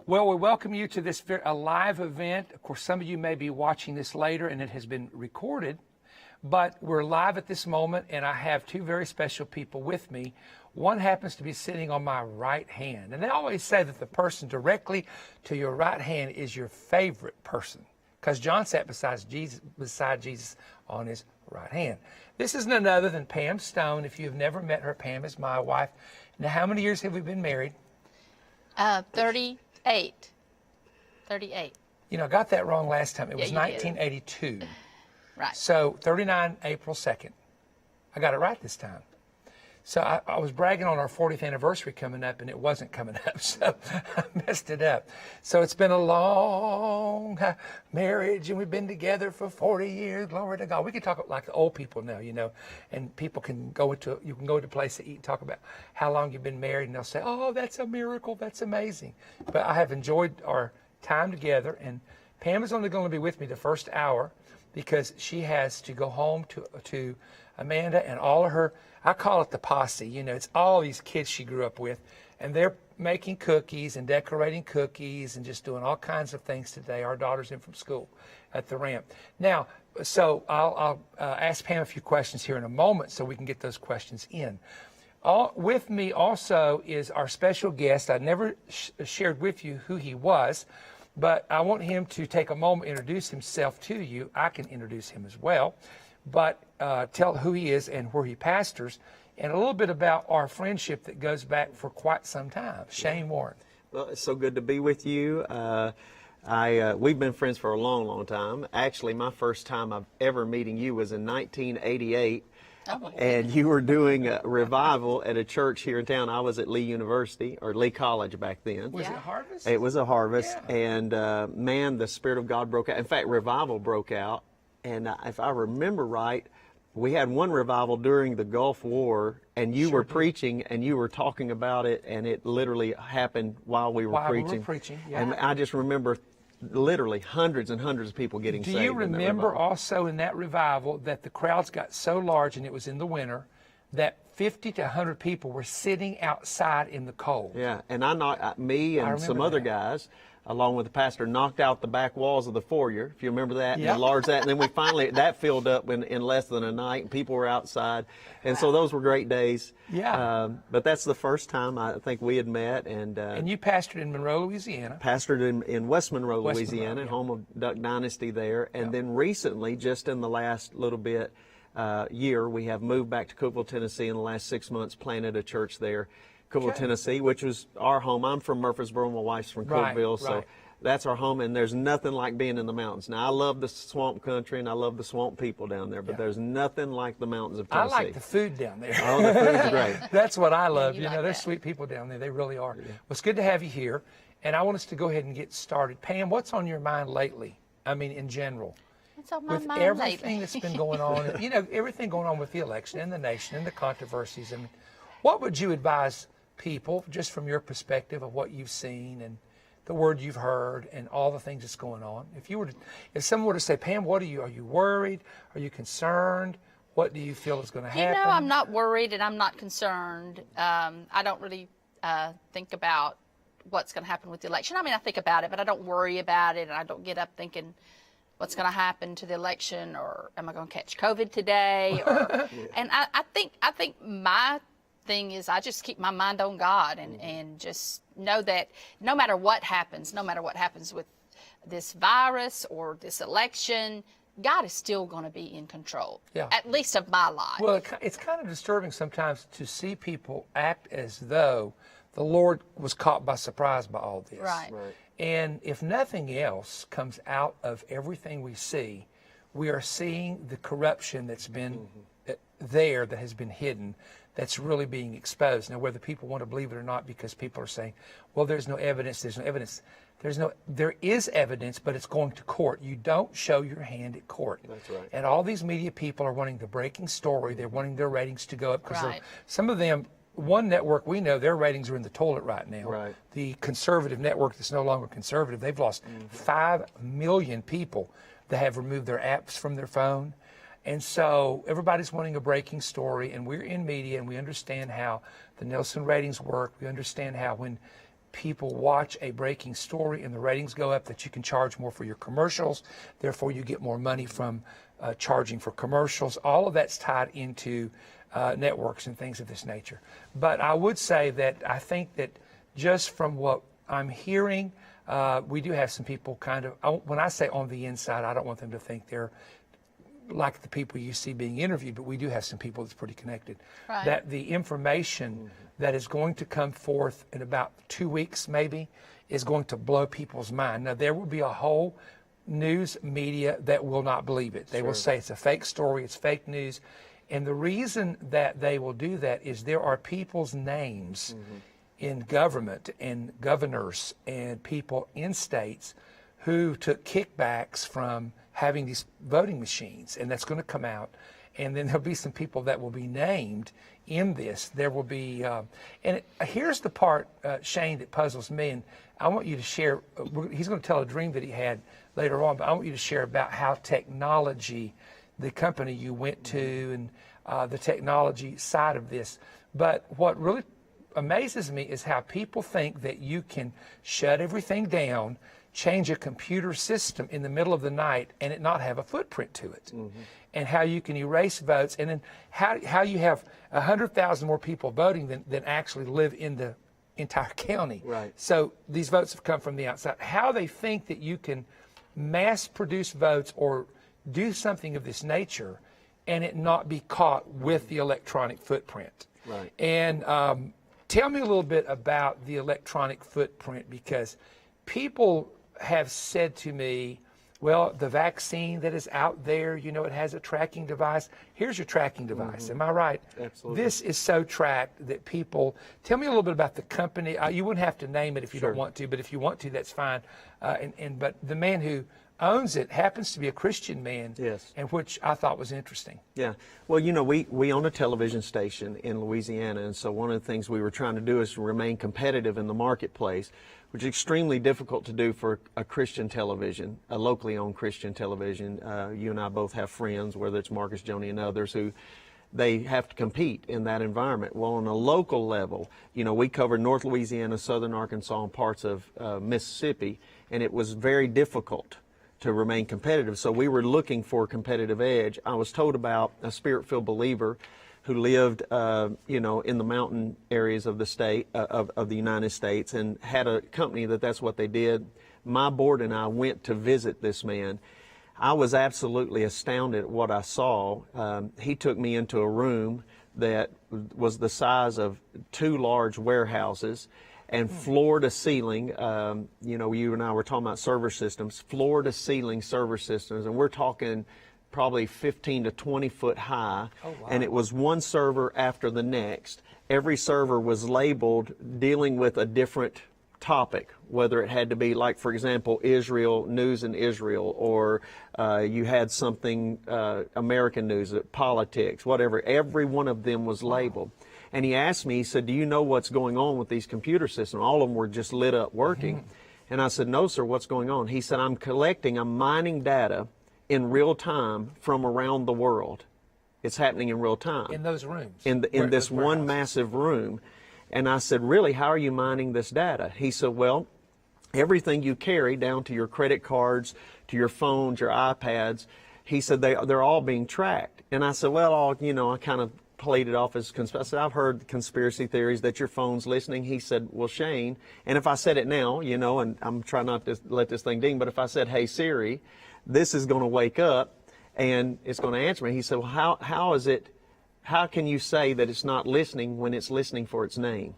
Well, we welcome you to this a live event. Of course, some of you may be watching this later and it has been recorded, but we're live at this moment and I have two very special people with me. One happens to be sitting on my right hand. And they always say that the person directly to your right hand is your favorite person, because John sat beside Jesus on his right hand. This is none other than Pam Stone. If you've never met her, Pam is my wife. Now, how many years have we been married? 38. You know, I got that wrong last time. It was you 1982. Right. So 39 April 2nd. I got it right this time. So I was bragging on our 40th anniversary coming up, and it wasn't coming up, so I messed it up. So it's been a long marriage, and we've been together for 40 years. Glory to God. We can talk like the old people now, you know, and people can you can go to a place to eat and talk about how long you've been married, and they'll say, oh, that's a miracle. That's amazing. But I have enjoyed our time together, and Pam is only going to be with me the first hour because she has to go home to Amanda and all of her, I call it the posse, you know, it's all these kids she grew up with, and they're making cookies and decorating cookies and just doing all kinds of things today. Our daughter's in from school at the ramp. Now, so I'll ask Pam a few questions here in a moment so we can get those questions in. With me also is our special guest. I never shared with you who he was, but I want him to take a moment, introduce himself to you. I can introduce him as well. But tell who he is and where he pastors, and a little bit about our friendship that goes back for quite some time. Shane Warren. Well, it's so good to be with you. We've been friends for a long, long time. Actually, my first time I've ever meeting you was in 1988, and you were doing a revival at a church here in town. I was at Lee University, or Lee College back then. Was it Harvest? It was a Harvest, yeah. And man, the Spirit of God broke out. In fact, revival broke out. And if I remember right, we had one revival during the Gulf War, and you were preaching, and you were talking about it, and it literally happened while we were preaching. Yeah. And I just remember literally hundreds and hundreds of people getting saved. Do you remember also in that revival that the crowds got so large, and it was in the winter, that 50 to 100 people were sitting outside in the cold? Yeah, and me and some other guys, along with the pastor, knocked out the back walls of the foyer, if you remember that, yeah. And enlarged that. And then we finally, that filled up in less than a night, and people were outside. And so those were great days. Yeah. But that's the first time I think we had met. And you pastered in Monroe, Louisiana. Pastored in West Monroe, Louisiana, home of Duck Dynasty there. And then recently, just in the last little bit, year, we have moved back to Cookeville, Tennessee in the last 6 months, planted a church there. Cookeville, Tennessee, which was our home. I'm from Murfreesboro. My wife's from Cookeville, so that's our home. And there's nothing like being in the mountains. Now, I love the swamp country, and I love the swamp people down there, but there's nothing like the mountains of Tennessee. I like the food down there. Oh, the food's great. That's what I love. you You like know, there's that. sweet people down there. They really are. Yeah. Well, it's good to have you here, and I want us to go ahead and get started. Pam, what's on your mind lately? I mean, in general. What's on my With mind everything lately? that's been going on, you know, everything going on with the election and the nation and the controversies. I mean, what would you advise people, just from your perspective of what you've seen and the word you've heard and all the things that's going on? If someone were to say, Pam, are you worried? Are you concerned? What do you feel is going to happen? You know, I'm not worried and I'm not concerned. I don't really think about what's going to happen with the election. I mean, I think about it, but I don't worry about it, and I don't get up thinking what's going to happen to the election, or am I going to catch COVID today? Or, and I think my thing is I just keep my mind on God and just know that no matter what happens with this virus or this election, God is still going to be in control, at least of my life. Well, it's kind of disturbing sometimes to see people act as though the Lord was caught by surprise by all this. Right. And if nothing else comes out of everything we see, we are seeing the corruption that's been there, that has been hidden, that's really being exposed. Now, whether people want to believe it or not, because people are saying, well, there's no evidence. There is evidence, but it's going to court. You don't show your hand at court. That's right. And all these media people are wanting the breaking story. They're wanting their ratings to go up because some of them, one network we know, their ratings are in the toilet right now. Right. The conservative network that's no longer conservative, they've lost 5 million people that have removed their apps from their phone. And so everybody's wanting a breaking story, and we're in media, and we understand how the Nielsen ratings work. We understand how when people watch a breaking story and the ratings go up, that you can charge more for your commercials. Therefore, you get more money from charging for commercials. All of that's tied into networks and things of this nature. But I would say that I think that just from what I'm hearing, we do have some people kind of, when I say on the inside, I don't want them to think they're like the people you see being interviewed, but we do have some people that's pretty connected. Right. That the information that is going to come forth in about 2 weeks maybe is going to blow people's mind. Now, there will be a whole news media that will not believe it. They will say it's a fake story, it's fake news. And the reason that they will do that is there are people's names in government and governors and people in states who took kickbacks from having these voting machines, and that's going to come out. And then there'll be some people that will be named in this. There will be, here's the part, Shane, that puzzles me, and I want you to share, he's going to tell a dream that he had later on, but I want you to share about how technology, the company you went to, and the technology side of this. But what really amazes me is how people think that you can shut everything down, change a computer system in the middle of the night, and it not have a footprint to it. And how you can erase votes, and then how you have 100,000 more people voting than actually live in the entire county. Right. So these votes have come from the outside. How they think that you can mass produce votes or do something of this nature and it not be caught with the electronic footprint. Right. And tell me a little bit about the electronic footprint, because people have said to me, well, the vaccine that is out there, you know, it has a tracking device. Here's your tracking device. Am I right? Absolutely. This is so tracked that people, tell me a little bit about the company. You wouldn't have to name it if you don't want to, but if you want to, that's fine. But the man who owns it happens to be a Christian man, Yes. and which I thought was interesting. Yeah. Well, you know, we own a television station in Louisiana, and so one of the things we were trying to do is to remain competitive in the marketplace, which is extremely difficult to do for a Christian television, a locally owned Christian television. You and I both have friends, whether it's Marcus, Joni, and others, who they have to compete in that environment. Well, on a local level, you know, we covered North Louisiana, Southern Arkansas, and parts of Mississippi, and it was very difficult to remain competitive. So we were looking for a competitive edge. I was told about a Spirit-filled believer who lived, you know, in the mountain areas of the state, of the United States, and had a company that's what they did. My board and I went to visit this man. I was absolutely astounded at what I saw. He took me into a room that was the size of 2 large warehouses, and floor to ceiling, you know, you and I were talking about server systems, floor to ceiling server systems, and we're talking probably 15 to 20 foot high. Oh, wow. And it was one server after the next. Every server was labeled dealing with a different topic, whether it had to be, like, for example, Israel, news in Israel, or you had something, American news, politics, whatever. Every one of them was labeled. And he asked me, he said, do you know what's going on with these computer systems? All of them were just lit up working. And I said, no, sir, what's going on? He said, I'm mining data in real time from around the world. It's happening in real time. In those rooms? In this one massive room. And I said, really, how are you mining this data? He said, well, everything you carry, down to your credit cards, to your phones, your iPads, he said they're all being tracked. And I said, well, you know, I kind of played it off as conspiracy. I said, I've heard conspiracy theories that your phone's listening. He said, well, Shane, and if I said it now, you know, and I'm trying not to let this thing ding, but if I said, hey, Siri, this is going to wake up and it's going to answer me. He said, well, how can you say that it's not listening when it's listening for its name?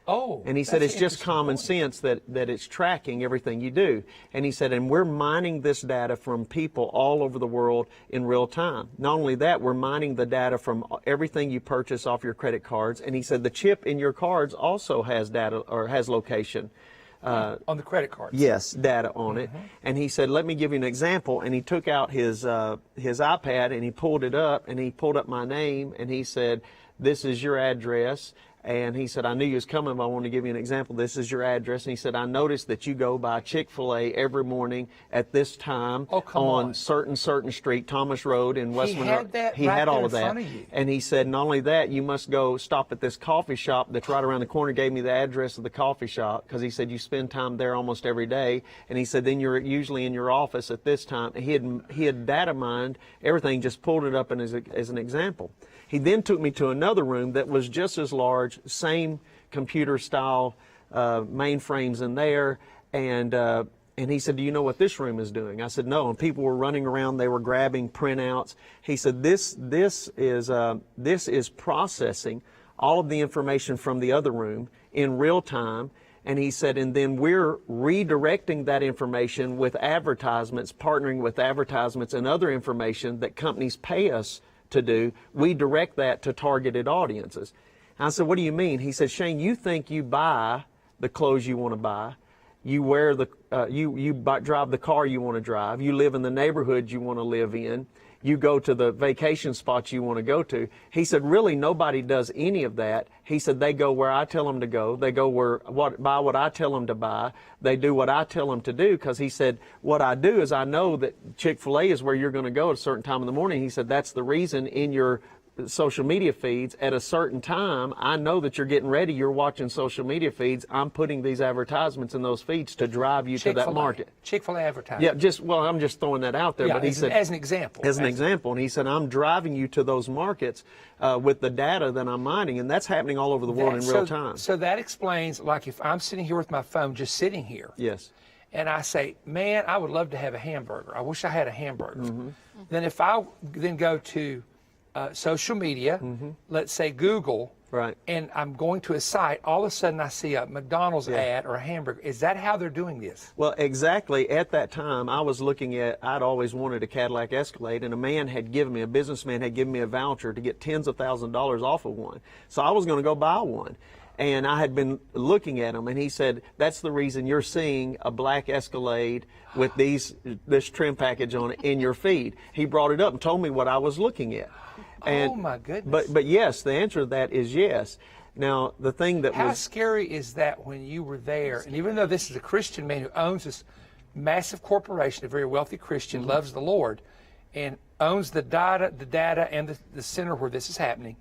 Oh, and he said, it's an just interesting common point. sense that it's tracking everything you do. And he said, and we're mining this data from people all over the world in real time. Not only that, we're mining the data from everything you purchase off your credit cards. And he said, the chip in your cards also has data, or has location. On the credit cards? Yes, data on it. And he said, let me give you an example. And he took out his iPad and he pulled it up, and he pulled up my name, and he said, this is your address. And he said, I knew you was coming, but I want to give you an example. This is your address. And he said, I noticed that you go by Chick-fil-A every morning at this time on certain street, Thomas Road in West Monroe. He had all of that. And he said, not only that, you must go stop at this coffee shop that's right around the corner. Gave me the address of the coffee shop because he said you spend time there almost every day. And he said, then you're usually in your office at this time. He had data mined everything, just pulled it up as an example. He then took me to another room that was just as large, same computer style mainframes in there, and he said, do you know what this room is doing? I said, no. And people were running around, they were grabbing printouts. He said, this is processing all of the information from the other room in real time. And he said, and then we're redirecting that information with advertisements, partnering with advertisements and other information that companies pay us to do. We direct that to targeted audiences. I said, what do you mean? He said, Shane, you think you buy the clothes you want to buy, you wear the, drive the car you want to drive, you live in the neighborhood you want to live in, you go to the vacation spots you want to go to. He said, really, nobody does any of that. He said, they go where I tell them to go. They go buy what I tell them to buy. They do what I tell them to do. Because he said, what I do is I know that Chick-fil-A is where you're going to go at a certain time in the morning. He said, that's the reason in your social media feeds at a certain time, I know that you're getting ready, you're watching social media feeds, I'm putting these advertisements in those feeds to drive you to that market. Chick-fil-A advertising. Yeah, I'm just throwing that out there. Yeah, but he said, as an example. As an example. And he said, I'm driving you to those markets with the data that I'm mining, and that's happening all over the world in real time. So that explains, like if I'm sitting here with my phone, just sitting here. Yes. And I say, man, I would love to have a hamburger. I wish I had a hamburger. Then if I then go to social media, let's say Google, right, and I'm going to a site, all of a sudden I see a McDonald's ad or a hamburger. Is that how they're doing this? Well, exactly. At that time, I was looking at, I'd always wanted a Cadillac Escalade, and a businessman had given me a voucher to get tens of thousands of dollars off of one. So I was going to go buy one. And I had been looking at them, and he said, that's the reason you're seeing a black Escalade with this trim package on it in your feed. He brought it up and told me what I was looking at. And, oh my goodness! But yes, the answer to that is yes. Now the thing that how scary is that when you were there? And even though this is a Christian man who owns this massive corporation, a very wealthy Christian, loves the Lord, and owns the data and the center where this is happening,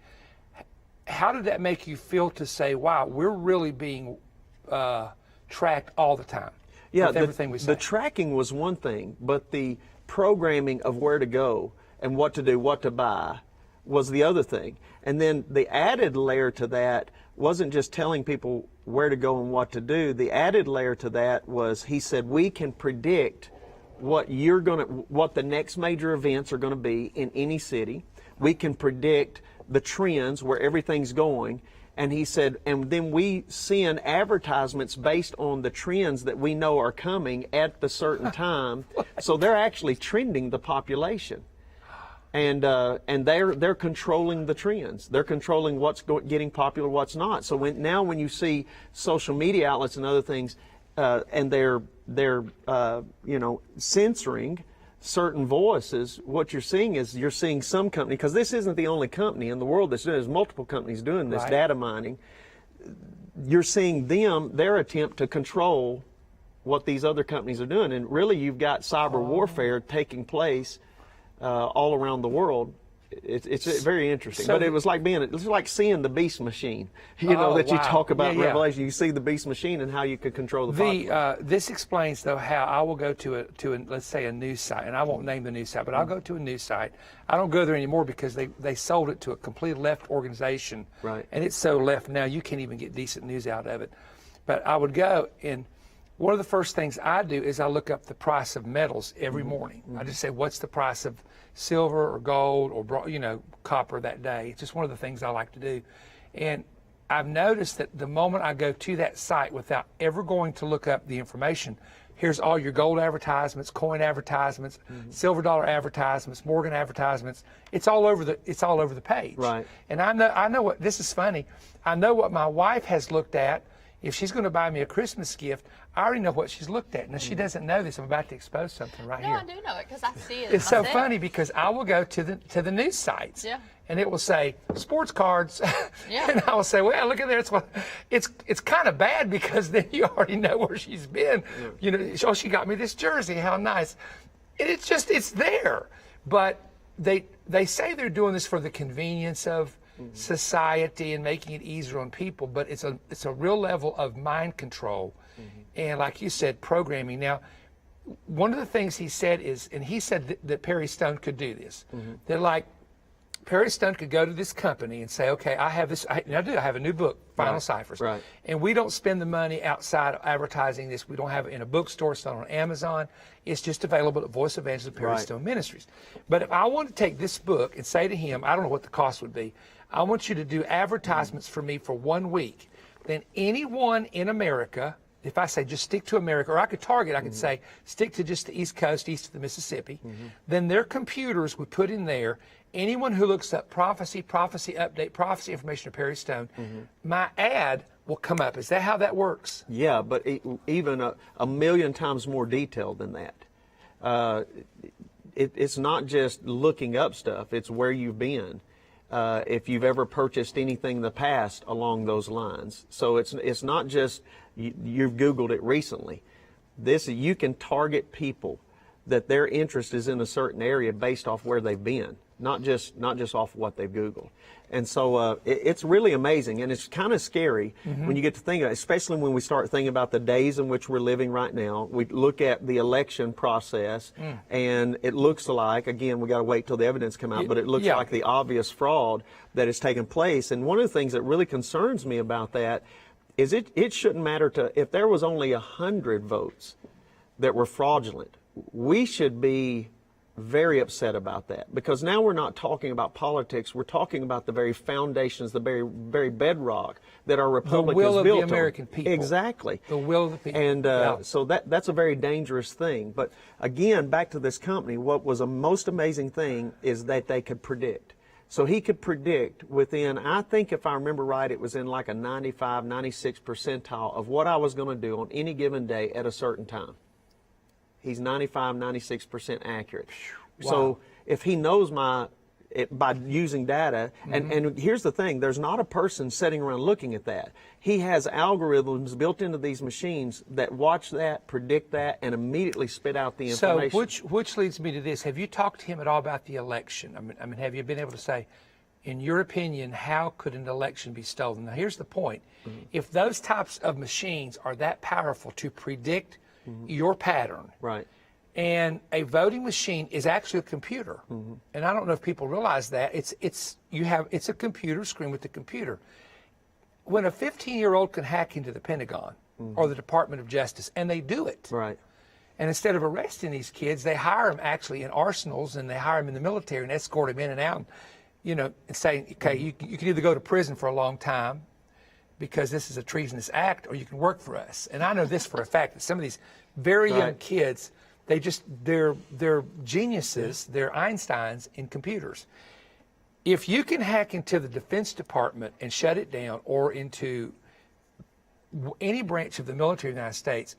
how did that make you feel to say, "Wow, we're really being tracked all the time"? Yeah, with everything we say. The tracking was one thing, but the programming of where to go and what to do, what to buy, was the other thing. And then the added layer to that wasn't just telling people where to go and what to do. The added layer to that was, he said, we can predict what the next major events are going to be in any city. We can predict the trends where everything's going. And he said, and then we send advertisements based on the trends that we know are coming at the certain time. So they're actually trending the population. And they're controlling the trends. They're controlling what's getting popular, what's not. So when you see social media outlets and other things, and they're censoring certain voices, what you're seeing is some company, because this isn't the only company in the world that's doing it. There's multiple companies doing this data mining. You're seeing their attempt to control what these other companies are doing, and really you've got cyber warfare taking place all around the world. It's very interesting. So but it was like seeing the beast machine, you talk about in Revelation. You see the beast machine and how you could control the population. This explains, though, how I will go to let's say a news site, and I won't name the news site, but I'll go to a news site. I don't go there anymore because they sold it to a complete left organization, right? And it's so left now you can't even get decent news out of it. But I would go, and one of the first things I do is I look up the price of metals every morning. I just say, what's the price of silver or gold or copper that day? It's just one of the things I like to do. And I've noticed that the moment I go to that site without ever going to look up the information, here's all your gold advertisements, coin advertisements, silver dollar advertisements, Morgan advertisements. It's all over the page. Right. And I know what this is funny. I know what my wife has looked at if she's going to buy me a Christmas gift, I already know what she's looked at. Now, she doesn't know this. I'm about to expose something right No, here. I do know it because I see it. It's so myself. funny because I will go to the news sites, Yeah. and it will say sports cards, Yeah. and I will say, well, look at there. It's kind of bad because then you already know where she's been. You know, oh, she got me this jersey. How nice! And it's there, but they say they're doing this for the convenience of society and making it easier on people, but it's a real level of mind control, and like you said, programming. Now, one of the things he said is, and he said that Perry Stone could do this. That like Perry Stone could go to this company and say, okay, I have this. I have a new book, Final Ciphers, right. and we don't spend the money outside of advertising this. We don't have it in a bookstore. It's not on Amazon. It's just available at Voice Evangelist Perry Right. Stone Ministries. But if I want to take this book and say to him, I don't know what the cost would be, I want you to do advertisements for me for 1 week. Then anyone in America, if I say just stick to America, or I could target, I could say stick to just the East Coast, east of the Mississippi, then their computers would put in there, anyone who looks up prophecy update, prophecy information of Perry Stone, my ad will come up. Is that how that works? Yeah, but even a million times more detailed than that. It's not just looking up stuff, it's where you've been. If you've ever purchased anything in the past along those lines. So it's not just you've Googled it recently. You can target people that their interest is in a certain area based off where they've been, not just off what they've Googled. And so it's really amazing, and it's kind of scary when you get to think of it, especially when we start thinking about the days in which we're living right now. We look at the election process, and it looks like, again, we got to wait till the evidence come out, but it looks like the obvious fraud that has taken place. And one of the things that really concerns me about that is it shouldn't matter if there was only 100 votes that were fraudulent. We should be very upset about that, because now we're not talking about politics. We're talking about the very foundations, the very bedrock that our republic is built on. The will of the American people. Exactly. The will of the people. And so that's a very dangerous thing. But again, back to this company, what was a most amazing thing is that they could predict. So he could predict within, I think if I remember right, it was in like a 95, 96 percentile of what I was going to do on any given day at a certain time. He's 95, 96% accurate. Wow. So if he knows by using data, and here's the thing, there's not a person sitting around looking at that. He has algorithms built into these machines that watch that, predict that, and immediately spit out the information. So which leads me to this. Have you talked to him at all about the election? I mean, have you been able to say, in your opinion, how could an election be stolen? Now, here's the point. If those types of machines are that powerful to predict your pattern, Right. and a voting machine is actually a computer, and I don't know if people realize that it's a computer screen with the computer. When a 15-year-old can hack into the Pentagon or the Department of Justice, and they do it, Right. and instead of arresting these kids, they hire them actually in arsenals, and they hire them in the military and escort them in and out, and say, okay, you can either go to prison for a long time because this is a treasonous act, or you can work for us. And I know this for a fact, that some of these very young kids, they're geniuses, they're Einsteins in computers. If you can hack into the Defense Department and shut it down, or into any branch of the military of the United States,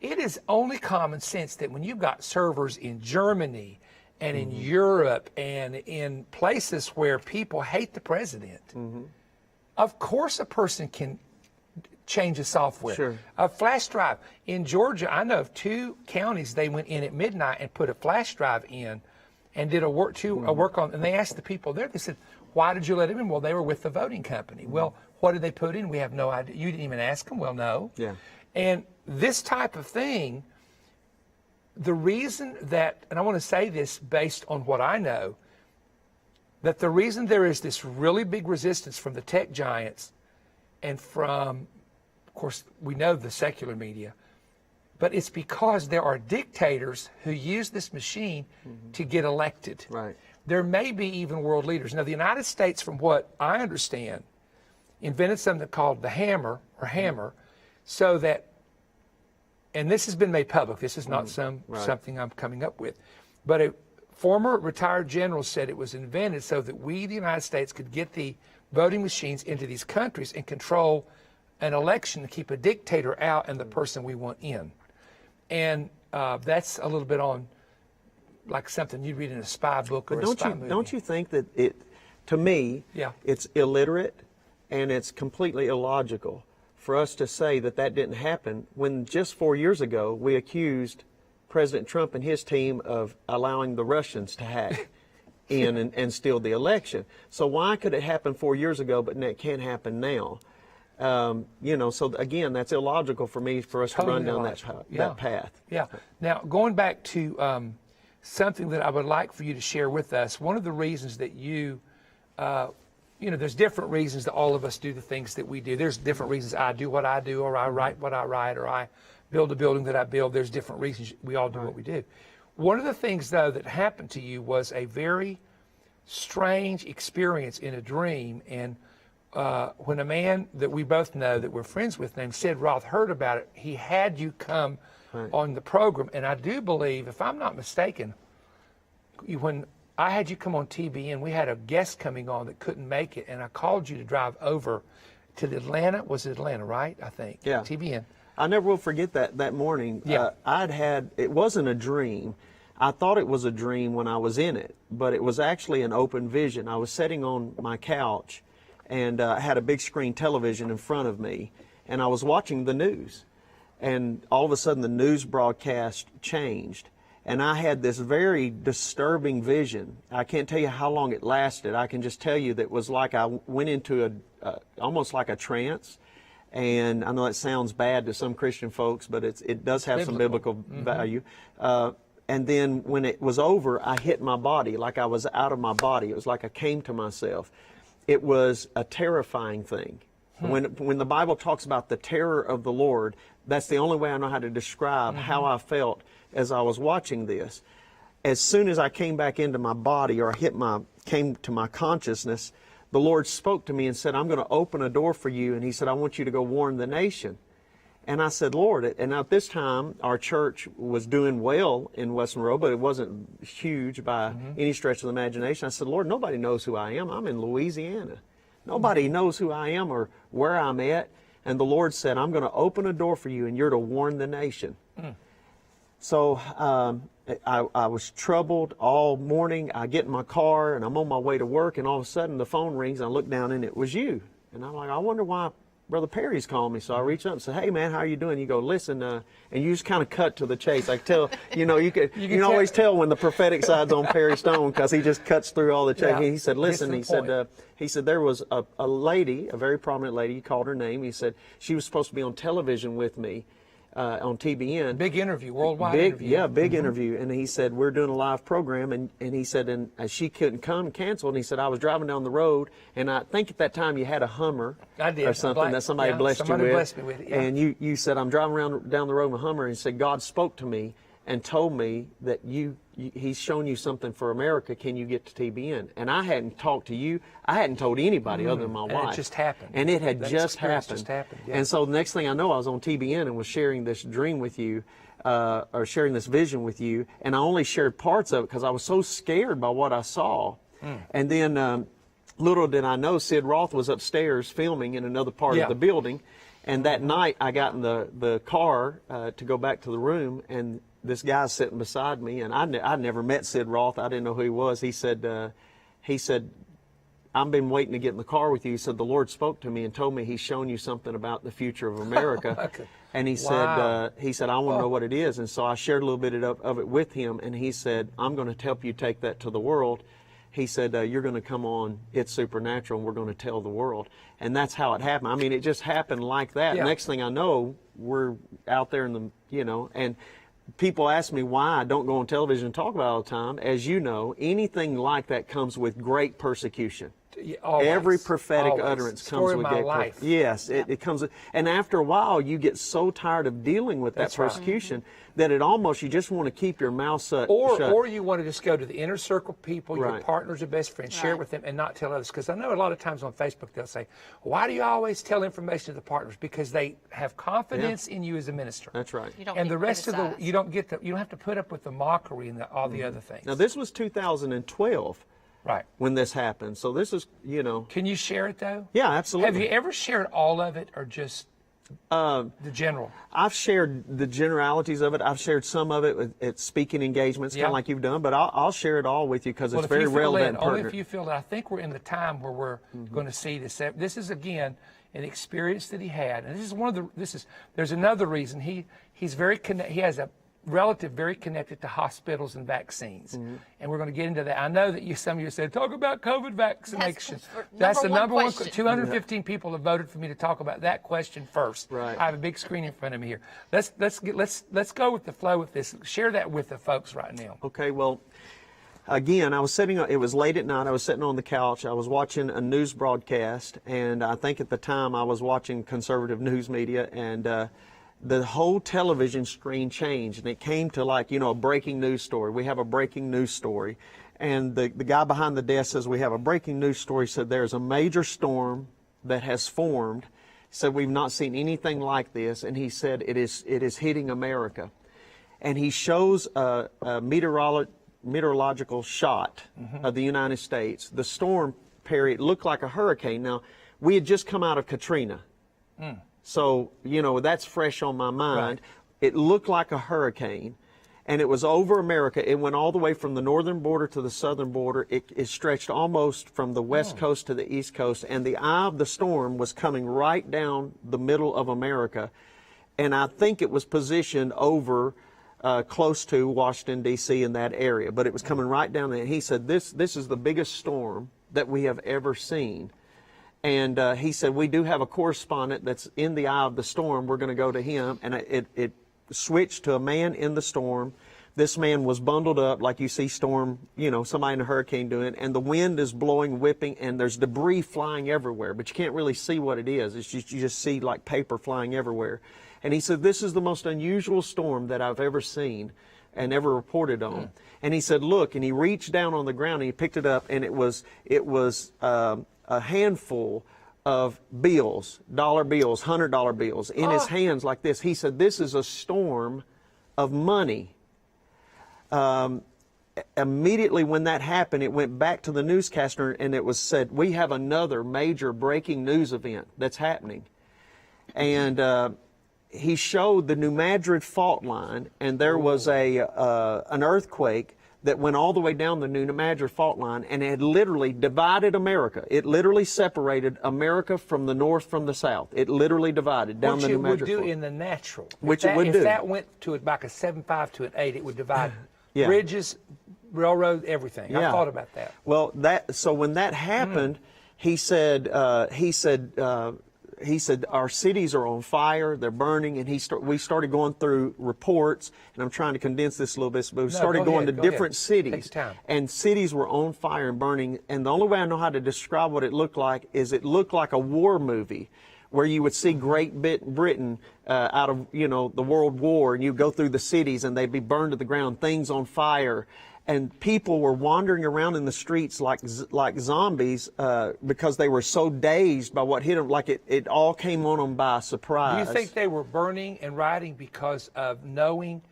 it is only common sense that when you've got servers in Germany and in Europe and in places where people hate the president, of course a person can change the software. Sure. A flash drive. In Georgia, I know of 2 counties, they went in at midnight and put a flash drive in and did a work on, and they asked the people there, they said, why did you let them in? Well, they were with the voting company. Well, what did they put in? We have no idea. You didn't even ask them? Well, no. Yeah. And this type of thing, the reason that, and I want to say this based on what I know, that the reason there is this really big resistance from the tech giants and from, of course, we know the secular media, but it's because there are dictators who use this machine to get elected. Right. There may be even world leaders. Now, the United States, from what I understand, invented something called the hammer, so that, and this has been made public, this is not something I'm coming up with, but a former retired general said it was invented so that we, the United States, could get the voting machines into these countries and control an election to keep a dictator out and the person we want in. And that's a little bit on like something you'd read in a spy book or a spy movie. Don't you think that to me, Yeah. it's illiterate and it's completely illogical for us to say that that didn't happen when just 4 years ago we accused President Trump and his team of allowing the Russians to hack in and steal the election. So why could it happen 4 years ago, but it can't happen now? So again, that's illogical for me for us Totally to run down illogical. that path. Yeah. Now, going back to something that I would like for you to share with us, one of the reasons that there's different reasons that all of us do the things that we do. There's different reasons I do what I do, or I write what I write, or I build a building that I build. There's different reasons we all do what we do. One of the things, though, that happened to you was a very strange experience in a dream. And when a man that we both know that we're friends with named Sid Roth heard about it, he had you come on the program. And I do believe, if I'm not mistaken, when I had you come on TBN, we had a guest coming on that couldn't make it, and I called you to drive over to the Atlanta. Was it Atlanta, right? I think. Yeah. TBN. I never will forget that morning. Yeah. It wasn't a dream. I thought it was a dream when I was in it, but it was actually an open vision. I was sitting on my couch, and I had a big screen television in front of me, and I was watching the news. And all of a sudden, the news broadcast changed. And I had this very disturbing vision. I can't tell you how long it lasted. I can just tell you that it was like I went into almost like a trance. And I know that sounds bad to some Christian folks, but it does have some biblical value. And then when it was over, I hit my body like I was out of my body. It was like I came to myself. It was a terrifying thing. When the Bible talks about the terror of the Lord, that's the only way I know how to describe how I felt as I was watching this. As soon as I came back into my body, or came to my consciousness, the Lord spoke to me and said, I'm going to open a door for you. And he said, I want you to go warn the nation. And I said, Lord, and at this time, our church was doing well in Western Road, but it wasn't huge by any stretch of the imagination. I said, Lord, nobody knows who I am. I'm in Louisiana. Nobody knows who I am or where I'm at. And the Lord said, I'm going to open a door for you, and you're to warn the nation. So I was troubled all morning. I get in my car, and I'm on my way to work, and all of a sudden the phone rings, and I look down, and it was you. And I'm like, I wonder why Brother Perry's calling me. So I reach up and say, hey, man, how are you doing? You go, listen, and you just kind of cut to the chase. I tell, you can always tell when the prophetic side's on Perry Stone, because he just cuts through all the chase. Yeah. He said, listen, he said there was a lady, a very prominent lady, he called her name. He said she was supposed to be on television with me. On TBN. Big interview, worldwide interview. Yeah, big interview. And he said, we're doing a live program. And he said, and she couldn't come, canceled. And he said, I was driving down the road, and I think at that time you had a Hummer. I did. Or something that somebody blessed you with. Somebody blessed me with it, yeah. And you said, I'm driving down the road in a Hummer, and he said, God spoke to me and told me that he's shown you something for America. Can you get to TBN? And I hadn't talked to you. I hadn't told anybody other than my wife. And it just happened. And it had That just experience happened. just happened, yeah. And so the next thing I know, I was on TBN and was sharing this dream with you, or sharing this vision with you. And I only shared parts of it because I was so scared by what I saw. And then little did I know, Sid Roth was upstairs filming in another part of the building. And that night I got in the car to go back to the room, and this guy's sitting beside me, and I'd never met Sid Roth. I didn't know who he was. He said, I've been waiting to get in the car with you. He said, the Lord spoke to me and told me he's shown you something about the future of America. Okay. And he said, I want to know what it is. And so I shared a little bit of it with him, and he said, I'm going to help you take that to the world. He said, you're going to come on It's Supernatural, and we're going to tell the world. And that's how it happened. I mean, it just happened like that. Yeah. Next thing I know, we're out there in the, and people ask me why I don't go on television and talk about it all the time. As you know, anything like that comes with great persecution. Always, Every prophetic always. utterance Story comes with of my great life. Yes, it comes. And after a while, you get so tired of dealing with that That's right. persecution that it almost, you just want to keep your mouth shut. Or you want to just go to the inner circle people, your Right. partners or best friends, share it with them and not tell others. Because I know a lot of times on Facebook they'll say, why do you always tell information to the partners? Because they have confidence in you as a minister. That's right. You don't And get the rest of the, criticized. you don't have to put up with the mockery and all the other things. Now, this was 2012. Right. when this happened. So this is, Can you share it though? yeah, absolutely. Have you ever shared all of it or just the general? I've shared the generalities of it. I've shared some of it at speaking engagements, kind Yeah. of like you've done, but I'll share it all with you because Well, it's if very you feel relevant led, and only pertinent. if you feel that. I think we're in the time where we're going to see this. This is again an experience that he had, and this is one of the. There's another reason he's very he has a relative very connected to hospitals and vaccines, and we're going to get into that. I know that some of you said talk about COVID vaccination. That's the number one. 215 people have voted for me to talk about that question first. Right. I have a big screen in front of me here. Let's go with the flow with this. Share that with the folks right now. Okay, well, again, I was it was late at night, I was sitting on the couch, I was watching a news broadcast, and I think at the time I was watching conservative news media, and the whole television screen changed, and it came to like, a breaking news story. We have a breaking news story, and the guy behind the desk says, we have a breaking news story. He said, there's a major storm that has formed. He said, we've not seen anything like this, and he said, it is hitting America. And he shows a meteorological shot of the United States. The storm, Perry, it looked like a hurricane. Now, we had just come out of Katrina. So, that's fresh on my mind. Right. It looked like a hurricane, and it was over America. It went all the way from the northern border to the southern border. It stretched almost from the west coast to the east coast, and the eye of the storm was coming right down the middle of America. And I think it was positioned over close to Washington, D.C. in that area, but it was coming right down there. And he said, this is the biggest storm that we have ever seen. And he said, we do have a correspondent that's in the eye of the storm. We're going to go to him. And it switched to a man in the storm. This man was bundled up like you see storm, somebody in a hurricane doing, and the wind is blowing, whipping, and there's debris flying everywhere, but you can't really see what it is. It's just, you just see like paper flying everywhere. And he said, this is the most unusual storm that I've ever seen and ever reported on. And he said, look, and he reached down on the ground and he picked it up, and it was a handful of bills, dollar bills, $100 bills in his hands like this. He said, this is a storm of money. Immediately when that happened, it went back to the newscaster, and it was said, we have another major breaking news event that's happening. And he showed the New Madrid fault line, and there was an earthquake that went all the way down the New Madrid fault line, and it had literally divided America. It literally separated America from the north from the south. It literally divided down the New Madrid fault. Which it would do in the natural. Which it would do. If that went to like a 7.5 to an 8, it would divide Yeah. bridges, railroad, everything. I Yeah. thought about that. Well, so when that happened, he said our cities are on fire, they're burning, and we started going through reports, and I'm trying to condense this a little bit, but we started going to different cities, Takes time. and cities were on fire and burning, and the only way I know how to describe what it looked like is it looked like a war movie, where you would see Great Britain out of, the World War, and you go through the cities and they'd be burned to the ground, things on fire, and people were wandering around in the streets like zombies because they were so dazed by what hit them, like it all came on them by surprise. Do you think they were burning and rioting because of knowing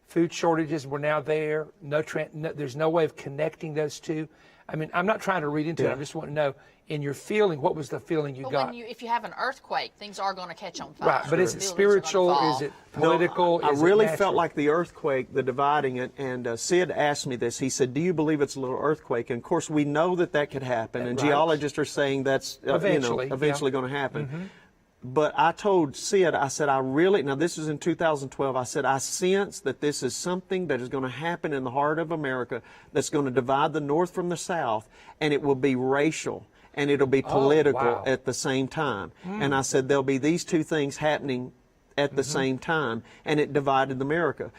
food shortages were now there? There's no way of connecting those two. I mean, I'm not trying to read into it. I just want to know, in your feeling, what was the feeling you got? If you have an earthquake, things are going to catch on fire. Right, but is it Buildings are spiritual? gonna fall. Is it political? No, I is it really natural? felt like the earthquake, the dividing it, and Sid asked me this. He said, do you believe it's a little earthquake? And of course, we know that could happen, and Right. geologists are saying that's Eventually going to happen. But I told Sid, I said, now this is in 2012, I said, I sense that this is something that is going to happen in the heart of America that's going to divide the North from the South, and it will be racial, and it'll be political at the same time. And I said, there'll be these two things happening at the same time, and it divided America.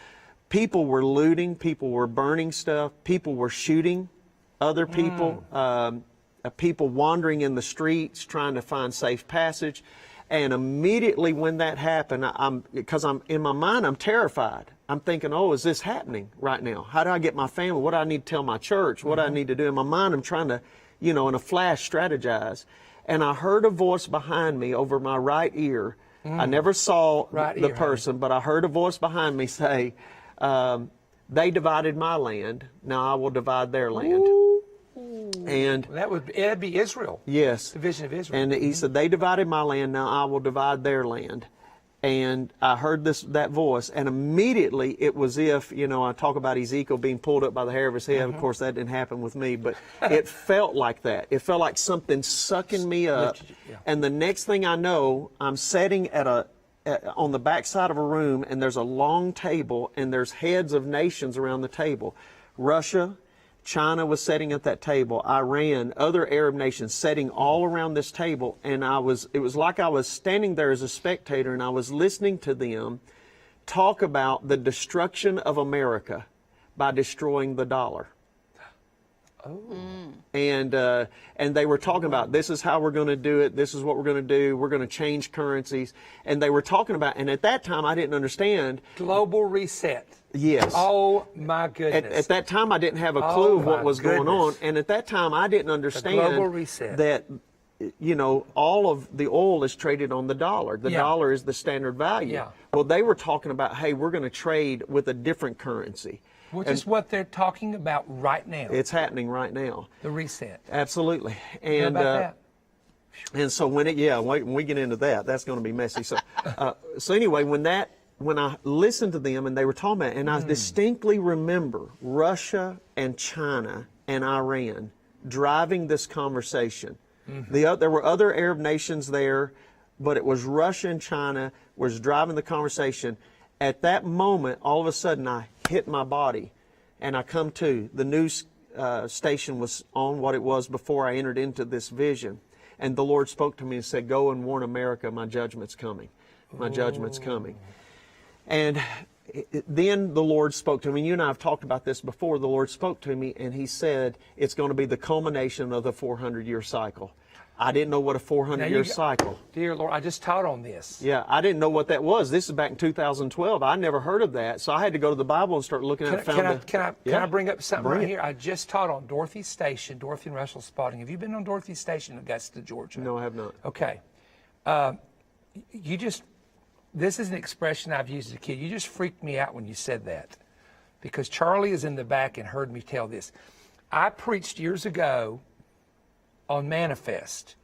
People were looting, people were burning stuff, people were shooting other people, people wandering in the streets trying to find safe passage. And immediately when that happened, because in my mind, I'm terrified. I'm thinking, is this happening right now? How do I get my family? What do I need to tell my church? What do I need to do? In my mind, I'm trying to, in a flash, strategize. And I heard a voice behind me over my right ear. I never saw the person, but I heard a voice behind me say, they divided my land. Now I will divide their land. And that'd be Israel. yes, The vision of Israel. and he said, they divided my land, now I will divide their land. And I heard that voice, and immediately it was if, I talk about Ezekiel being pulled up by the hair of his head. Of course, that didn't happen with me, but it felt like that. It felt like something sucking me up. Yeah. And the next thing I know, I'm sitting on the back side of a room, and there's a long table, and there's heads of nations around the table. Russia, China was sitting at that table, Iran, other Arab nations sitting all around this table, and it was like I was standing there as a spectator, and I was listening to them talk about the destruction of America by destroying the dollar. Oh. And they were talking about, this is how we're going to do it, this is what we're going to do, we're going to change currencies. And they were talking about, and at that time I didn't understand. Global reset. Yes. Oh my goodness. At that time I didn't have a clue of what was going on. And at that time I didn't understand global reset. that, all of the oil is traded on the dollar. The dollar is the standard value. Yeah. Well, they were talking about, hey, we're going to trade with a different currency. Which is what they're talking about right now. It's happening right now. The reset. Absolutely. And And about that? and so when we get into that, that's going to be messy. So so anyway, when I listened to them and they were talking about it, and I distinctly remember Russia and China and Iran driving this conversation. There were other Arab nations there, but it was Russia and China was driving the conversation. At that moment, all of a sudden, I hit my body, and I come to. The news station was on what it was before I entered into this vision. And the Lord spoke to me and said, go and warn America, my judgment's coming. My judgment's coming. And then the Lord spoke to me. You and I have talked about this before. The Lord spoke to me, and He said, it's going to be the culmination of the 400-year cycle. I didn't know what a 400-year cycle. Dear Lord, I just taught on this. Yeah, I didn't know what that was. This is back in 2012. I never heard of that, so I had to go to the Bible and start looking at it. Can I bring up something right here? I just taught on Dorothy Station, Dorothy and Russell Spalding. Have you been on Dorothy Station in Augusta, Georgia? No, I have not. Okay. This is an expression I've used as a kid. You just freaked me out when you said that, because Charlie is in the back and heard me tell this. I preached years ago on Manifest,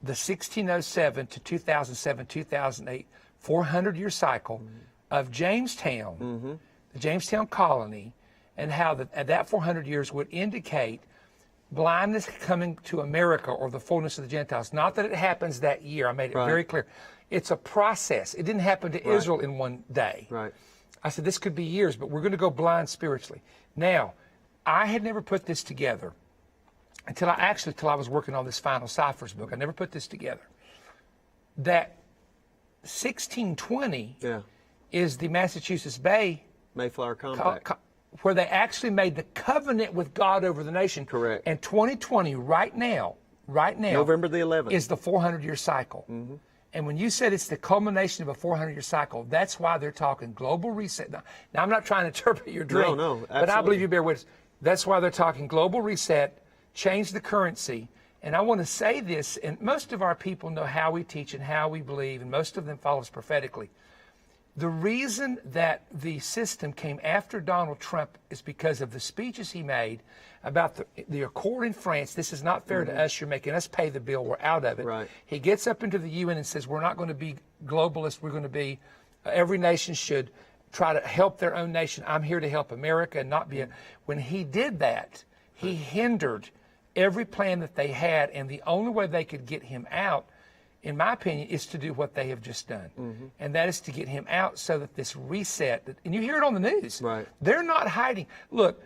the 1607 to 2007, 2008, 400-year cycle of Jamestown, the Jamestown colony, and how that 400 years would indicate blindness coming to America or the fullness of the Gentiles. Not that it happens that year. I made it very clear. It's a process. It didn't happen to Israel in one day. Right. I said, this could be years, but we're going to go blind spiritually. Now, I had never put this together until I was working on this Final Ciphers book. I never put this together. That 1620 is the Massachusetts Bay Mayflower Compact, where they actually made the covenant with God over the nation. Correct. And 2020, right now, November the 11th, is the 400-year cycle. And when you said it's the culmination of a 400-year cycle, that's why they're talking global reset. Now, I'm not trying to interpret your dream, No, absolutely. but I believe you bear witness. That's why they're talking global reset, change the currency. And I want to say this, and most of our people know how we teach and how we believe, and most of them follow us prophetically. The reason that the system came after Donald Trump is because of the speeches he made about the accord in France. This is not fair to us. You're making us pay the bill. We're out of it. Right. He gets up into the UN and says, we're not going to be globalists. We're going to be, every nation should try to help their own nation. I'm here to help America and not be When he did that, he hindered every plan that they had. And the only way they could get him out, in my opinion, is to do what they have just done. And that is to get him out so that this reset, and you hear it on the news. Right. They're not hiding. Look,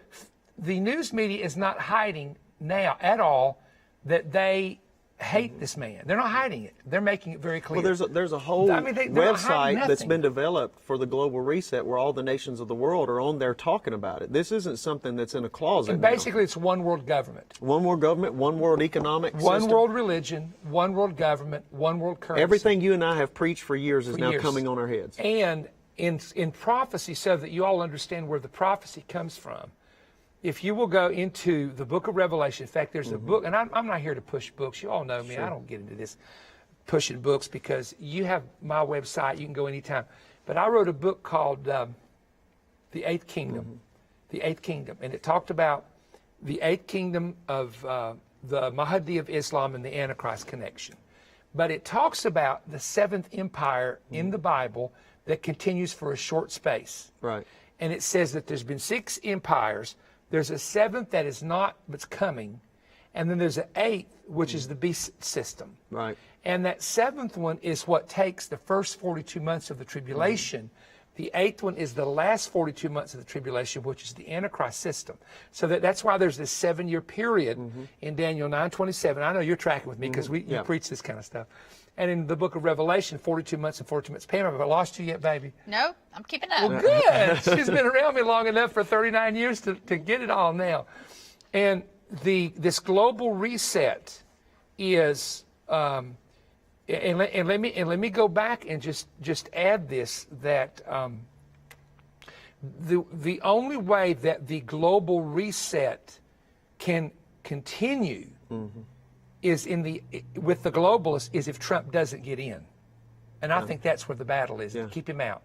the news media is not hiding now at all that they hate this man. They're not hiding it. They're making it very clear. Well, there's a whole they're not hiding website that's nothing. been developed for the global reset where all the nations of the world are on there talking about it. This isn't something that's in a closet. And now. basically, it's one world government. One world government, one world economic One system. world religion, one world government, one world currency. Everything you and I have preached for years is now years. coming on our heads. And in prophecy, so that you all understand where the prophecy comes from, if you will go into the book of Revelation, in fact, there's a book, and I'm not here to push books. You all know me. I don't get into this pushing books because you have my website. You can go anytime. But I wrote a book called The Eighth Kingdom. The Eighth Kingdom. And it talked about the Eighth Kingdom of Mahdi of Islam and the Antichrist connection. But it talks about the seventh empire in the Bible that continues for a short space. Right. And it says that there's been 6 empires. There's a 7th that is not, but's coming. And then there's an 8th, which is the beast system. Right. And that 7th one is what takes the first 42 months of the tribulation. The 8th one is the last 42 months of the tribulation, which is the Antichrist system. So that's why there's this 7-year period in Daniel 9:27. I know you're tracking with me because you preach this kind of stuff. And in the book of Revelation, 42 months and 42 months. Pam, have I lost you yet, baby? No, I'm keeping up. Well, good. She's been around me long enough for 39 years to get it all now. And this global reset is, and let me go back and just add this, that the only way that the global reset can continue is with the globalists is if Trump doesn't get in. And I think that's where the battle is, to keep him out.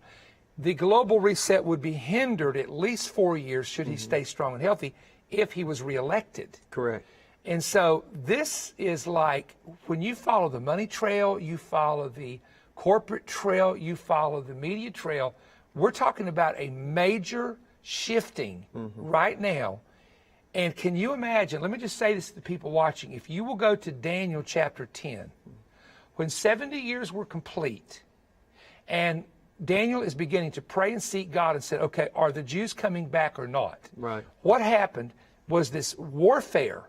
The global reset would be hindered at least 4 years should he stay strong and healthy if he was reelected. Correct. And so this is like when you follow the money trail, you follow the corporate trail, you follow the media trail. We're talking about a major shifting right now. And can you imagine, let me just say this to the people watching, if you will go to Daniel chapter 10, when 70 years were complete, and Daniel is beginning to pray and seek God and said, okay, are the Jews coming back or not? Right. What happened was this warfare,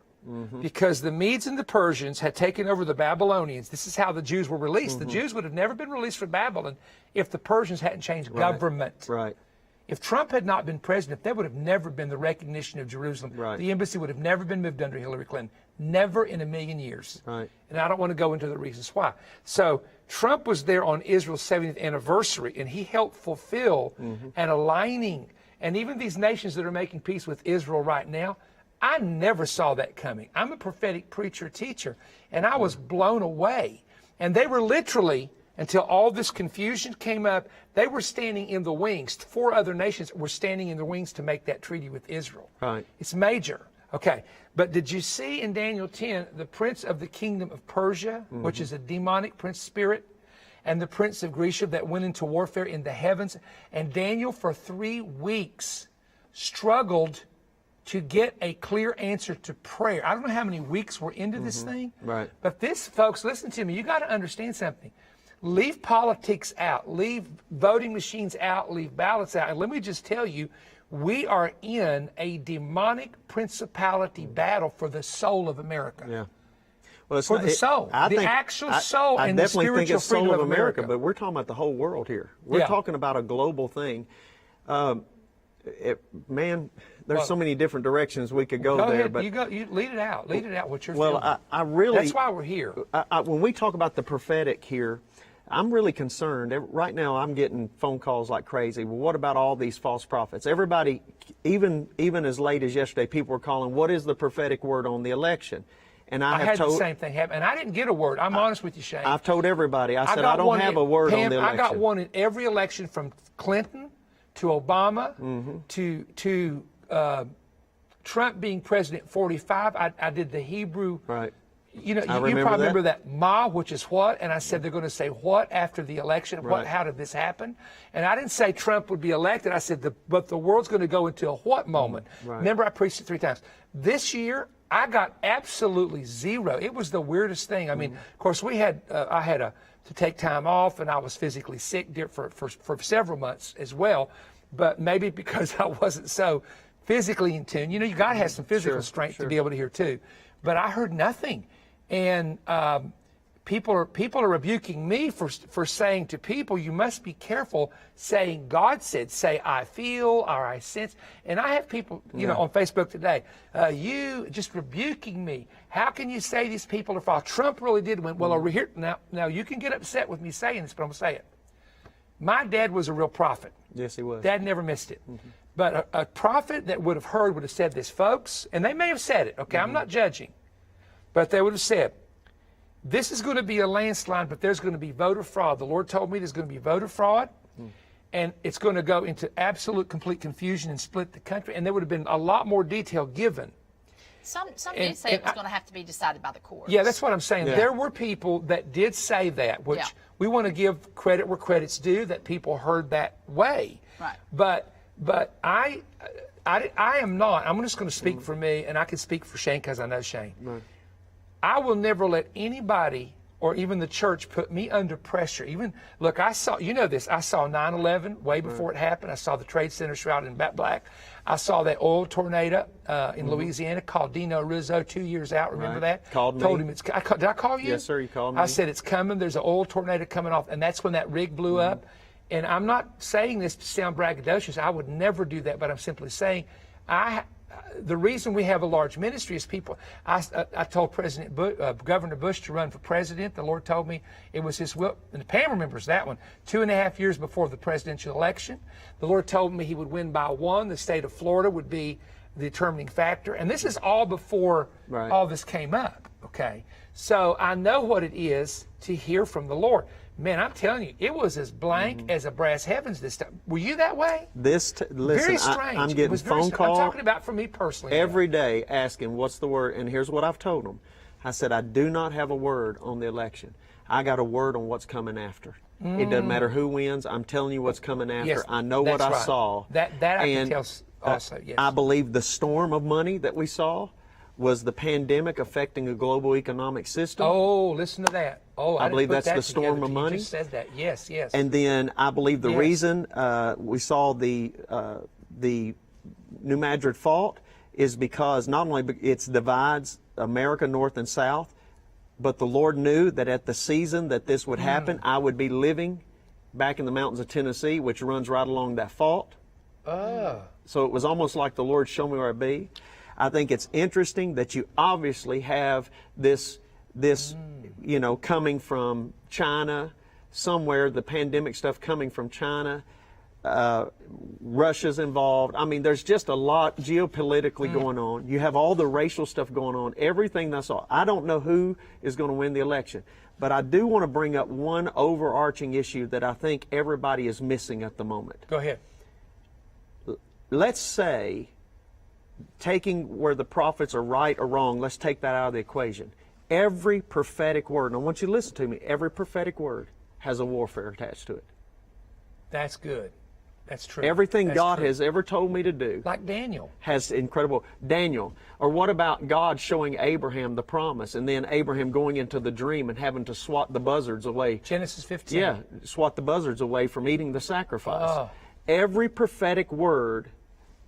because the Medes and the Persians had taken over the Babylonians. This is how the Jews were released. The Jews would have never been released from Babylon if the Persians hadn't changed government. Right. If Trump had not been president, there would have never been the recognition of Jerusalem. Right. The embassy would have never been moved under Hillary Clinton. Never in a million years. Right. And I don't want to go into the reasons why. So Trump was there on Israel's 70th anniversary, and he helped fulfill an aligning. And even these nations that are making peace with Israel right now, I never saw that coming. I'm a prophetic preacher, teacher, and I was blown away. And they were literally, until all this confusion came up, they were standing in the wings. 4 other nations were standing in the wings to make that treaty with Israel. Right. It's major. Okay. But did you see in Daniel 10, the prince of the kingdom of Persia, which is a demonic prince spirit, and the prince of Grecia that went into warfare in the heavens? And Daniel, for 3 weeks, struggled to get a clear answer to prayer. I don't know how many weeks we're into this thing. Right. But this, folks, listen to me. You got to understand something. Leave politics out. Leave voting machines out. Leave ballots out. And let me just tell you, we are in a demonic principality battle for the soul of America. Yeah. Well, it's For the soul. The actual soul and the definitely think spiritual it's soul freedom of of America, America. but we're talking about the whole world here. We're Yeah. talking about a global thing. Man, there's so many different directions we could go there. Ahead. But You lead it out. Lead it out. What you're well, feeling. I really. That's why we're here. When we talk about the prophetic here, I'm really concerned. Right now, I'm getting phone calls like crazy. Well, what about all these false prophets? Everybody, even as late as yesterday, people were calling, what is the prophetic word on the election? And I had the same thing happen, and I didn't get a word. I'm honest with you, Shane. I've told everybody. I said I don't have a word on the election. I got one in every election from Clinton to Obama to Trump being president 45. I did the Hebrew. Right. You know, you remember probably remember that Ma, which is what, and I said they're going to say what after the election. Right. How did this happen? And I didn't say Trump would be elected. I said but the world's going to go into a what moment? Right. Remember, I preached it 3 times. This year, I got absolutely zero. It was the weirdest thing. I mean, of course, I had to take time off, and I was physically sick for several months as well. But maybe because I wasn't so physically in tune. You know, you got to have some physical strength to be able to hear too. But I heard nothing. And people are rebuking me for saying to people, you must be careful saying God said, say I feel or I sense. And I have people, you know, on Facebook today, you just rebuking me. How can you say these people are false? Trump really did win. Well, over here, now you can get upset with me saying this, but I'm going to say it. My dad was a real prophet. Yes, he was. Dad never missed it. But a prophet that would have heard would have said this, folks, and they may have said it, okay? I'm not judging. But they would have said, this is going to be a landslide, but there's going to be voter fraud. The Lord told me there's going to be voter fraud, and it's going to go into absolute, complete confusion and split the country. And there would have been a lot more detail given. Some did say it was going to have to be decided by the courts. Yeah, that's what I'm saying. Yeah. There were people that did say that, which Yeah. we want to give credit where credit's due, that people heard that way. Right. But I am not. I'm just going to speak for me, and I can speak for Shane because I know Shane. Right. I will never let anybody or even the church put me under pressure. Even, look, I saw 9/11 way before it happened. I saw the Trade Center shrouded in black. I saw that oil tornado in Louisiana. Called Dino Rizzo 2 years out. Remember that? Called Told me. him did I call you? Yes, sir, you called me. I said it's coming. There's an oil tornado coming off, and that's when that rig blew up. And I'm not saying this to sound braggadocious. I would never do that, but I'm simply saying the reason we have a large ministry is people. I told Governor Bush to run for president. The Lord told me it was his will. And Pam remembers that one. 2.5 years before the presidential election, the Lord told me he would win by 1. The state of Florida would be the determining factor. And this is all before all this came up. Okay, so I know what it is to hear from the Lord. Man, I'm telling you, it was as blank as a brass heavens this time. Were you that way? Listen, Very strange. I'm It getting was very phone strange. calls I'm talking about for me personally. every day asking what's the word, and here's what I've told them. I said, I do not have a word on the election. I got a word on what's coming after. It doesn't matter who wins. I'm telling you what's coming after. Yes, I know what that's I right. saw. That I and, can tell also, yes. I believe the storm of money that we saw was the pandemic affecting a global economic system. Oh, listen to that. Oh, I believe didn't put that's that the storm together of till you money. just said that. Yes, yes. And then I believe the Yes. reason we saw the New Madrid fault is because not only it divides America north and south, but the Lord knew that at the season that this would happen, I would be living back in the mountains of Tennessee, which runs right along that fault. So it was almost like the Lord showed me where I'd be. I think it's interesting that you obviously have this coming from China, somewhere, the pandemic stuff coming from China. Russia's involved. I mean, there's just a lot geopolitically going on. You have all the racial stuff going on, everything that's all. I don't know who is going to win the election, but I do want to bring up one overarching issue that I think everybody is missing at the moment. Go ahead. Let's say, taking where the prophets are right or wrong, let's take that out of the equation. Every prophetic word, and I want you to listen to me, every prophetic word has a warfare attached to it. That's good. That's true. Everything That's God true. has ever told me to do Like Daniel. has incredible. Daniel, or what about God showing Abraham the promise and then Abraham going into the dream and having to swat the buzzards away? Genesis 15. Yeah, swat the buzzards away from eating the sacrifice. Oh. Every prophetic word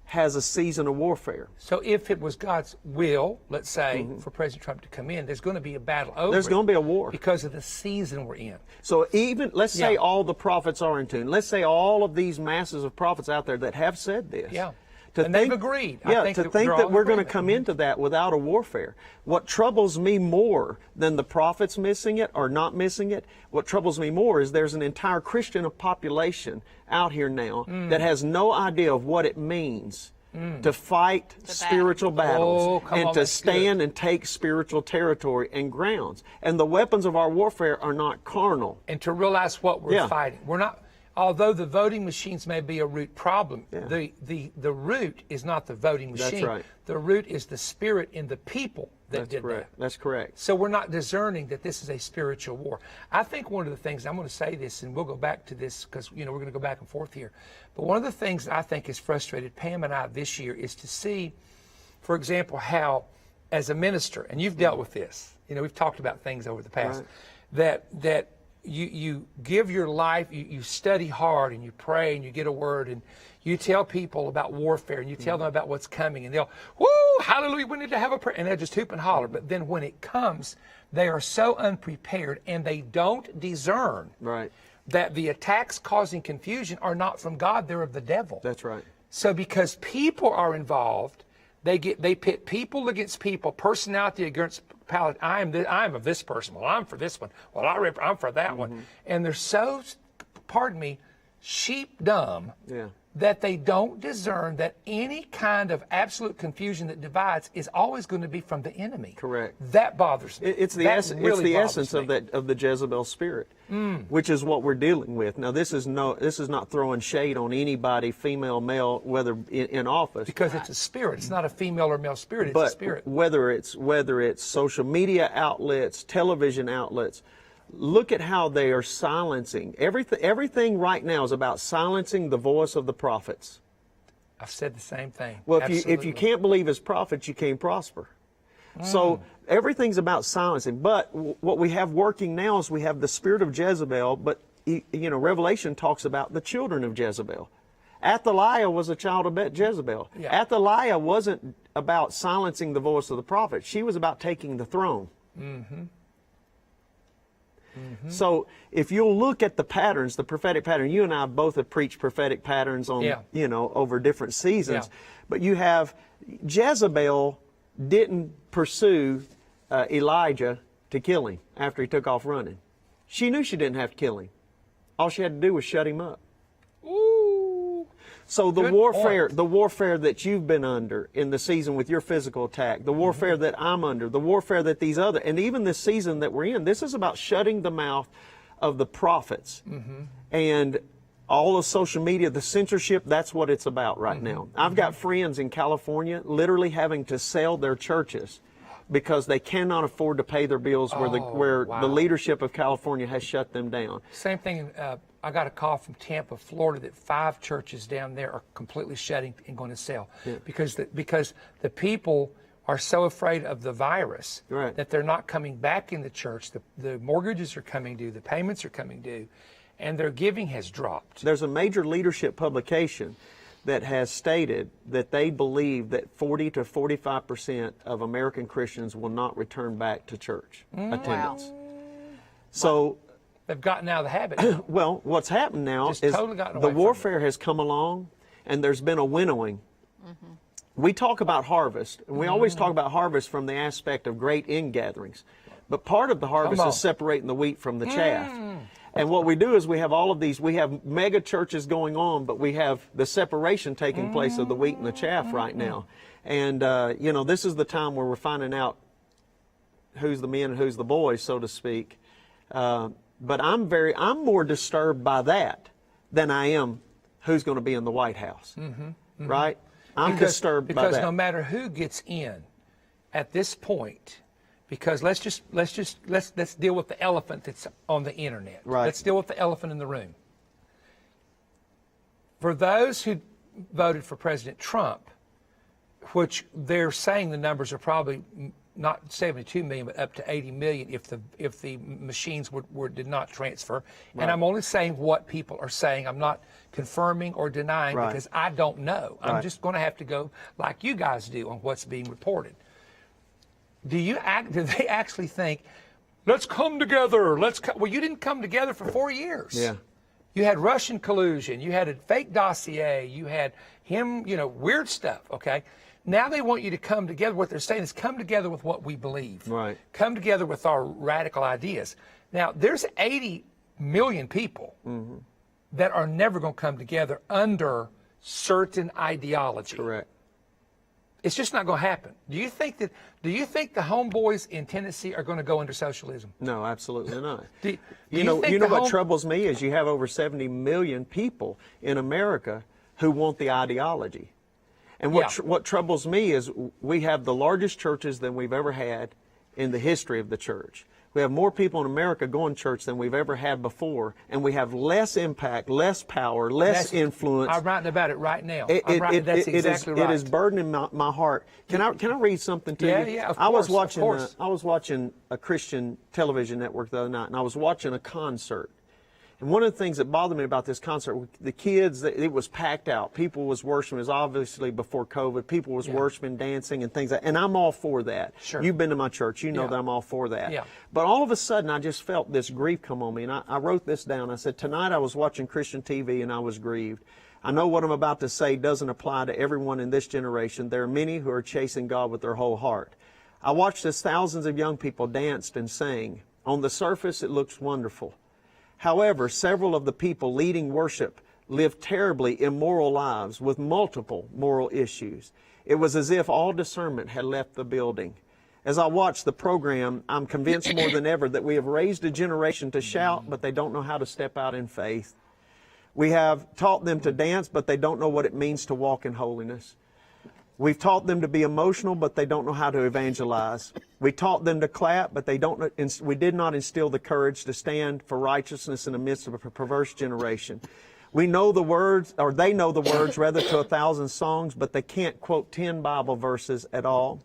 has a season of warfare. So if it was God's will, let's say, for President Trump to come in, there's going to be a battle over There's it going to be a war. because of the season we're in. So even, let's say Yeah. all the prophets are in tune. Let's say all of these masses of prophets out there that have said this. Yeah. To And they've agreed. I Yeah, think to that think they're that all in we're going to agreement. come into that without a warfare. What troubles me more than the prophets missing it or not missing it, what troubles me more is there's an entire Christian population out here now that has no idea of what it means to fight spiritual battles Oh, come and on, to that's stand and take spiritual territory and grounds. And the weapons of our warfare are not carnal. And to realize what we're Yeah. fighting. We're not, although the voting machines may be a root problem, the root is not the voting That's machine. right. The root is the spirit in the people that That's did correct. that. That's correct. So we're not discerning that this is a spiritual war. I think one of the things, I'm going to say this, and we'll go back to this because, we're going to go back and forth here. But one of the things I think has frustrated Pam and I this year is to see, for example, how as a minister, and you've dealt with this, we've talked about things over the past, that you give your life, you study hard and you pray and you get a word and you tell people about warfare and you tell them about what's coming and they'll, woo, hallelujah, we need to have a prayer. And they'll just hoop and holler. But then when it comes, they are so unprepared and they don't discern Right. that the attacks causing confusion are not from God, they're of the devil. That's right. So because people are involved, they pit people against people, personality against palate. I am of this person. Well, I'm for this one. Well, I'm for that one. And they're so, pardon me, sheep dumb Yeah. that they don't discern that any kind of absolute confusion that divides is always going to be from the enemy. Correct. That bothers me. It's the That really essence bothers me. of the Jezebel spirit, which is what we're dealing with. Now, this is not throwing shade on anybody, female, male, whether in office. Because it's a spirit. It's not a female or male spirit. It's But a spirit. whether it's social media outlets, television outlets, look at how they are silencing. Everything right now is about silencing the voice of the prophets. I've said the same thing. Well, if Absolutely. you can't believe his prophets, you can't prosper. So everything's about silencing. But what we have working now is we have the spirit of Jezebel, but Revelation talks about the children of Jezebel. Athaliah was a child of Jezebel. Yeah. Athaliah wasn't about silencing the voice of the prophet. She was about taking the throne. So if you'll look at the patterns, the prophetic pattern, you and I both have preached prophetic patterns on, over different seasons. Yeah. But you have Jezebel didn't pursue Elijah to kill him after he took off running. She knew she didn't have to kill him. All she had to do was shut him up. Ooh. So the Good warfare that you've been under in the season with your physical attack, the warfare that I'm under, the warfare that these other, and even this season that we're in, this is about shutting the mouth of the prophets. And all of social media, the censorship, that's what it's about right now. I've got friends in California literally having to sell their churches because they cannot afford to pay their bills where wow. the leadership of California has shut them down. Same thing. I got a call from Tampa, Florida, that 5 churches down there are completely shutting and going to sell because the people are so afraid of the virus that they're not coming back in the church. The mortgages are coming due, the payments are coming due, and their giving has dropped. There's a major leadership publication that has stated that they believe that 40 to 45% of American Christians will not return back to church attendance. So they've gotten out of the habit. well, what's happened now Just is totally gotten the away from warfare has come along, and there's been a winnowing. We talk about harvest, and we always talk about harvest from the aspect of great ingatherings. But part of the harvest is separating the wheat from the chaff. And what we do is we have all of these, we have mega churches going on, but we have the separation taking place of the wheat and the chaff right now. And, this is the time where we're finding out who's the men and who's the boys, so to speak. But I'm more disturbed by that than I am who's going to be in the White House, right? I'm disturbed by that. Because no matter who gets in at this point, because let's deal with the elephant that's on the internet. Right. Let's deal with the elephant in the room. For those who voted for President Trump, which they're saying the numbers are probably not 72 million, but up to 80 million if the machines did not transfer. And I'm only saying what people are saying. I'm not confirming or denying because I don't know. I'm just going to have to go like you guys do on what's being reported. Do they actually think, let's come together? Well, you didn't come together for 4 years. Yeah. You had Russian collusion. You had a fake dossier. You had him, weird stuff. Okay. Now they want you to come together. What they're saying is come together with what we believe. Right. Come together with our radical ideas. Now, there's 80 million people that are never going to come together under certain ideology. Correct. It's just not going to happen. Do you think the homeboys in Tennessee are going to go under socialism? No, absolutely not. Do you know what troubles me is you have over 70 million people in America who want the ideology. And what troubles me is we have the largest churches than we've ever had in the history of the church. We have more people in America going to church than we've ever had before, and we have less impact, less power, less influence. I'm writing about it right now. That's exactly right. It is burdening my heart. Can I read something to you? Yeah, of course. I was watching a Christian television network the other night, and I was watching a concert. And one of the things that bothered me about this concert, the kids, it was packed out. People was worshiping. It was obviously before COVID. People was worshiping, dancing, and things like that. And I'm all for that. Sure. You've been to my church. You know that I'm all for that. Yeah. But all of a sudden, I just felt this grief come on me. And I wrote this down. I said, tonight I was watching Christian TV and I was grieved. I know what I'm about to say doesn't apply to everyone in this generation. There are many who are chasing God with their whole heart. I watched as thousands of young people danced and sang. On the surface, it looks wonderful. However, several of the people leading worship lived terribly immoral lives with multiple moral issues. It was as if all discernment had left the building. As I watch the program, I'm convinced more than ever that we have raised a generation to shout, but they don't know how to step out in faith. We have taught them to dance, but they don't know what it means to walk in holiness. We've taught them to be emotional, but they don't know how to evangelize. We taught them to clap, but we did not instill the courage to stand for righteousness in the midst of a perverse generation. We know the words, or they know the words rather to 1,000 songs, but they can't quote 10 Bible verses at all.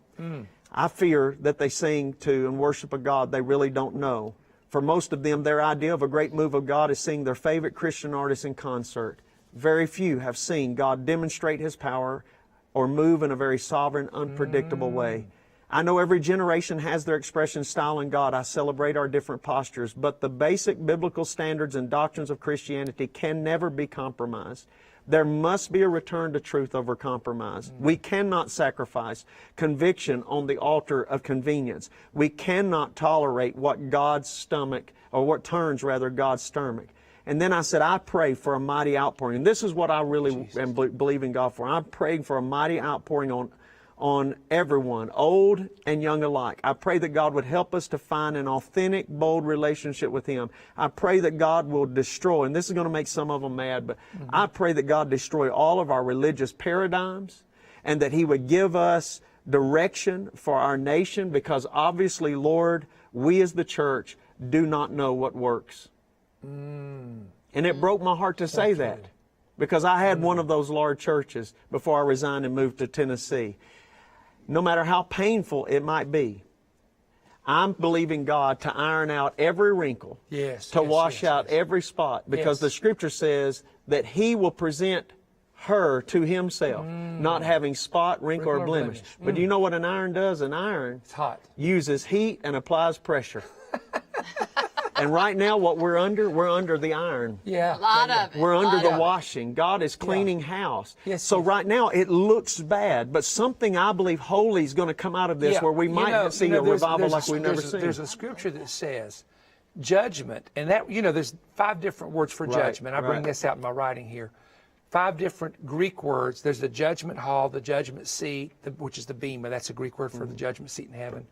I fear that they sing to and worship a God they really don't know. For most of them, their idea of a great move of God is seeing their favorite Christian artist in concert. Very few have seen God demonstrate His power or move in a very sovereign, unpredictable way. I know every generation has their expression style in God. I celebrate our different postures, but the basic biblical standards and doctrines of Christianity can never be compromised. There must be a return to truth over compromise. We cannot sacrifice conviction on the altar of convenience. We cannot tolerate what God's stomach, or what turns rather God's stomach. And then I said, I pray for a mighty outpouring. And this is what I really am believing God for. I'm praying for a mighty outpouring on everyone, old and young alike. I pray that God would help us to find an authentic, bold relationship with Him. I pray that God will destroy, and this is going to make some of them mad, but I pray that God destroy all of our religious paradigms and that He would give us direction for our nation, because obviously, Lord, we as the church do not know what works. And it broke my heart to say that, because I had one of those large churches before I resigned and moved to Tennessee. No matter how painful it might be, I'm believing God to iron out every wrinkle, to wash out every spot, because the Scripture says that He will present her to Himself, not having spot, wrinkle, or blemish. But do you know what an iron does? An iron uses heat and applies pressure. And right now, what we're under the iron. A lot of it. We're under the washing. God is cleaning house. So right now, it looks bad, but something I believe holy is going to come out of this, where we might see a revival like we've never seen. There's a scripture that says judgment, and that, there's 5 different words for judgment. I bring this out in my writing here. 5 different Greek words. There's the judgment hall, the judgment seat, which is the bema. That's a Greek word for the judgment seat in heaven.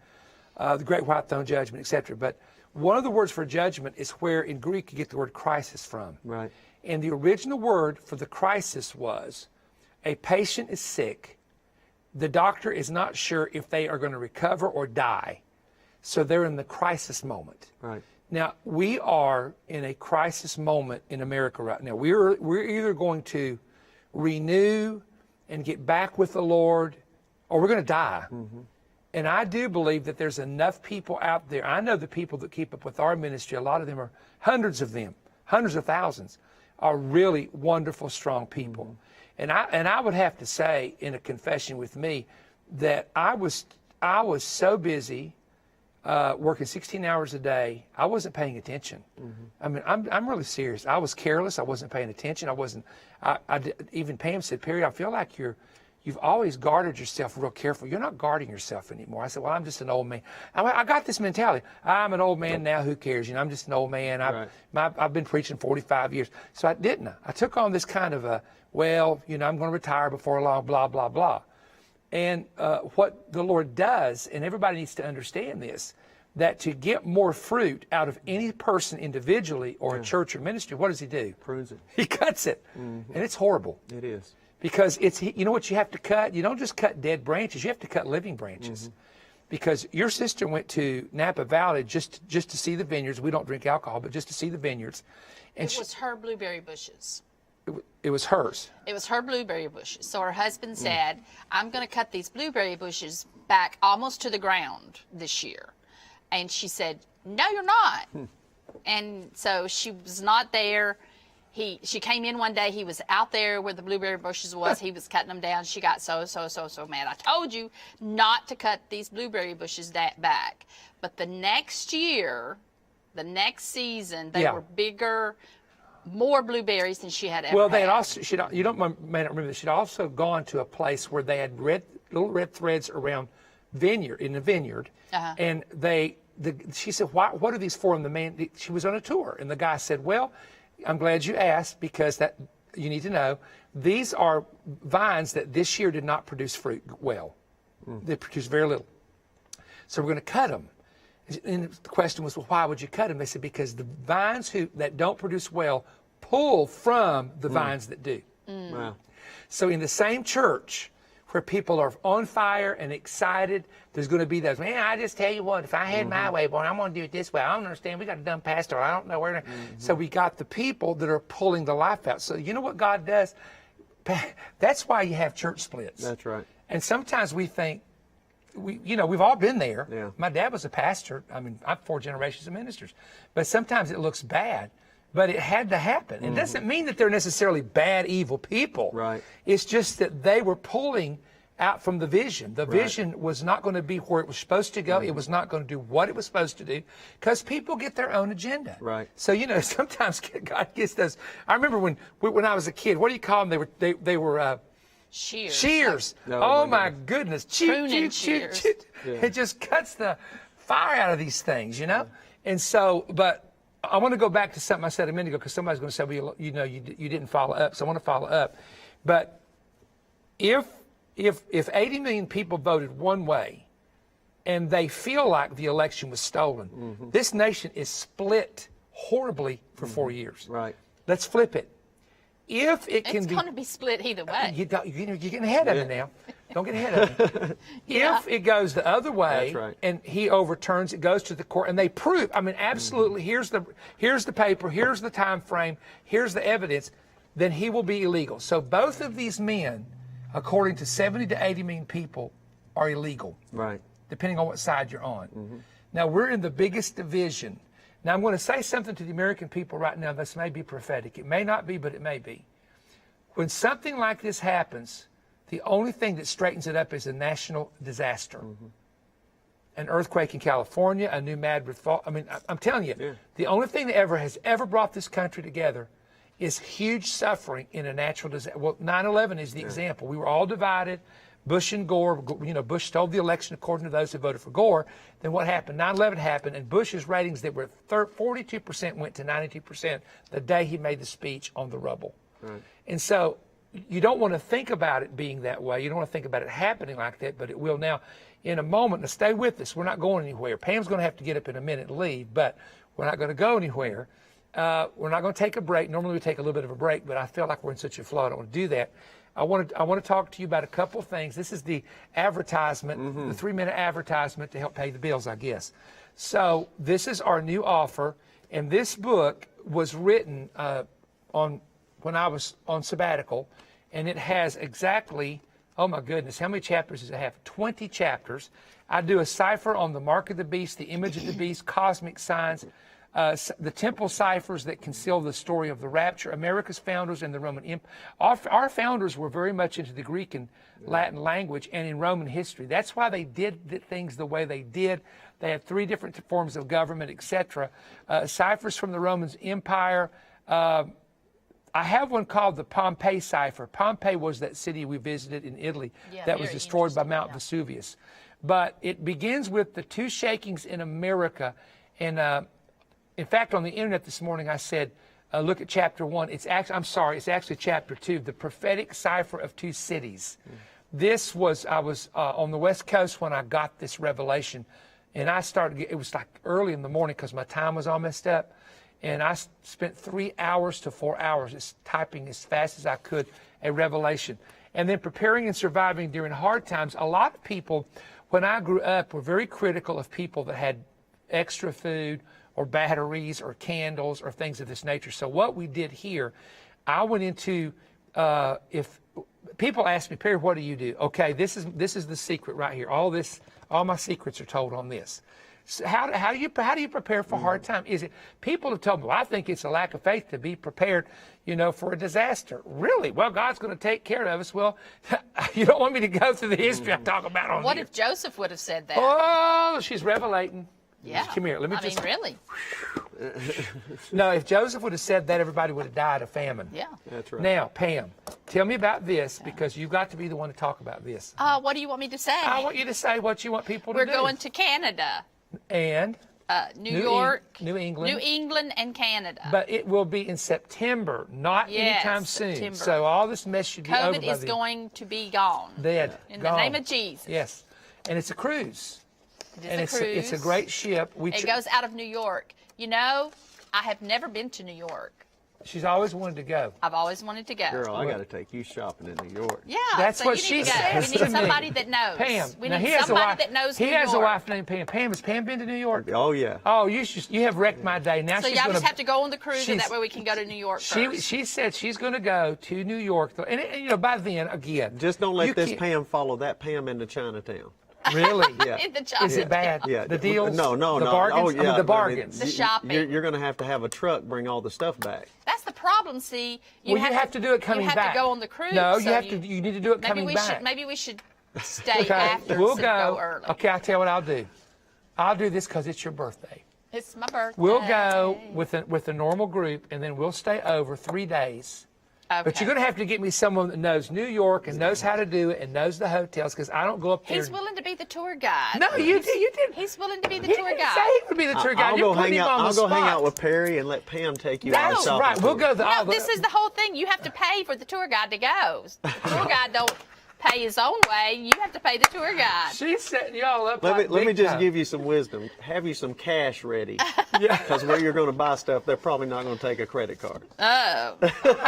The great white throne judgment, etc. But one of the words for judgment is where in Greek you get the word crisis from. Right. And the original word for the crisis was a patient is sick. The doctor is not sure if they are going to recover or die. So they're in the crisis moment. Right. Now, we are in a crisis moment in America right now. We're either going to renew and get back with the Lord, or we're going to die. And I do believe that there's enough people out there. I know the people that keep up with our ministry, a lot of them are hundreds of thousands, are really wonderful, strong people. And I would have to say, in a confession with me, that I was so busy working 16 hours a day, I wasn't paying attention. I mean, I'm really serious. I was careless. I wasn't paying attention. Even Pam said, Perry, I feel like you've always guarded yourself real careful. You're not guarding yourself anymore. I said, well, I'm just an old man. I got this mentality. I'm an old man now. Who cares? I'm just an old man. I've been preaching 45 years. So I didn't. I took on this kind of I'm going to retire before long, blah, blah, blah. And what the Lord does, and everybody needs to understand this, that to get more fruit out of any person individually or a church or ministry, what does He do? Prunes it. He cuts it. And it's horrible. It is. Because you know what you have to cut? You don't just cut dead branches. You have to cut living branches. Because your sister went to Napa Valley just to see the vineyards. We don't drink alcohol, but just to see the vineyards. And it was her blueberry bushes. It was hers. It was her blueberry bushes. So her husband said, I'm going to cut these blueberry bushes back almost to the ground this year. And she said, no, you're not. And so she was not there. She came in one day. He was out there where the blueberry bushes was. He was cutting them down. She got so mad. I told you not to cut these blueberry bushes back. But the next year, the next season, they were bigger, more blueberries than she had ever had. They had also, may not remember this, she'd also gone to a place where they had little red threads around in the vineyard. And she said, what are these for? And she was on a tour. And the guy said, well, I'm glad you asked, because you need to know, these are vines that this year did not produce fruit well. They produced very little. So we're going to cut them. And the question was, well, why would you cut them? They said, because the vines that don't produce well pull from the vines that do. Wow. So in the same church where people are on fire and excited, there's going to be those, man, I just tell you what, if I had my way, boy, I'm going to do it this way. I don't understand. We got a dumb pastor. I don't know where to. So we got the people that are pulling the life out. So you know what God does? That's why you have church splits. That's right. And sometimes we think, we've all been there. Yeah. My dad was a pastor. I mean, I'm 4 generations of ministers. But sometimes it looks bad. But it had to happen. It doesn't mean that they're necessarily bad, evil people. Right. It's just that they were pulling out from the vision. The vision was not going to be where it was supposed to go. It was not going to do what it was supposed to do, because people get their own agenda. Right. So, sometimes God gets those. I remember when I was a kid, what do you call them? They were Shears. shears. No, Oh my my goodness. Pruning shears. Yeah. It just cuts the fire out of these things, And so, but I want to go back to something I said a minute ago, because somebody's going to say, well, you didn't follow up. So I want to follow up. But if 80 million people voted one way and they feel like the election was stolen, this nation is split horribly for 4 years. Right. Let's flip it. If it can It's going to be split either way. you're getting ahead of it now. Don't get ahead of it. Yeah. If it goes the other way, That's right. and he overturns it, goes to the court, and they prove, absolutely, here's the paper, here's the time frame, here's the evidence, then he will be illegal. So both of these men, according to 70 to 80 million people, are illegal, Right. depending on what side you're on. Now, we're in the biggest division. Now, I'm going to say something to the American people right now. This may be prophetic. It may not be, but it may be. When something like this happens, the only thing that straightens it up is a national disaster. An earthquake in California, a new Madrid fall. I'm telling you, the only thing that has ever brought this country together is huge suffering in a natural disaster. Well, 9/11 is the example. We were all divided. Bush and Gore, Bush stole the election according to those who voted for Gore. Then what happened? 9/11 happened, and Bush's ratings that were 42% went to 92% the day he made the speech on the rubble. Right. And so you don't want to think about it being that way. You don't want to think about it happening like that, but it will now. In a moment, now stay with us. We're not going anywhere. Pam's going to have to get up in a minute and leave, but we're not going to go anywhere. We're not going to take a break. Normally we take a little bit of a break, but I feel like we're in such a flow. I don't want to do that. I want to talk to you about a couple of things. This is the advertisement, the 3-minute advertisement to help pay the bills, I guess. So this is our new offer, and this book was written when I was on sabbatical, and it has exactly, oh my goodness, how many chapters does it have? 20 chapters. I do a cipher on the mark of the beast, the image of the beast, cosmic signs, the temple ciphers that conceal the story of the rapture, America's founders and the Roman Empire. Our founders were very much into the Greek and Latin language and in Roman history. That's why they did things the way they did. They had 3 different forms of government, etc. Ciphers from the Roman Empire. I have one called the Pompeii cipher. Pompeii was that city we visited in Italy that was destroyed by Mount Vesuvius. But it begins with the 2 shakings in America. And in fact, on the internet this morning, I said, look at chapter 1. It's actually chapter 2, the prophetic cipher of 2 cities. I was on the West Coast when I got this revelation. And it was like early in the morning because my time was all messed up. And I spent 3 hours to 4 hours just typing as fast as I could a revelation. And then preparing and surviving during hard times. A lot of people, when I grew up, were very critical of people that had extra food or batteries or candles or things of this nature. So what we did here, I went into, if people ask me, Perry, what do you do? Okay, this is the secret right here. All my secrets are told on this. So how do you prepare for hard time? Is it people have told me, well, I think it's a lack of faith to be prepared, for a disaster. Really? Well, God's going to take care of us. Well, you don't want me to go through the history I talk about on What here. if Joseph would have said that? Oh, she's revelating. Yeah. Come here. Let me really. No, if Joseph would have said that, everybody would have died of famine. Yeah. That's right. Now, Pam, tell me about this because you've got to be the one to talk about this. What do you want me to say? I want you to say what you want people to We're do. going to Canada. And New York, New England. New England, and Canada. But it will be in September, not Yes, anytime soon. September. So all this mess should be over COVID by is then. going to be gone. Dead. In Gone. the name of Jesus. Yes. And it's a cruise. It is And a it's cruise. it's a great ship. It goes out of New York. You know, I have never been to New York. She's always wanted to go. I've always wanted to go. Girl, I got to take you shopping in New York. Yeah, That's so what you she need to go. says We to need me. somebody that knows. Pam. We Now, need he has a somebody wife. that knows He New has a York. wife named Pam. Pam, has Pam been to New York? Oh, yeah. Oh, you have wrecked my day. Now So she's y'all going just have to go on the cruise, and she's- that way we can go to New York first. She said she's going to go to New York, and by then again. Just don't let you this can't- Pam follow that Pam into Chinatown. Really? Yeah. In the Is it bad? Yeah. The deals? No, The no. bargains? Oh, I mean, yeah. the bargains. The shopping. You're going to have a truck bring all the stuff back. That's the problem. See, Well, you have to do it coming you have back. to go on the cruise. No, you so have to. You need to do it maybe coming we back. should. Maybe we should stay Okay, after. we'll instead of go. early. Okay, I'll tell you what I'll do. I'll do this because it's your birthday. It's my birthday. We'll go with a normal group, and then we'll stay over 3 days. Okay. But you're going to have to get me someone that knows New York and knows how to do it and knows the hotels, because I don't go up there. He's willing to be the tour guide. No, you did. You did. He's willing to be the He tour didn't guide. say he would be the tour guide. I'll You're go putting hang him out. on I'll the go hang spot. out with Perry and let Pam take you on a That's shopping right. We'll tour. go. No, this is the whole thing. You have to pay for the tour guide to go. The tour guide don't pay his own way. You have to pay the tour guide. She's setting y'all up. Let me big just time. give you some wisdom. Have you some cash ready? Yeah. Because where you're going to buy stuff, they're probably not going to take a credit card. Oh,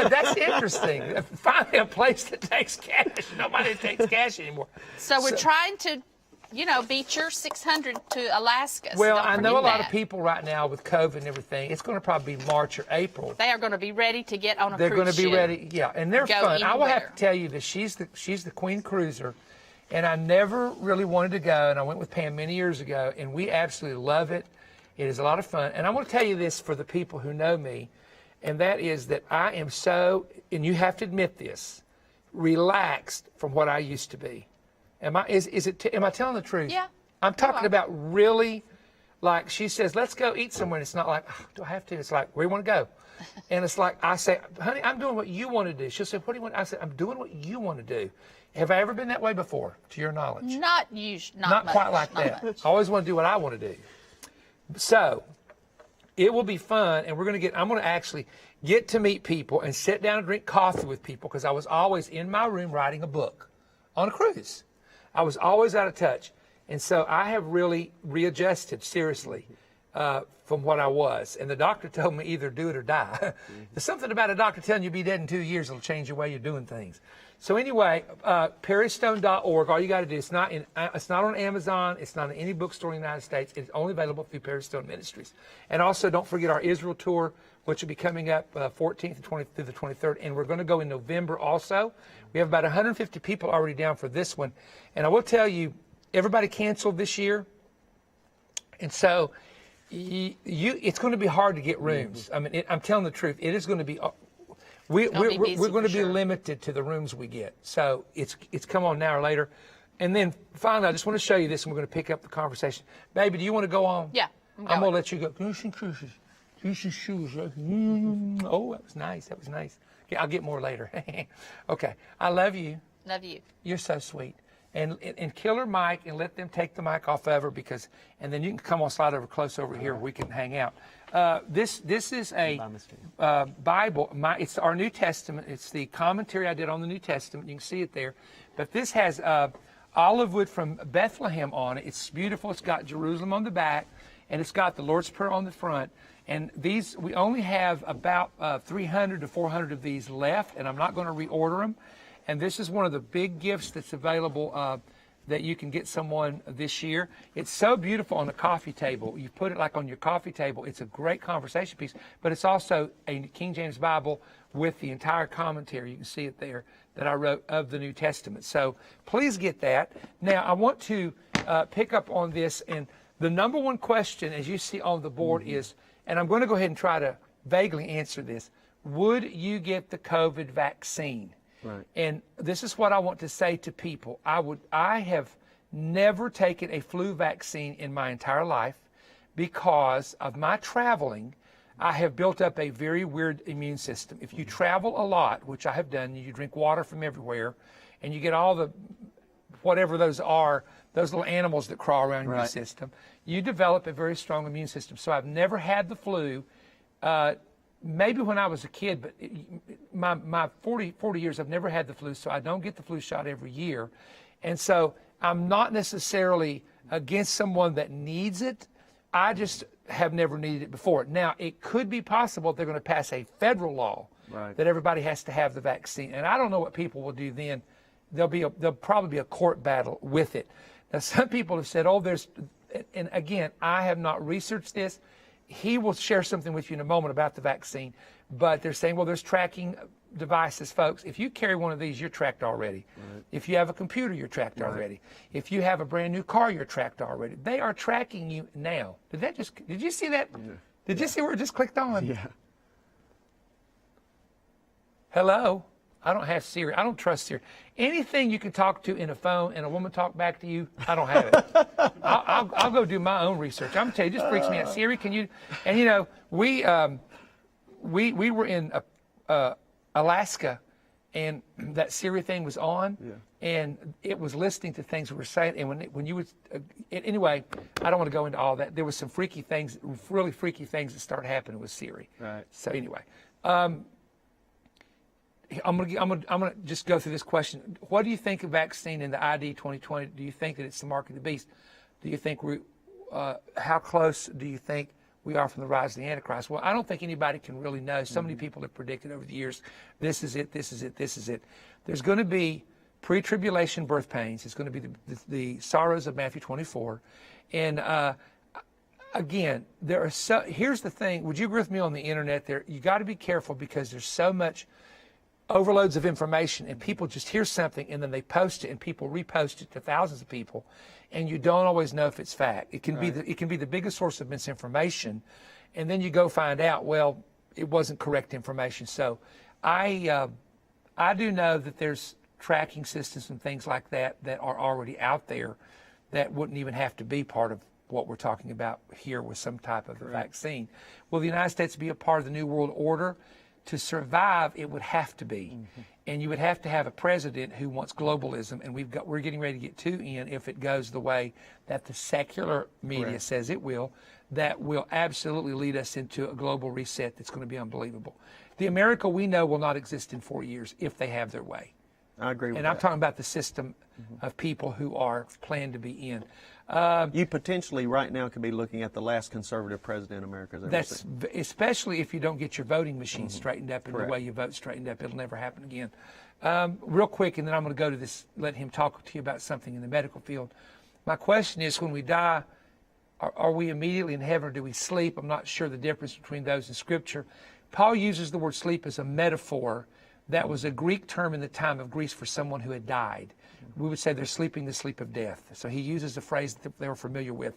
That's interesting. Finally, a place that takes cash. Nobody takes cash anymore. so we're trying to, beat your 600 to Alaska. So Well, don't I know a forget lot of that. people right now with COVID and everything. It's going to probably be March or April. They are going to be ready to get on a They're cruise going to be ship. ready, yeah, and they're Go fun. I will have anywhere. to tell you that she's the queen cruiser, and I never really wanted to go, and I went with Pam many years ago, and we absolutely love it. It is a lot of fun, and I want to tell you this for the people who know me, and that is that I am so, and you have to admit this, relaxed from what I used to be. Am I telling the truth? Yeah, I'm you talking are. about really, like she says, let's go eat somewhere. And it's not like, oh, do I have to? It's like, where do you want to go? And it's like, I say, honey, I'm doing what you want to do. She'll say, what do you want? I say, I'm doing what you want to do. Have I ever been that way before, to your knowledge? Not Not much, quite like not that. much. I always want to do what I want to do. So it will be fun, and I'm going to actually get to meet people and sit down and drink coffee with people, because I was always in my room writing a book on a cruise. I was always out of touch. And so I have really readjusted, seriously, from what I was. And the doctor told me either do it or die. There's something about a doctor telling you you'll be dead in 2 years. It'll change the way you're doing things. So anyway, perrystone.org, all you got to do, it's not on Amazon. It's not in any bookstore in the United States. It's only available through Perry Stone Ministries. And also, don't forget our Israel tour, which will be coming up 14th and 20th through the 23rd. And we're going to go in November also. We have about 150 people already down for this one. And I will tell you, everybody canceled this year. And so it's going to be hard to get rooms. I mean, I'm telling the truth. It is going to be... We're busy going for to be sure. limited to the rooms we get. So it's come on now or later. And then finally, I just want to show you this, and we're going to pick up the conversation. Baby, do you want to go on? Yeah, I'm going to let you go. Oh, that was nice. That was nice. Okay, I'll get more later. Okay. I love you. Love you. You're so sweet. And kill her mic and let them take the mic off of her, and then you can come on, slide over close over here where we can hang out. This is a Bible. It's our New Testament. It's the commentary I did on the New Testament. You can see it there. But this has olive wood from Bethlehem on it. It's beautiful. It's got Jerusalem on the back, and it's got the Lord's Prayer on the front. And these, we only have about 300 to 400 of these left, and I'm not going to reorder them. And this is one of the big gifts that's available that you can get someone this year. It's so beautiful on a coffee table. You put it like on your coffee table. It's a great conversation piece, but it's also a King James Bible with the entire commentary. You can see it there that I wrote of the New Testament. So please get that. Now, I want to pick up on this, and the number one question, as you see on the board, is, and I'm going to go ahead and try to vaguely answer this, would you get the COVID vaccine? Right. And this is what I want to say to people. I have never taken a flu vaccine in my entire life because of my traveling. I have built up a very weird immune system. If you travel a lot, which I have done, you drink water from everywhere, and you get all the whatever those are, those little animals that crawl around your Right. system, you develop a very strong immune system. So I've never had the flu. Maybe when I was a kid, but my 40 years, I've never had the flu, so I don't get the flu shot every year. And so I'm not necessarily against someone that needs it. I just have never needed it before. Now, it could be possible they're going to pass a federal law Right. that everybody has to have the vaccine. And I don't know what people will do then. There'll probably be a court battle with it. Now, some people have said, and again, I have not researched this. He will share something with you in a moment about the vaccine, but they're saying, well, there's tracking devices, folks. If you carry one of these, you're tracked already. Right. If you have a computer, you're tracked already. If you have a brand new car, you're tracked already. They are tracking you now. Did you see that? Yeah. Did you see where it just clicked on? Yeah. Hello? I don't have Siri. I don't trust Siri. Anything you can talk to in a phone and a woman talk back to you, I don't have it. I'll go do my own research. I'm going to tell you, it just freaks me out. Siri, can you? And you know, we were in Alaska, and that Siri thing was on, and it was listening to things we were saying. And when you would, anyway, I don't want to go into all that. There was some freaky things, really freaky things that started happening with Siri. Right. So anyway. I'm gonna just go through this question. What do you think of vaccine in the ID 2020? Do you think that it's the mark of the beast? Do you think how close do you think we are from the rise of the Antichrist? Well, I don't think anybody can really know. So many people have predicted over the years, this is it, this is it, this is it. There's going to be pre-tribulation birth pains. It's going to be the sorrows of Matthew 24. And again, here's the thing. Would you agree with me on the internet there? You got to be careful because there's so much overloads of information, and people just hear something and then they post it and people repost it to thousands of people, and you don't always know if it's fact. It can be the biggest source of misinformation, and then you go find out, well, it wasn't correct information. So I do know that there's tracking systems and things like that are already out there that wouldn't even have to be part of what we're talking about here with some type of vaccine. Will the United States be a part of the New World Order? To survive, it would have to be. And you would have to have a president who wants globalism, and we're getting ready to get two in if it goes the way that the secular media says it will. That will absolutely lead us into a global reset that's going to be unbelievable. The America we know will not exist in 4 years if they have their way. I agree with that. And I'm talking about the system of people who are planned to be in. You potentially right now could be looking at the last conservative president America's ever seen. Especially if you don't get your voting machine straightened up and the way you vote straightened up. It'll never happen again. Real quick, and then I'm going to go to this, let him talk to you about something in the medical field. My question is, when we die, are we immediately in heaven or do we sleep? I'm not sure the difference between those in Scripture. Paul uses the word sleep as a metaphor. That was a Greek term in the time of Greece for someone who had died. We would say they're sleeping the sleep of death. So he uses a phrase that they were familiar with.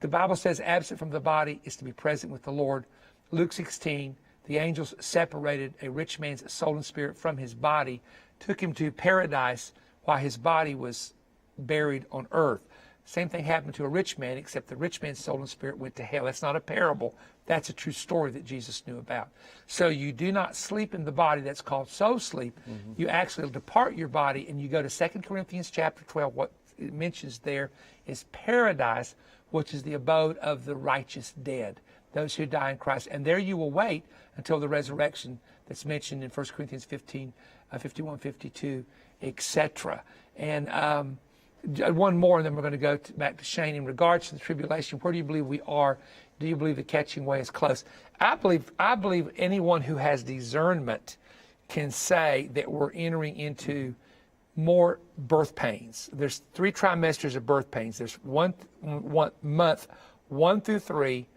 The Bible says absent from the body is to be present with the Lord. Luke 16, the angels separated a rich man's soul and spirit from his body, took him to paradise while his body was buried on earth. Same thing happened to a rich man, except the rich man's soul and spirit went to hell. That's not a parable. That's a true story that Jesus knew about. So you do not sleep in the body. That's called soul sleep. You actually depart your body, and you go to 2 Corinthians chapter 12. What it mentions there is paradise, which is the abode of the righteous dead, those who die in Christ. And there you will wait until the resurrection that's mentioned in 1 Corinthians 15, 51, 52, etc. And one more, and then we're going to go back to Shane. In regards to the tribulation, where do you believe we are? Do you believe the catching away is close? I believe anyone who has discernment can say that we're entering into more birth pains. There's 3 trimesters of birth pains. There's one month, 1 through 3,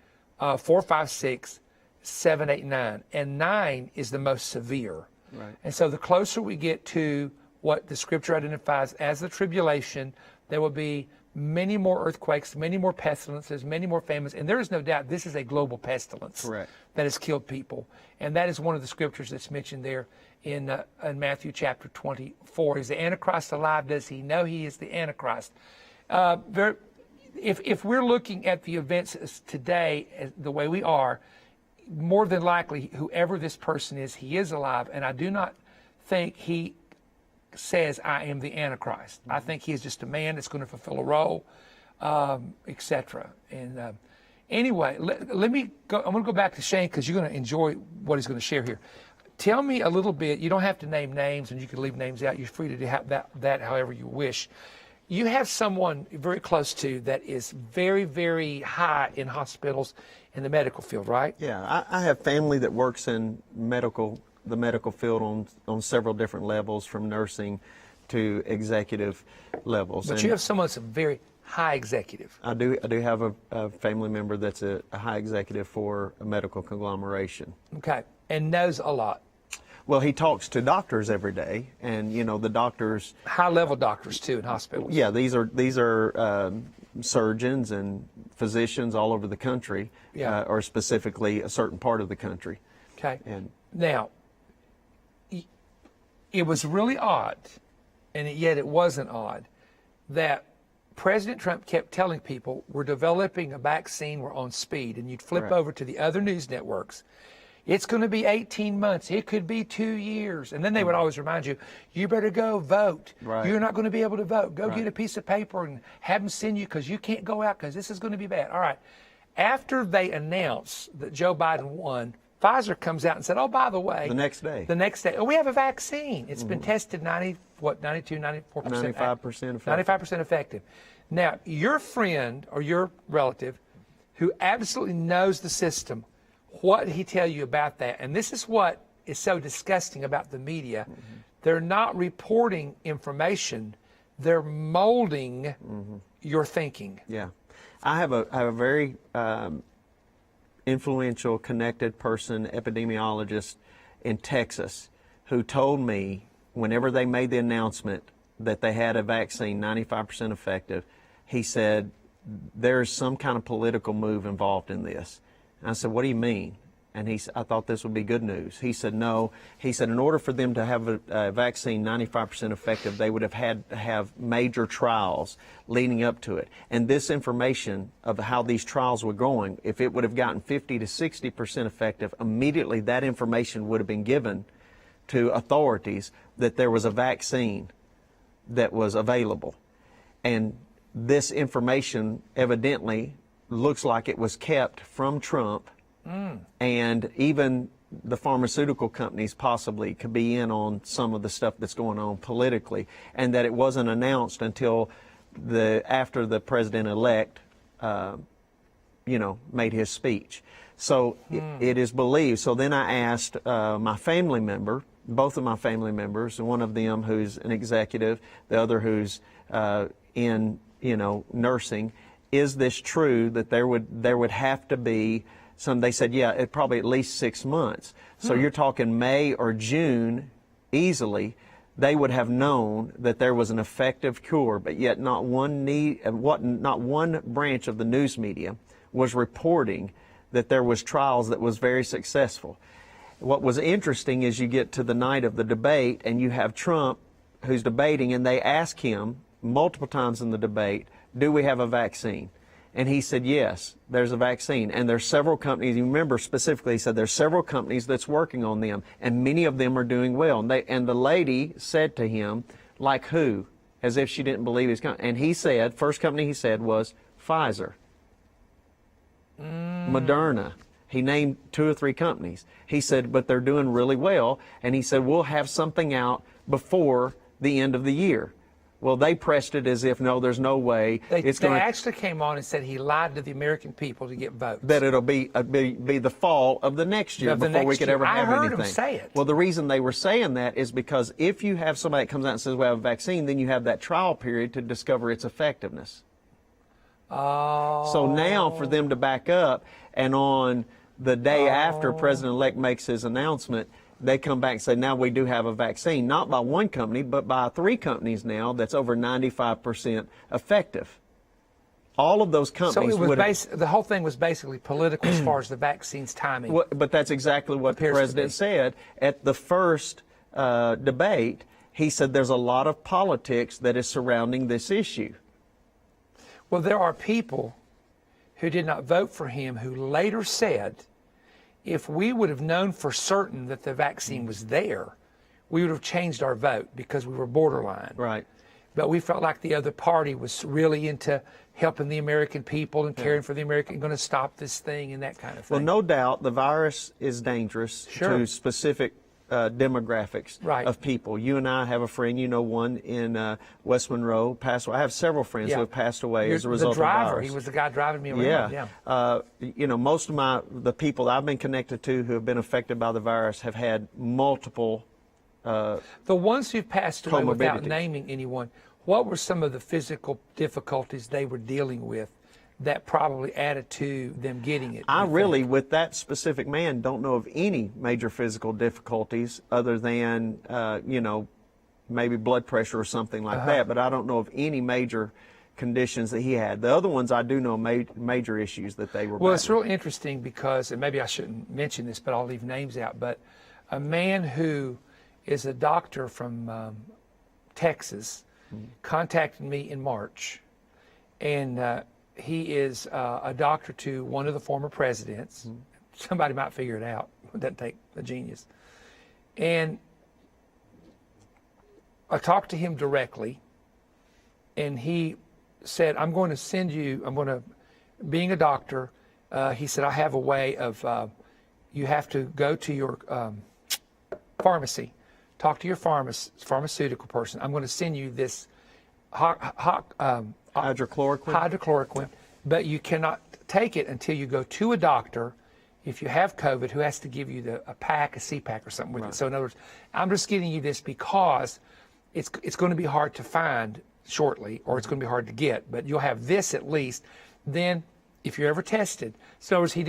4, 5, 6, 7, 8, 9. And 9 is the most severe. Right. And so the closer we get to what the Scripture identifies as the tribulation, there will be many more earthquakes, many more pestilences, many more famines. And there is no doubt this is a global pestilence that has killed people. And that is one of the Scriptures that's mentioned there in Matthew chapter 24. Is the Antichrist alive? Does he know he is the Antichrist? If we're looking at the events today the way we are, more than likely, whoever this person is, he is alive. And I do not think he says, I am the Antichrist. I think he is just a man that's going to fulfill a role, etc. And anyway, let me go. I'm going to go back to Shane because you're going to enjoy what he's going to share here. Tell me a little bit. You don't have to name names, and you can leave names out. You're free to do that however you wish. You have someone very close to that is very, very high in hospitals in the medical field, right? Yeah, I have family that works in the medical field on several different levels, from nursing to executive levels. But you have someone that's a very high executive. I do have a family member that's a high executive for a medical conglomeration. Okay, and knows a lot. Well, he talks to doctors every day, and the doctors. High-level doctors too in hospitals. Yeah, these are surgeons and physicians all over the country, Yeah. or specifically a certain part of the country. Okay. And now, it was really odd, and yet it wasn't odd, that President Trump kept telling people, we're developing a vaccine, we're on speed, and you'd flip Correct. over to the other news networks. It's going to be 18 months. It could be 2 years. And then they would always remind you, you better go vote. Right. You're not going to be able to vote. Go Right. get a piece of paper and have them send you because you can't go out because this is going to be bad. All right. After they announced that Joe Biden won, Pfizer comes out and said, oh, by the way. the next day. Oh, we have a vaccine. It's been tested 92, 94%. 95% effective. 95% effective. Now, your friend or your relative who absolutely knows the system, what did he tell you about that? And this is what is so disgusting about the media. They're not reporting information. They're molding your thinking. Yeah. I have a very influential, connected person, epidemiologist in Texas, who told me whenever they made the announcement that they had a vaccine, 95% effective, he said, there's some kind of political move involved in this. And I said, what do you mean? And I thought this would be good news. He said, no. He said, in order for them to have a vaccine 95% effective, they would have had to have major trials leading up to it. And this information of how these trials were going, if it would have gotten 50 to 60% effective, immediately that information would have been given to authorities that there was a vaccine that was available. And this information evidently looks like it was kept from Trump, and even the pharmaceutical companies possibly could be in on some of the stuff that's going on politically, and that it wasn't announced until after the president-elect, made his speech. So it is believed. So then I asked my family member, both of my family members, and one of them who's an executive, the other who's in nursing. Is this true that there would have to be some? They said, yeah, it probably at least 6 months. So you're talking May or June easily. They would have known that there was an effective cure, but yet not one branch of the news media was reporting that there was trials that was very successful. What was interesting is you get to the night of the debate and you have Trump who's debating, and they ask him multiple times in the debate, do we have a vaccine? And he said, yes, there's a vaccine. And there's several companies, you remember specifically, he said there's several companies that's working on them, and many of them are doing well. And the lady said to him, like who? As if she didn't believe his company. And he said, first company he said was Pfizer, Moderna. He named 2 or 3 companies. He said, but they're doing really well. And he said, we'll have something out before the end of the year. Well, they pressed it as if, no, there's no way. They actually came on and said he lied to the American people to get votes. That it'll be the fall of the next year before we could ever have anything. I heard him say it. Well, the reason they were saying that is because if you have somebody that comes out and says we have a vaccine, then you have that trial period to discover its effectiveness. Oh. So now for them to back up, and on the day after President-elect makes his announcement, they come back and say, now we do have a vaccine, not by one company, but by 3 companies now that's over 95% effective. All of those companies So it was the whole thing was basically political as far as the vaccine's timing. But that's exactly what the president said. At the first debate, he said there's a lot of politics that is surrounding this issue. Well, there are people who did not vote for him who later said, if we would have known for certain that the vaccine was there, we would have changed our vote because we were borderline. Right. But we felt like the other party was really into helping the American people and caring for the American, going to stop this thing and that kind of thing. Well, no doubt the virus is dangerous to specific demographics of people. You and I have a friend, you know, one in West Monroe passed away. I have several friends who have passed away as a result of the virus. He was the guy driving me around. You know, most of the people I've been connected to who have been affected by the virus have had multiple the ones who passed away, without naming anyone, what were some of the physical difficulties they were dealing with that probably added to them getting it? I really, with that specific man, don't know of any major physical difficulties other than, you know, maybe blood pressure or something like that, but I don't know of any major conditions that he had. The other ones I do know major issues that they were battling. It's real interesting because, and maybe I shouldn't mention this, but I'll leave names out, but a man who is a doctor from Texas contacted me in March, and he is a doctor to one of the former presidents. Somebody might figure it out. It doesn't take a genius. And I talked to him directly, and he said, I'm going to send you, being a doctor, he said, I have a way of, you have to go to your pharmacy, talk to your pharmaceutical person. I'm going to send you this hydrochloroquine, but you cannot take it until you go to a doctor, if you have COVID, who has to give you a C-pack or something with it. So in other words, I'm just getting you this because it's going to be hard to find shortly, or it's going to be hard to get, but you'll have this at least. Then if you're ever tested, so in other words, he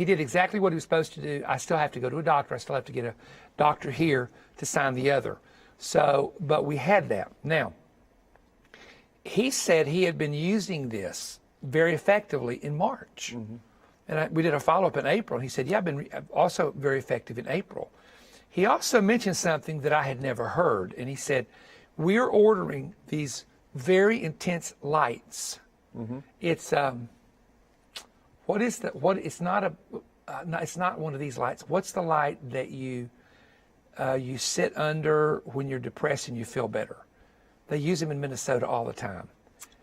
did exactly what he was supposed to do. I still have to go to a doctor. I still have to get a doctor here to sign the other. So, but we had that. Now, he said he had been using this very effectively in March. And we did a follow-up in April. And he said, yeah, I've been also very effective in April. He also mentioned something that I had never heard. And he said, we're ordering these very intense lights. It's, it's not one of these lights. What's the light that you sit under when you're depressed and you feel better? They use them in Minnesota all the time.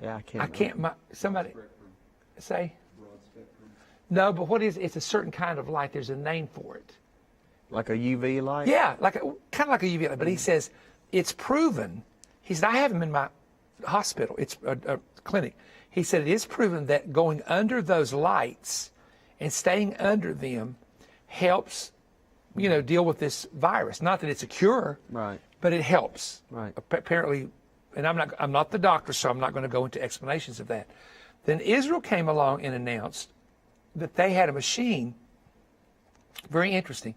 Yeah, somebody say? No, but it's a certain kind of light. There's a name for it. Like a UV light? Yeah, kind of like a UV light. But he says it's proven. He said, I have them in my hospital. It's a clinic. He said it is proven that going under those lights and staying under them helps, deal with this virus. Not that it's a cure, right? But it helps. Right. Apparently, and I'm not the doctor, so I'm not going to go into explanations of that. Then Israel came along and announced that they had a machine, very interesting,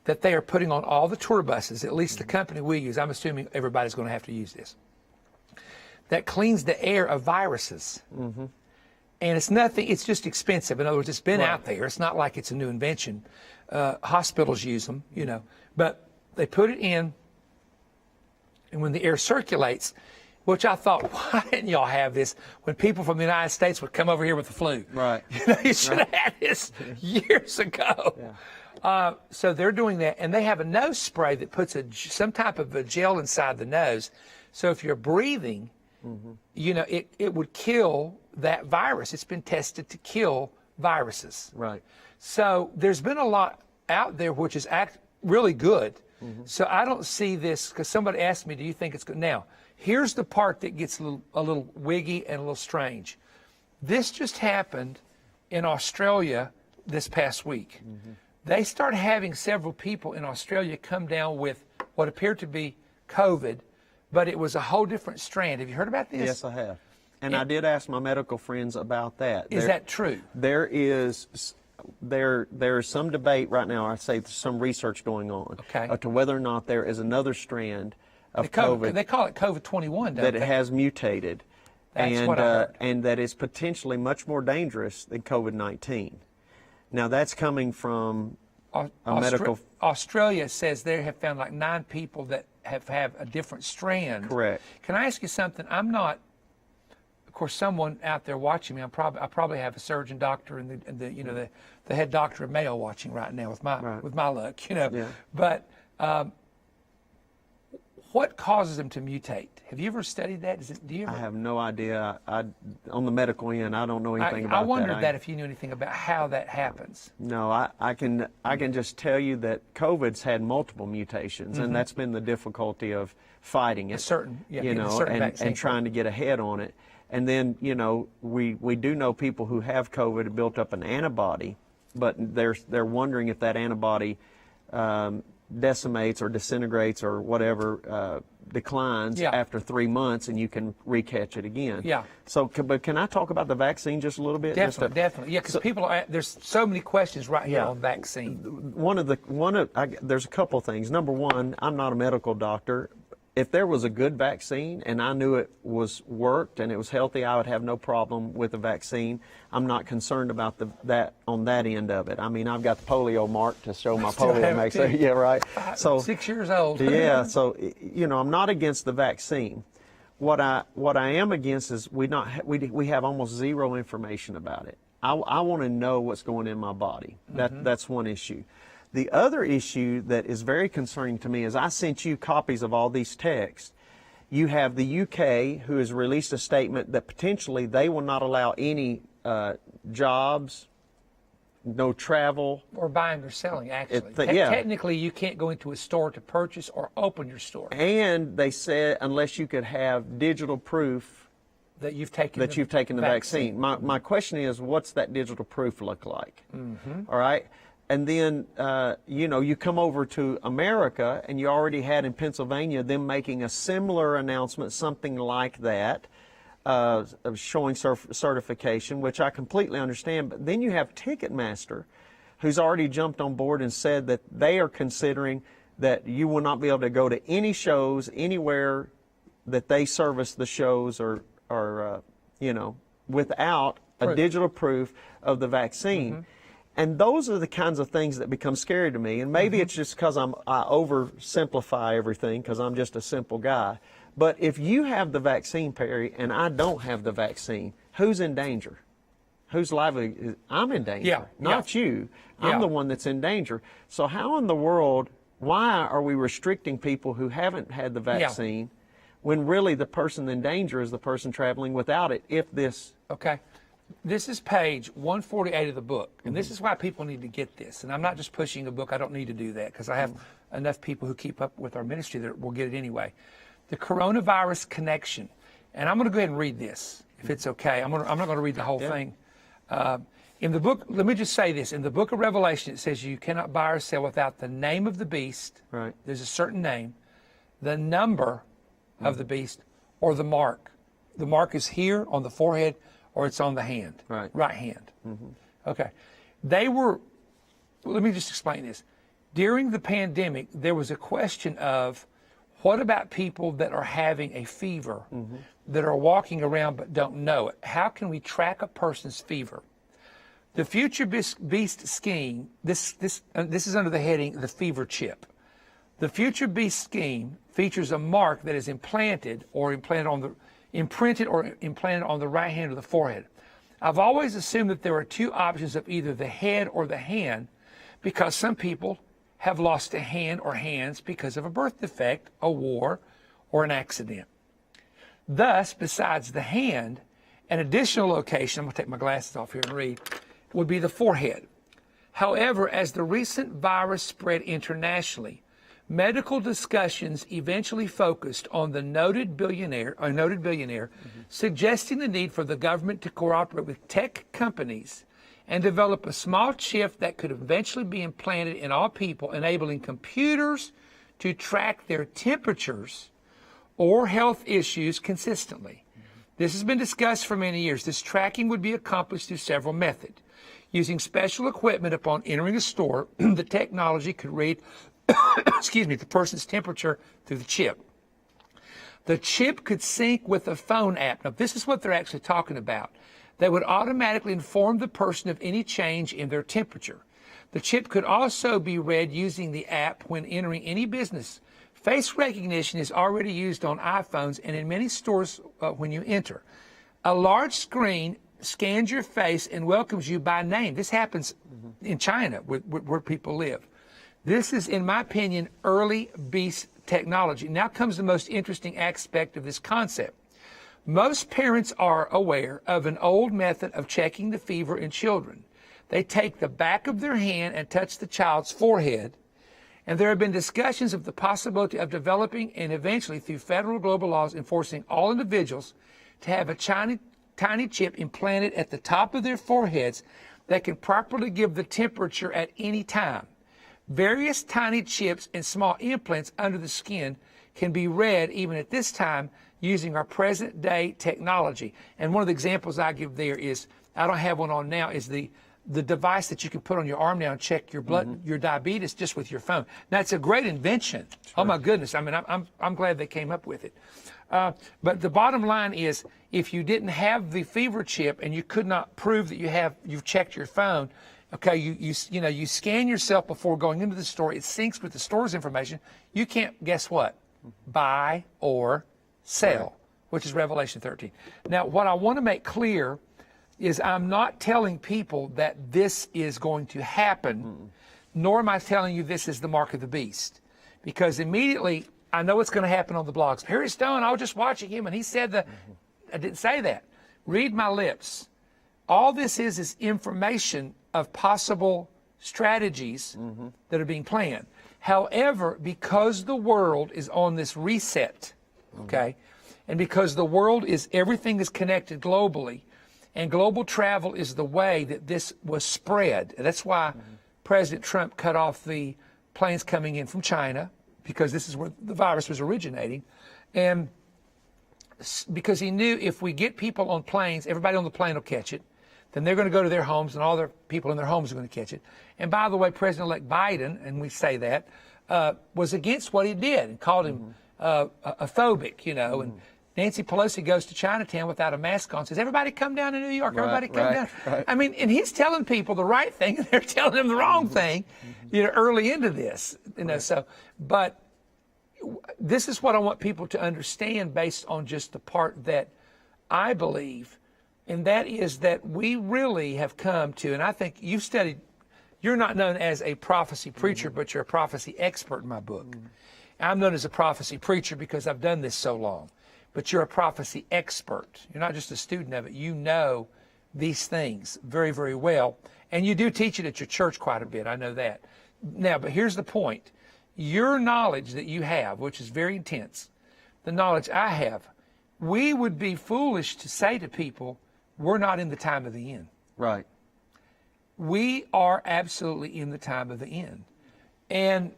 that they are putting on all the tour buses, at least the company we use. I'm assuming everybody's going to have to use this. That cleans the air of viruses. And it's nothing, it's just expensive. In other words, it's been out there. It's not like it's a new invention. Hospitals use them, but they put it in, and when the air circulates, which I thought, why didn't y'all have this when people from the United States would come over here with the flu? Right. You should have had this years ago. Yeah. So they're doing that, and they have a nose spray that puts some type of a gel inside the nose. So if you're breathing, it would kill that virus. It's been tested to kill viruses. Right. So there's been a lot out there which is really good. So I don't see this, because somebody asked me, do you think it's good? Now, here's the part that gets a little wiggy and a little strange. This just happened in Australia this past week. They started having several people in Australia come down with what appeared to be COVID, but it was a whole different strand. Have you heard about this? Yes, I have. And I did ask my medical friends about that. Is that true? There's some debate right now, I say some research going on, to whether or not there is another strand of COVID. They call it COVID-21, don't that they? It has mutated. That's what I heard. And that is potentially much more dangerous than COVID-19. Now, that's coming from a medical... Australia says they have found like 9 people that have a different strand. Correct. Can I ask you something? I'm not... Of course, someone out there watching me, I probably have a surgeon doctor and the head doctor of Mayo watching right now with my luck, Yeah. But What causes them to mutate? Have you ever studied that? Do you ever? I have no idea. On the medical end, I don't know anything about that. I wondered that if you knew anything about how that happens. No, I can just tell you that COVID's had multiple mutations, and that's been the difficulty of fighting it. And trying to get ahead on it. And then, we do know people who have COVID have built up an antibody, but they're wondering if that antibody decimates or disintegrates or whatever, declines after 3 months, and you can recatch it again. Yeah. So, but can I talk about the vaccine just a little bit? Definitely. Yeah, because there's so many questions right here on vaccine. There's a couple of things. Number one, I'm not a medical doctor. If there was a good vaccine and I knew it worked and it was healthy, I would have no problem with the vaccine. I'm not concerned about that on that end of it. I mean, I've got the polio mark to show my polio vaccine. Yeah, right. So 6 years old. Yeah. So I'm not against the vaccine. What I am against is we have almost zero information about it. I want to know what's going in my body. That's one issue. The other issue that is very concerning to me is I sent you copies of all these texts. You have the UK, who has released a statement that potentially they will not allow any jobs, no travel. Or buying or selling, actually. Technically, you can't go into a store to purchase or open your store. And they said unless you could have digital proof that you've taken the vaccine. My question is, what's that digital proof look like? All right? And then, you come over to America, and you already had in Pennsylvania them making a similar announcement, something like that, of showing certification, which I completely understand. But then you have Ticketmaster, who's already jumped on board and said that they are considering that you will not be able to go to any shows anywhere that they service the shows or without a digital proof of the vaccine. And those are the kinds of things that become scary to me. And maybe it's just because I oversimplify everything because I'm just a simple guy. But if you have the vaccine, Perry, and I don't have the vaccine, who's in danger? Whose livelihood? I'm in danger, not you. I'm the one that's in danger. So how in the world, why are we restricting people who haven't had the vaccine when really the person in danger is the person traveling without it, if this... Okay. This is page 148 of the book, and this is why people need to get this. And I'm not just pushing a book. I don't need to do that because I have enough people who keep up with our ministry that will get it anyway. The coronavirus connection. And I'm going to go ahead and read this, if it's okay. I'm not going to read the whole thing. In the book, let me just say this. In the book of Revelation, it says you cannot buy or sell without the name of the beast. Right. There's a certain name, the number of the beast, or the mark. The mark is here on the forehead, or it's on the hand, right hand. Okay. Let me just explain this. During the pandemic, there was a question of what about people that are having a fever, that are walking around but don't know it? How can we track a person's fever? The Future Beast scheme, this is under the heading, the fever chip. The Future Beast scheme features a mark that is imprinted or implanted on the right hand or the forehead. I've always assumed that there are two options of either the head or the hand because some people have lost a hand or hands because of a birth defect, a war, or an accident. Thus, besides the hand, an additional location, I'm going to take my glasses off here and read, would be the forehead. However, as the recent virus spread internationally, medical discussions eventually focused on the noted billionaire, suggesting the need for the government to cooperate with tech companies and develop a small chip that could eventually be implanted in all people, enabling computers to track their temperatures or health issues consistently. This has been discussed for many years. This tracking would be accomplished through several methods. Using special equipment upon entering a store, the technology could read the person's temperature through the chip. The chip could sync with a phone app. Now, this is what they're actually talking about. That would automatically inform the person of any change in their temperature. The chip could also be read using the app when entering any business. Face recognition is already used on iPhones and in many stores when you enter. A large screen scans your face and welcomes you by name. This happens in China, where people live. This is, in my opinion, early beast technology. Now comes the most interesting aspect of this concept. Most parents are aware of an old method of checking the fever in children. They take the back of their hand and touch the child's forehead, and there have been discussions of the possibility of developing and eventually through federal global laws enforcing all individuals to have a tiny chip implanted at the top of their foreheads that can properly give the temperature at any time. Various tiny chips and small implants under the skin can be read even at this time using our present day technology. And one of the examples I give there is, I don't have one on now, is the device that you can put on your arm now and check your blood, your diabetes just with your phone. Now, it's a great invention. Sure. Oh my goodness. I mean, I'm glad they came up with it. But the bottom line is, if you didn't have the fever chip and you could not prove that you've checked your phone, okay, you scan yourself before going into the store, it syncs with the store's information, you can't, guess what? Buy or sell, which is Revelation 13. Now, what I want to make clear is I'm not telling people that this is going to happen, nor am I telling you this is the mark of the beast. Because immediately, I know it's going to happen on the blogs. Harry Stone, I was just watching him, and he said I didn't say that. Read my lips. All this is information of possible strategies that are being planned. However, because the world is on this reset, okay, and because the world is, everything is connected globally, and global travel is the way that this was spread. That's why President Trump cut off the planes coming in from China, because this is where the virus was originating. And because he knew if we get people on planes, everybody on the plane will catch it. Then they're going to go to their homes, and all their people in their homes are going to catch it. And by the way, President-elect Biden, and we say that, was against what he did and called him a phobic, and Nancy Pelosi goes to Chinatown without a mask on, says, everybody come down to New York, everybody come down. Right. I mean, and he's telling people the right thing, and they're telling him the wrong thing, early into this, so, but this is what I want people to understand based on just the part that I believe, and that is that we really have come to, and I think you've studied, you're not known as a prophecy preacher, but you're a prophecy expert in my book. I'm known as a prophecy preacher because I've done this so long. But you're a prophecy expert. You're not just a student of it. You know these things very, very well. And you do teach it at your church quite a bit. I know that. Now, but here's the point. Your knowledge that you have, which is very intense, the knowledge I have, we would be foolish to say to people, we're not in the time of the end. Right. We are absolutely in the time of the end. And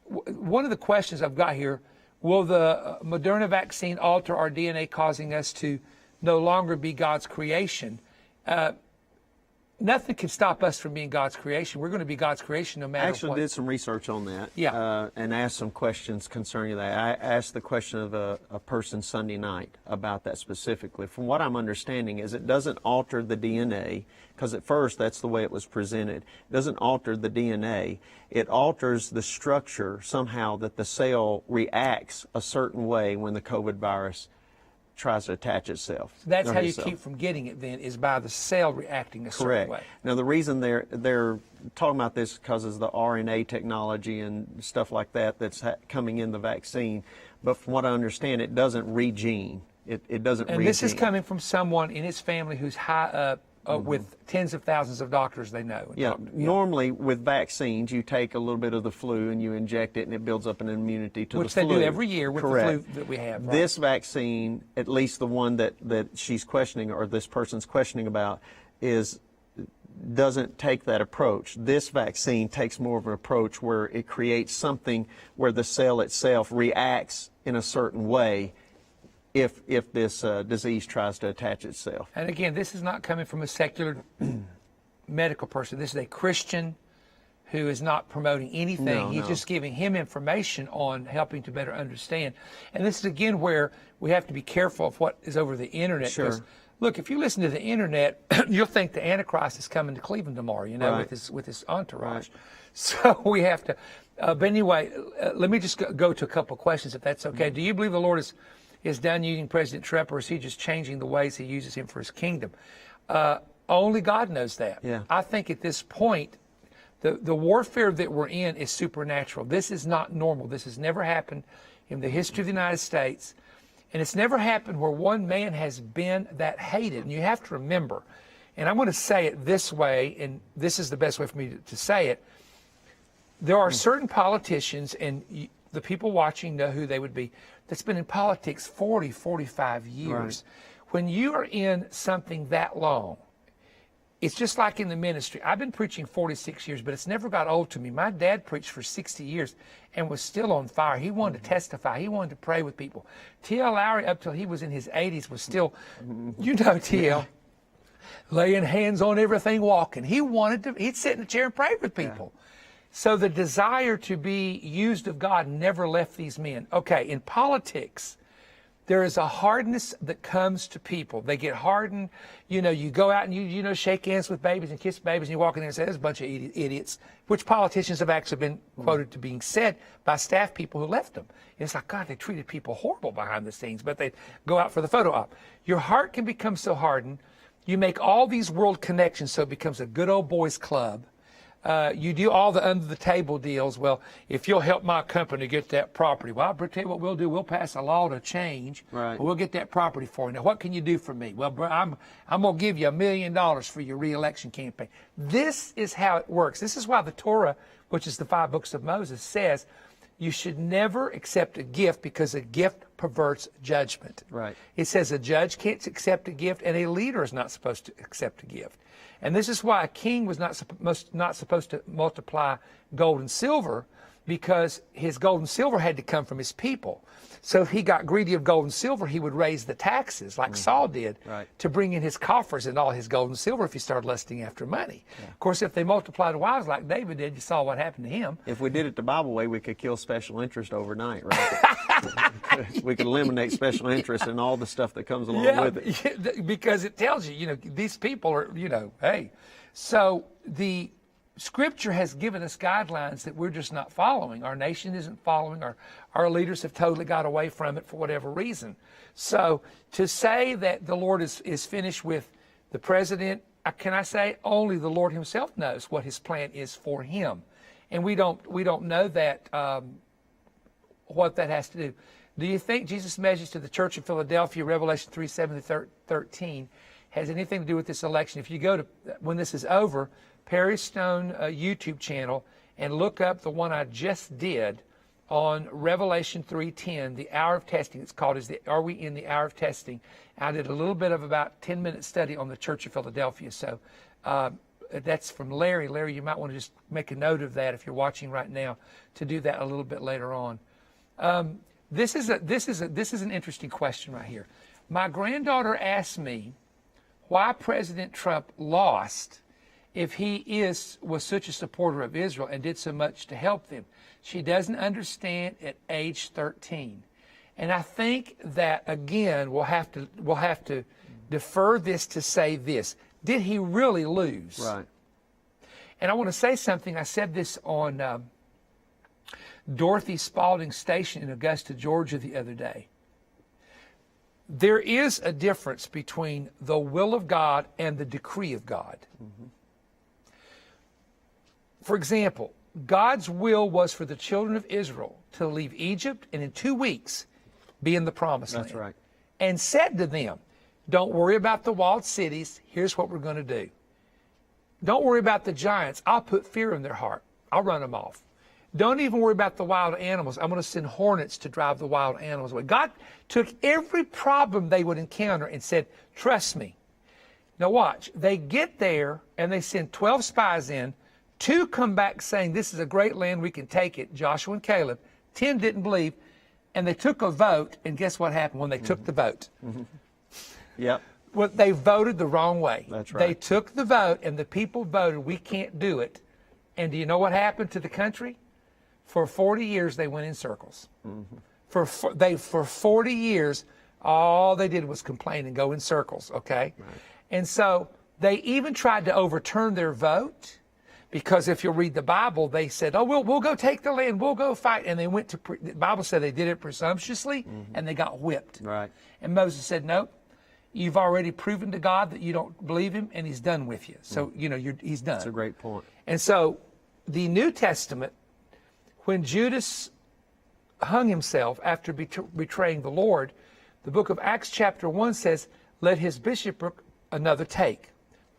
one of the questions I've got here, will the Moderna vaccine alter our DNA, causing us to no longer be God's creation? Nothing can stop us from being God's creation. We're going to be God's creation no matter what. I actually did some research on that. Yeah. And asked some questions concerning that. I asked the question of a person Sunday night about that specifically. From what I'm understanding is it doesn't alter the DNA, because at first that's the way it was presented. It doesn't alter the DNA. It alters the structure somehow that the cell reacts a certain way when the COVID virus tries to attach itself. That's how you keep from getting it then, is by the cell reacting a certain way. Now the reason they're talking about this because of the RNA technology and stuff like that that's coming in the vaccine. But from what I understand, it doesn't regene. It doesn't regene. And this is coming from someone in his family who's high up with tens of thousands of doctors they know. Yeah, normally with vaccines, you take a little bit of the flu and you inject it, and it builds up an immunity to the flu. Which they do every year with the flu that we have. Right? This vaccine, at least the one that she's questioning, or this person's questioning about, doesn't take that approach. This vaccine takes more of an approach where it creates something where the cell itself reacts in a certain way if this disease tries to attach itself. And again, this is not coming from a secular medical person. This is a Christian who is not promoting anything. He's just giving him information on helping to better understand. And this is, again, where we have to be careful of what is over the internet. Sure. Look, if you listen to the internet, you'll think the Antichrist is coming to Cleveland tomorrow, right. with his entourage. Right. So we have to. But anyway, let me just go to a couple of questions, if that's okay. Do you believe the Lord is done using President Trump, or is he just changing the ways he uses him for his kingdom? Only God knows that. Yeah. I think at this point, the warfare that we're in is supernatural. This is not normal. This has never happened in the history of the United States. And it's never happened where one man has been that hated. And you have to remember, and I'm going to say it this way, and this is the best way for me to say it. There are certain politicians, and the people watching know who they would be, that's been in politics 40, 45 years. Right. When you are in something that long, it's just like in the ministry. I've been preaching 46 years, but it's never got old to me. My dad preached for 60 years and was still on fire. He wanted to testify. He wanted to pray with people. T.L. Lowry, up till he was in his 80s, was still, you know T.L., laying hands on everything, walking. He'd sit in a chair and pray with people. Yeah. So the desire to be used of God never left these men. Okay, in politics, there is a hardness that comes to people. They get hardened. You know, you go out and you shake hands with babies and kiss babies, and you walk in there and say, there's a bunch of idiots, which politicians have actually been quoted to being said by staff people who left them. And it's like, God, they treated people horrible behind the scenes, but they go out for the photo op. Your heart can become so hardened. You make all these world connections so it becomes a good old boys club. You do all the under-the-table deals. Well, if you'll help my company get that property, well, I'll tell you what we'll do. We'll pass a law to change. Right. We'll get that property for you. Now, what can you do for me? Well, bro, I'm going to give you $1 million for your re-election campaign. This is how it works. This is why the Torah, which is the 5 books of Moses, says you should never accept a gift because a gift perverts judgment. Right. It says a judge can't accept a gift, and a leader is not supposed to accept a gift. And this is why a king was not supposed to multiply gold and silver, because his gold and silver had to come from his people. So if he got greedy of gold and silver, he would raise the taxes like Saul did to bring in his coffers and all his gold and silver if he started lusting after money. Yeah. Of course, if they multiplied wives like David did, you saw what happened to him. If we did it the Bible way, we could kill special interest overnight, right? We could eliminate special interest and all the stuff that comes along with it. Because it tells you, these people are, hey. So the Scripture has given us guidelines that we're just not following. Our nation isn't following. Our leaders have totally got away from it for whatever reason. So to say that the Lord is finished with the president, can I say only the Lord himself knows what his plan is for him. And we don't know that, what that has to do. Do you think Jesus' message to the church of Philadelphia, Revelation 3:7-13, has anything to do with this election? If you go to, when this is over, Perry Stone YouTube channel, and look up the one I just did on Revelation 3:10, the hour of testing. It's called, Are We in the Hour of Testing? I did a little bit of about 10-minute study on the Church of Philadelphia. So that's from Larry. Larry, you might want to just make a note of that if you're watching right now, to do that a little bit later on. This is an interesting question right here. My granddaughter asked me why President Trump lost if he was such a supporter of Israel and did so much to help them. She doesn't understand at age 13. And I think that, again, we'll have to defer this to say this. Did he really lose? Right. And I want to say something. I said this on Dorothy Spalding Station in Augusta, Georgia the other day. There is a difference between the will of God and the decree of God. Mm-hmm. For example, God's will was for the children of Israel to leave Egypt and in 2 weeks be in the promised land. That's right. And said to them, don't worry about the walled cities. Here's what we're going to do. Don't worry about the giants. I'll put fear in their heart. I'll run them off. Don't even worry about the wild animals. I'm going to send hornets to drive the wild animals away. God took every problem they would encounter and said, trust me. Now watch. They get there and they send 12 spies in. 2 come back saying, this is a great land, we can take it, Joshua and Caleb. 10 didn't believe, and they took a vote, and guess what happened when they took the vote? Yep. Well, they voted the wrong way. That's right. They took the vote, and the people voted, we can't do it. And do you know what happened to the country? For 40 years, they went in circles. For 40 years, all they did was complain and go in circles, okay? Right. And so they even tried to overturn their vote. Because if you'll read the Bible, they said, oh, we'll go take the land, we'll go fight. And they went to, the Bible said they did it presumptuously, and they got whipped. Right. And Moses said, nope, you've already proven to God that you don't believe him, and he's done with you. So, he's done. That's a great point. And so the New Testament, when Judas hung himself after betraying the Lord, the book of Acts chapter 1 says, let his bishopric another take.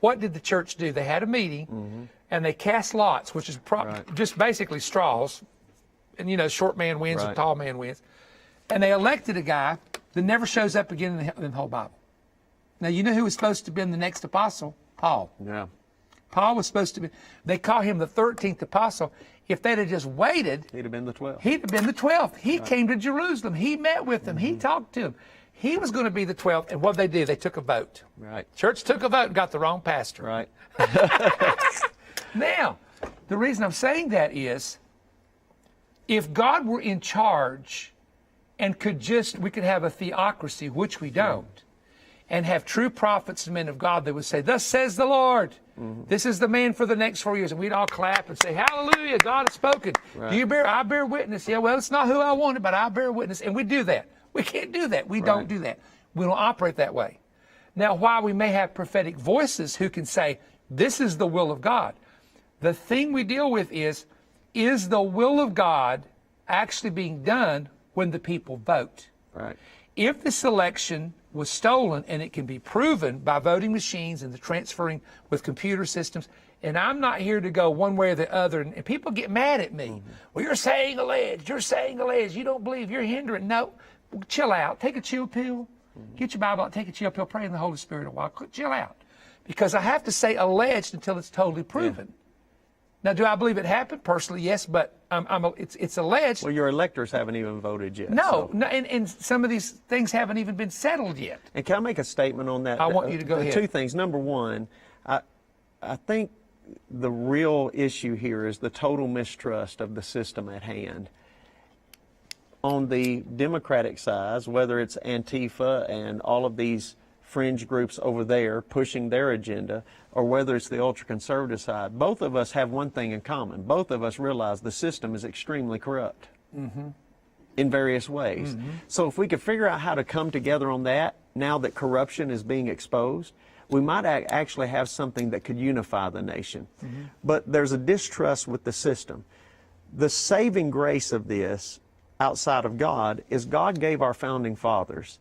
What did the church do? They had a meeting, and they cast lots, which is just basically straws. And, you know, short man wins or tall man wins. And they elected a guy that never shows up again in the whole Bible. Now, you know who was supposed to be the next apostle? Paul. Yeah. Paul was supposed to be, they call him the 13th apostle. If they'd have just waited, He'd have been the 12th. he'd have been the 12th. He came to Jerusalem. He met with them. He talked to them. He was going to be the 12th. And what did they do? They took a vote. Right. Church took a vote and got the wrong pastor. Right. Now, the reason I'm saying that is, if God were in charge and we could have a theocracy, which we don't, and have true prophets and men of God that would say, thus says the Lord, this is the man for the next 4 years. And we'd all clap and say, hallelujah, God has spoken. Right. I bear witness. Yeah, well, it's not who I wanted, but I bear witness. And we do that. We can't do that. We don't do that. We don't operate that way. Now, while we may have prophetic voices who can say, this is the will of God, the thing we deal with is the will of God actually being done when the people vote? Right. If this election was stolen, and it can be proven by voting machines and the transferring with computer systems, and I'm not here to go one way or the other, and people get mad at me. Well, you're saying alleged, you don't believe, you're hindering. No, chill out, take a chill pill, get your Bible out, take a chill pill, pray in the Holy Spirit a while, chill out. Because I have to say alleged until it's totally proven. Now, do I believe it happened? Personally, yes, but it's alleged. Well, your electors haven't even voted yet. No, and some of these things haven't even been settled yet. And can I make a statement on that? I want you to go ahead. Two things. Number one, I think the real issue here is the total mistrust of the system at hand. On the Democratic side, whether it's Antifa and all of these fringe groups over there pushing their agenda, or whether it's the ultra-conservative side, both of us have one thing in common. Both of us realize the system is extremely corrupt in various ways. So if we could figure out how to come together on that, now that corruption is being exposed, we might actually have something that could unify the nation. But there's a distrust with the system. The saving grace of this, outside of God, is God gave our founding fathers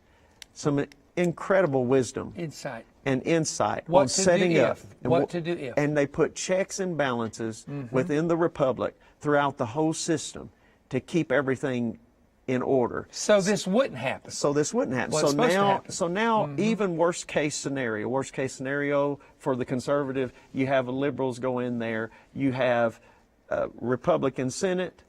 some incredible wisdom, insight, and insight on setting up what to do if. And they put checks and balances within the republic throughout the whole system to keep everything in order. So this wouldn't happen. So this wouldn't happen. Well, So now, even worst case scenario for the conservative, you have liberals go in there, you have a Republican Senate,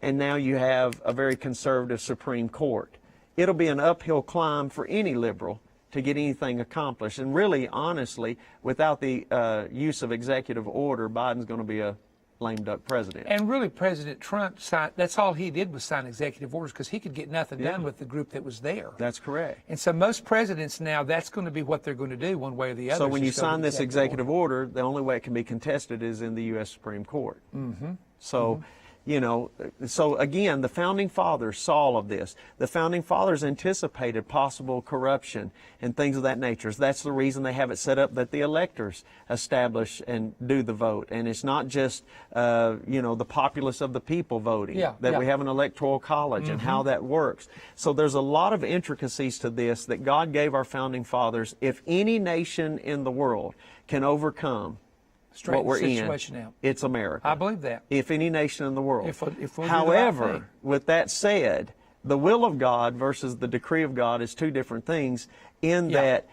and now you have a very conservative Supreme Court. It'll be an uphill climb for any liberal to get anything accomplished. And really, honestly, without the use of executive order, Biden's going to be a lame duck president. And really, President Trump signed, that's all he did was sign executive orders, because he could get nothing done with the group that was there. That's correct. And so most presidents now, that's going to be what they're going to do one way or the other. So when you sign this executive order, the only way it can be contested is in the U.S. Supreme Court. So, you know, so again, the Founding Fathers saw all of this. The Founding Fathers anticipated possible corruption and things of that nature. That's the reason they have it set up that the electors establish and do the vote. And it's not just, you know, the populace of the people voting. We have an electoral college and how that works. So there's a lot of intricacies to this that God gave our Founding Fathers. If any nation in the world can overcome what we're in, it's America. I believe that. If any nation in the world. If we'll However, with that said, the will of God versus the decree of God is two different things in that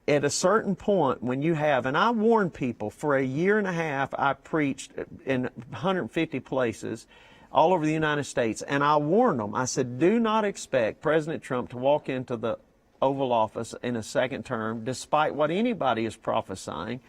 at a certain point when you have, and I warned people for a year and a half, I preached in 150 places all over the United States, and I warned them. I said, do not expect President Trump to walk into the Oval Office in a second term, despite what anybody is prophesying.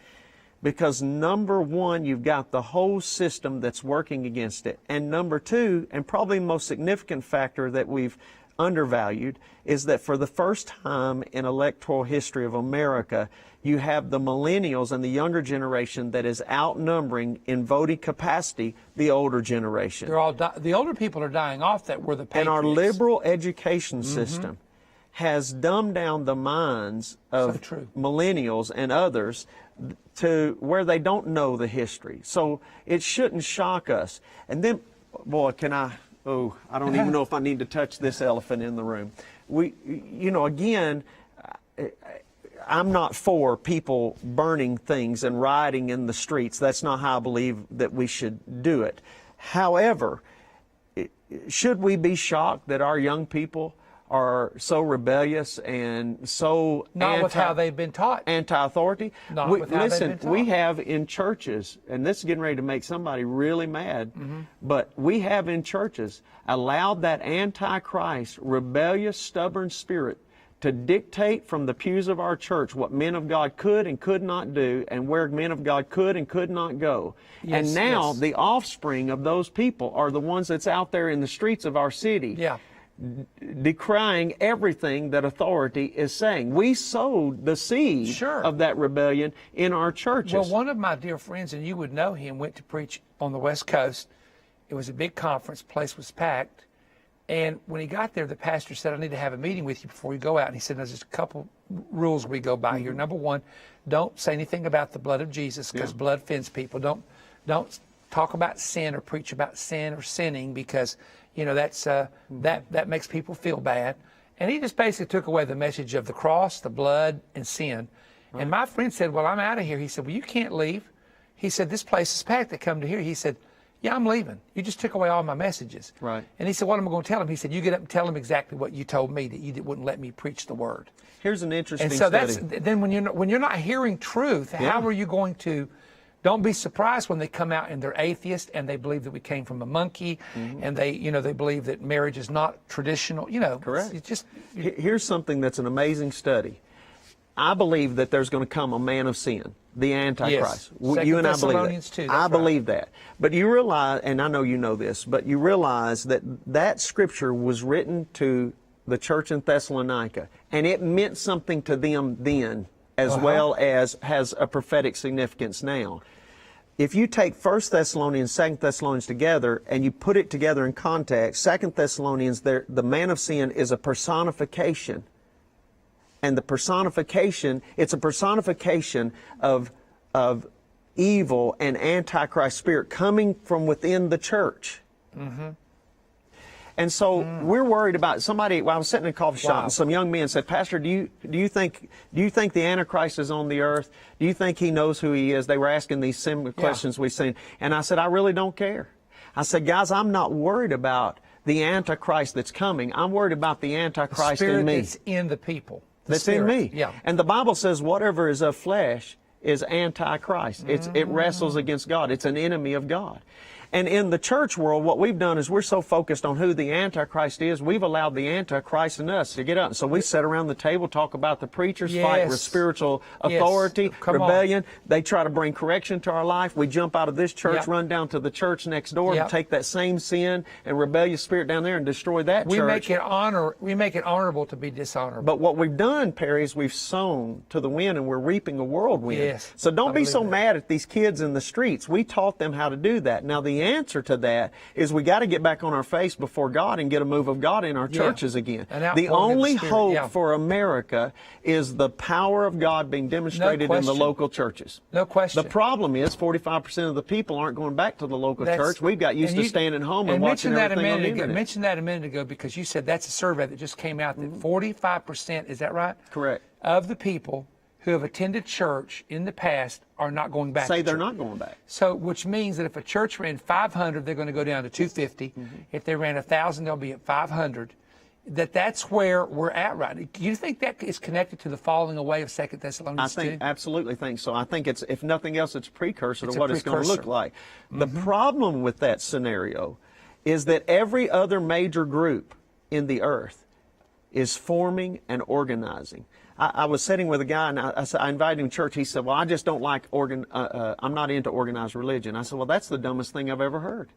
Because number one, you've got the whole system that's working against it. And number two, and probably the most significant factor that we've undervalued, is that for the first time in electoral history of America, you have the millennials and the younger generation that is outnumbering in voting capacity the older generation. They're all the older people are dying off that were the patriots. And our liberal education system has dumbed down the minds of millennials and others to where they don't know the history. So it shouldn't shock us. And then, boy, can I oh, I don't even know if I need to touch this elephant in the room. Again, I'm not for people burning things and rioting in the streets. That's not how I believe that we should do it. However, should we be shocked that our young people are so rebellious and so not with how they've been taught, anti-authority? Not with how they've been taught. We have in churches, and this is getting ready to make somebody really mad, but we have in churches allowed that anti-Christ, rebellious, stubborn spirit to dictate from the pews of our church what men of God could and could not do, and where men of God could and could not go. Yes, and now yes. the offspring of those people are the ones that's out there in the streets of our city. Yeah. Decrying everything that authority is saying. We sowed the seed Sure. of that rebellion in our churches. Well, one of my dear friends, and you would know him, went to preach on the West Coast. It was a big conference, place was packed. And when he got there, the pastor said, I need to have a meeting with you before you go out. And he said, there's just a couple rules we go by here. Number one, don't say anything about the blood of Jesus, because blood offends people. Don't talk about sin or preach about sin or sinning, because that's that makes people feel bad. And he just basically took away the message of the cross, the blood, and sin. Right. And my friend said, well, I'm out of here. He said, well, you can't leave. He said, this place is packed. They come to here. He said, yeah, I'm leaving. You just took away all my messages. Right. And he said, what am I going to tell him? He said, you get up and tell him exactly what you told me, that you wouldn't let me preach the word. Here's an interesting and so study. Then when you're not hearing truth, how are you going to? Don't be surprised when they come out and they're atheist and they believe that we came from a monkey, and they believe that marriage is not traditional. Correct. It's just Here's something that's an amazing study. I believe that there's going to come a man of sin, the Antichrist. Yes. You and I believe Thessalonians that. 2, I believe that. But you realize, and I know you know this, but you realize that that scripture was written to the church in Thessalonica, and it meant something to them then, as well as has a prophetic significance now. If you take 1 Thessalonians, 2 Thessalonians together, and you put it together in context, 2 Thessalonians, the man of sin is a personification. And the personification, it's a personification of evil and antichrist spirit coming from within the church. And so we're worried about somebody. Well, I was sitting in a coffee shop, and some young men said, "Pastor, do you think the Antichrist is on the earth? Do you think he knows who he is?" They were asking these similar questions we've seen, and I said, "I really don't care." I said, "Guys, I'm not worried about the Antichrist that's coming. I'm worried about the Antichrist in me. That's in the people. That's in me." Yeah. And the Bible says, "Whatever is of flesh is Antichrist. It wrestles against God. It's an enemy of God." And in the church world, what we've done is we're so focused on who the Antichrist is, we've allowed the Antichrist in us to get up. So we sit around the table, talk about the preachers, fight with spiritual authority, rebellion. They try to bring correction to our life. We jump out of this church, run down to the church next door, and take that same sin and rebellious spirit down there and destroy that church. We make it honorable to be dishonorable. But what we've done, Perry, is we've sown to the wind, and we're reaping a whirlwind. Yes, so don't be so mad at these kids in the streets. We taught them how to do that. Now the answer to that is we got to get back on our face before God and get a move of God in our churches again. The only hope for America is the power of God being demonstrated in the local churches. No question. The problem is 45% of the people aren't going back to the local church. We've got used to staying at home and watching everything on the internet. Mentioned that a minute ago because you said that's a survey that just came out that 45%, is that right? Correct. Of the people who have attended church in the past are not going back. Say they're not going back. So, which means that if a church ran 500, they're going to go down to 250. If they ran 1,000, they'll be at 500. That's where we're at right now. Do you think that is connected to the falling away of 2 Thessalonians 2? Absolutely think so. I think it's, if nothing else, it's a precursor to what it's going to look like. The problem with that scenario is that every other major group in the earth is forming and organizing. I was sitting with a guy, and I invited him to church. He said, "Well, I just don't like I'm not into organized religion." I said, "Well, that's the dumbest thing I've ever heard."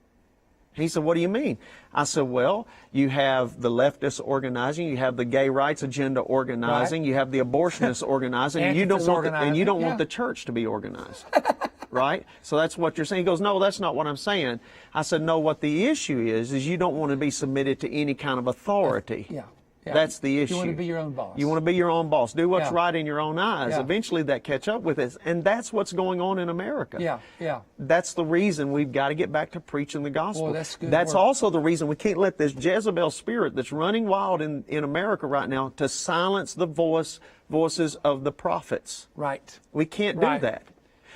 He said, "What do you mean?" I said, "Well, you have the leftists organizing, you have the gay rights agenda organizing, you have the abortionists organizing, and you don't want the church to be organized." Right? So that's what you're saying. He goes, "No, that's not what I'm saying." I said, "No, what the issue is you don't want to be submitted to any kind of authority." Yeah. That's the issue. You want to be your own boss. You want to be your own boss. Do what's Yeah. right in your own eyes. Yeah. Eventually that catch up with us. And that's what's going on in America. Yeah, yeah. That's the reason we've got to get back to preaching the gospel. Well, that's good That's work. also the reason we can't let this Jezebel spirit that's running wild in America right now to silence the voices of the prophets. Right. We can't Right. do that.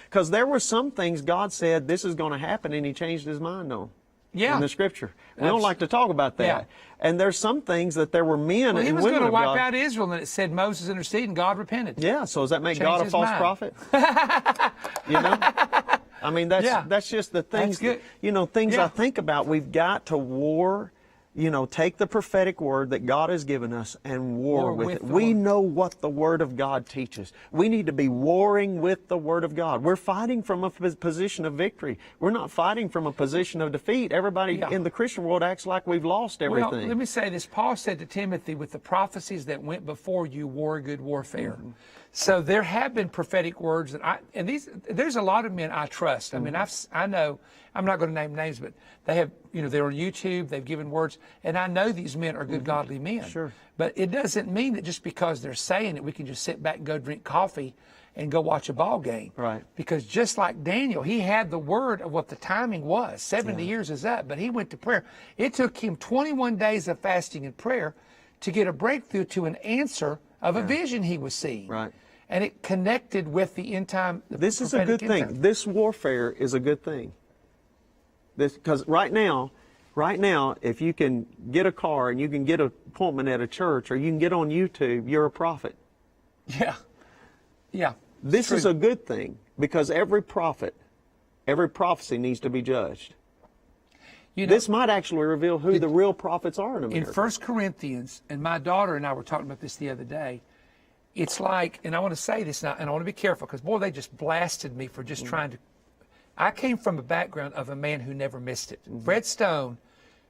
Because there were some things God said this is going to happen and he changed his mind on. Yeah. In the scripture. We don't like to talk about that. Yeah. And there's some things that there were men Well, he and was women going to of wipe God. out Israel, and it said Moses interceded, and God repented. Yeah, so does that make Changed God a his false mind. prophet? You know? I mean, that's just the things, good. Things Yeah. I think about. We've got to take the prophetic word that God has given us and war with it. the We word. know what the Word of God teaches. We need to be warring with the Word of God. We're fighting from a position of victory. We're not fighting from a position of defeat. Everybody Yeah. in the Christian world acts like we've lost everything. Well, let me say this. Paul said to Timothy, with the prophecies that went before you, war a good warfare. Mm-hmm. So there have been prophetic words there's a lot of men I trust. I mean, Mm-hmm. I know, I'm not going to name names, but they have, they're on YouTube, they've given words, and I know these men are good, godly men. Sure. But it doesn't mean that just because they're saying it, we can just sit back and go drink coffee and go watch a ball game. Right. Because just like Daniel, he had the word of what the timing was. 70 years is up, but he went to prayer. It took him 21 days of fasting and prayer to get a breakthrough to an answer of a vision he was seeing. Right. And it connected with the end time. This is a good prophetic end thing. time. This warfare is a good thing. Because right now, if you can get a car and you can get an appointment at a church or you can get on YouTube, you're a prophet. Yeah. Yeah. This is true. a good thing because every prophecy needs to be judged. This might actually reveal who the real prophets are in America. In 1 Corinthians, and my daughter and I were talking about this the other day, it's like, and I want to say this now, and I want to be careful because, boy, they just blasted me for just trying to. I came from a background of a man who never missed it. Fred Stone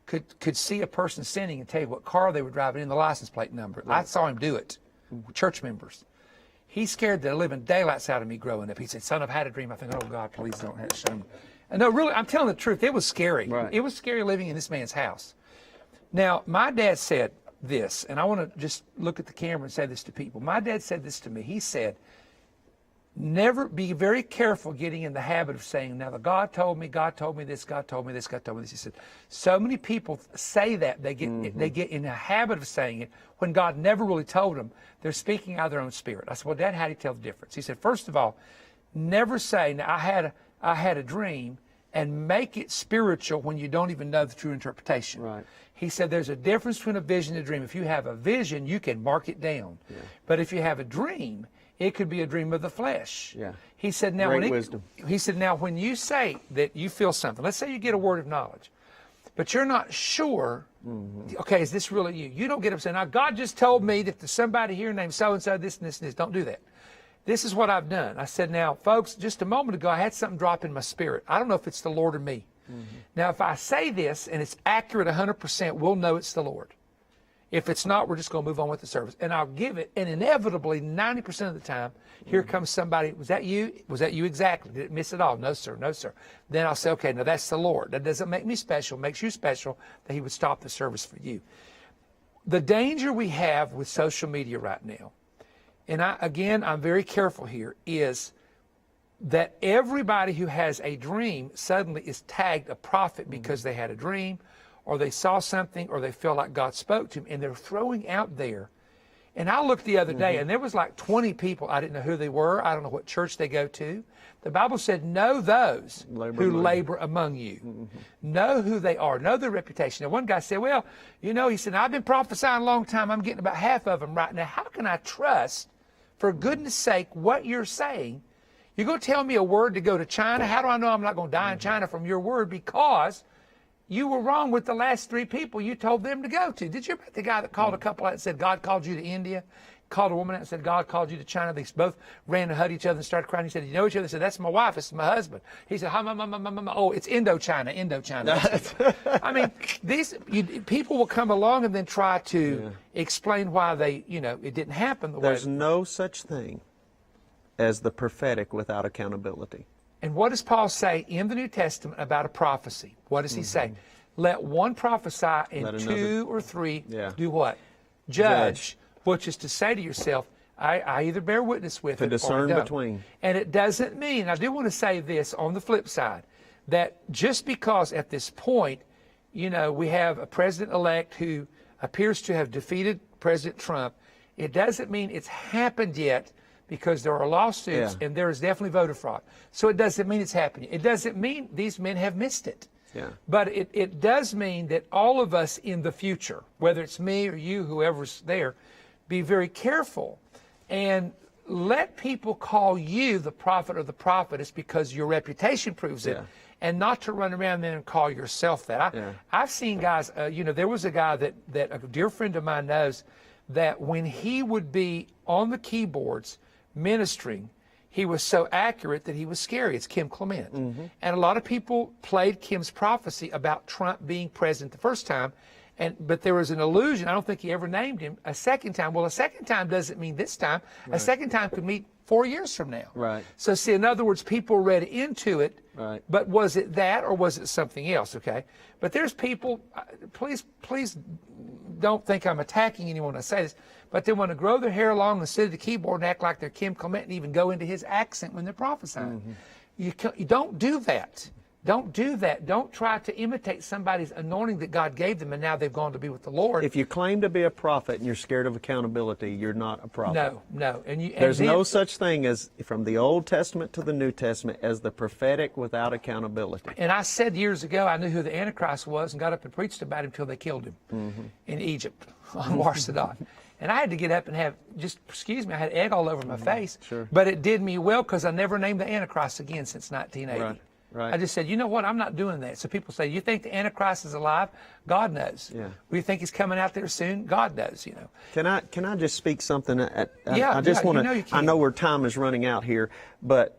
could see a person sinning and tell you what car they were driving in, the license plate number. I saw him do it. Church members. He scared the living daylights out of me growing up. He said, "Son, I've had a dream." I think, "Oh God, please don't have to show me." And no, really, I'm telling the truth. It was scary. Right. It was scary living in this man's house. Now, my dad said this, and I want to just look at the camera and say this to people. My dad said this to me. He said, never be very careful getting in the habit of saying, now the God told me this, God told me this, God told me this. He said, so many people say that they get in a habit of saying it when God never really told them. They're speaking out of their own spirit. I said, well, Dad, how do you tell the difference? He said, first of all, never say, now I had a dream, and make it spiritual when you don't even know the true interpretation. Right. He said there's a difference between a vision and a dream. If you have a vision, you can mark it down. Yeah. But if you have a dream, it could be a dream of the flesh. Yeah. He said now Great wisdom. He said now when you say that you feel something, let's say you get a word of knowledge, but you're not sure, okay, is this really you? You don't get up saying, now God just told me that there's somebody here named so-and-so, this and this and this. Don't do that. This is what I've done. I said, now, folks, just a moment ago, I had something drop in my spirit. I don't know if it's the Lord or me. Now, if I say this and it's accurate 100%, we'll know it's the Lord. If it's not, we're just going to move on with the service. And I'll give it, and inevitably, 90% of the time, here comes somebody, was that you? Was that you exactly? Did it miss it all? No, sir, no, sir. Then I'll say, okay, now that's the Lord. That doesn't make me special. It makes you special that he would stop the service for you. The danger we have with social media right now, and I'm very careful here, is that everybody who has a dream suddenly is tagged a prophet because they had a dream or they saw something or they feel like God spoke to them, and they're throwing out there. And I looked the other day, and there was like 20 people. I didn't know who they were. I don't know what church they go to. The Bible said, know those who labor among you. Know who they are. Know their reputation. Now, one guy said, well, he said, I've been prophesying a long time. I'm getting about half of them right now. How can I trust, for goodness sake, what you're saying? You're going to tell me a word to go to China? How do I know I'm not going to die in China from your word? Because you were wrong with the last 3 people you told them to go to. Did you hear about the guy that called a couple out and said, God called you to India? Called a woman out and said, God called you to China. They both ran and hugged each other and started crying. He said, you know each other? They said, that's my wife. This is my husband. He said, oh, it's Indochina. I mean, people will come along and then try to explain why it didn't happen the way. There's no such thing as the prophetic without accountability. And what does Paul say in the New Testament about a prophecy? What does he say? Let one prophesy and 2 or 3 do what? judge, which is to say to yourself, I either bear witness with To it discern or I don't. between. And it doesn't mean, I do want to say this on the flip side, that just because at this point, we have a president-elect who appears to have defeated President Trump, it doesn't mean it's happened yet, because there are lawsuits and there is definitely voter fraud. So it doesn't mean it's happening. It doesn't mean these men have missed it. Yeah. But it does mean that all of us in the future, whether it's me or you, whoever's there, be very careful and let people call you the prophet or the prophetess because your reputation proves it, and not to run around then and call yourself that. I've seen guys, there was a guy that a dear friend of mine knows, that when he would be on the keyboards ministering, he was so accurate that he was scary. It's Kim Clement. And a lot of people played Kim's prophecy about Trump being president the first time, but there was an illusion. I don't think he ever named him a second time. Well, a second time doesn't mean this time. Right. A second time could mean 4 years from now. Right. So see, in other words, people read into it, right. But was it that or was it something else, okay? But there's people, please don't think I'm attacking anyone when I say this, but they want to grow their hair long and sit at the keyboard and act like they're Kim Clement and even go into his accent when they're prophesying. You don't do that. Don't do that. Don't try to imitate somebody's anointing that God gave them and now they've gone to be with the Lord. If you claim to be a prophet and you're scared of accountability, you're not a prophet. No. There's no such thing as, from the Old Testament to the New Testament, as the prophetic without accountability. And I said years ago, I knew who the Antichrist was and got up and preached about him until they killed him in Egypt on War Sadat. And I had to get up and I had egg all over my face. Sure. But it did me well because I never named the Antichrist again since 1980. Right. I just said, you know what? I'm not doing that. So people say, you think the Antichrist is alive? God knows. Yeah. We think he's coming out there soon? God knows, Can I just speak something? I just want to. You can. I know our time is running out here, but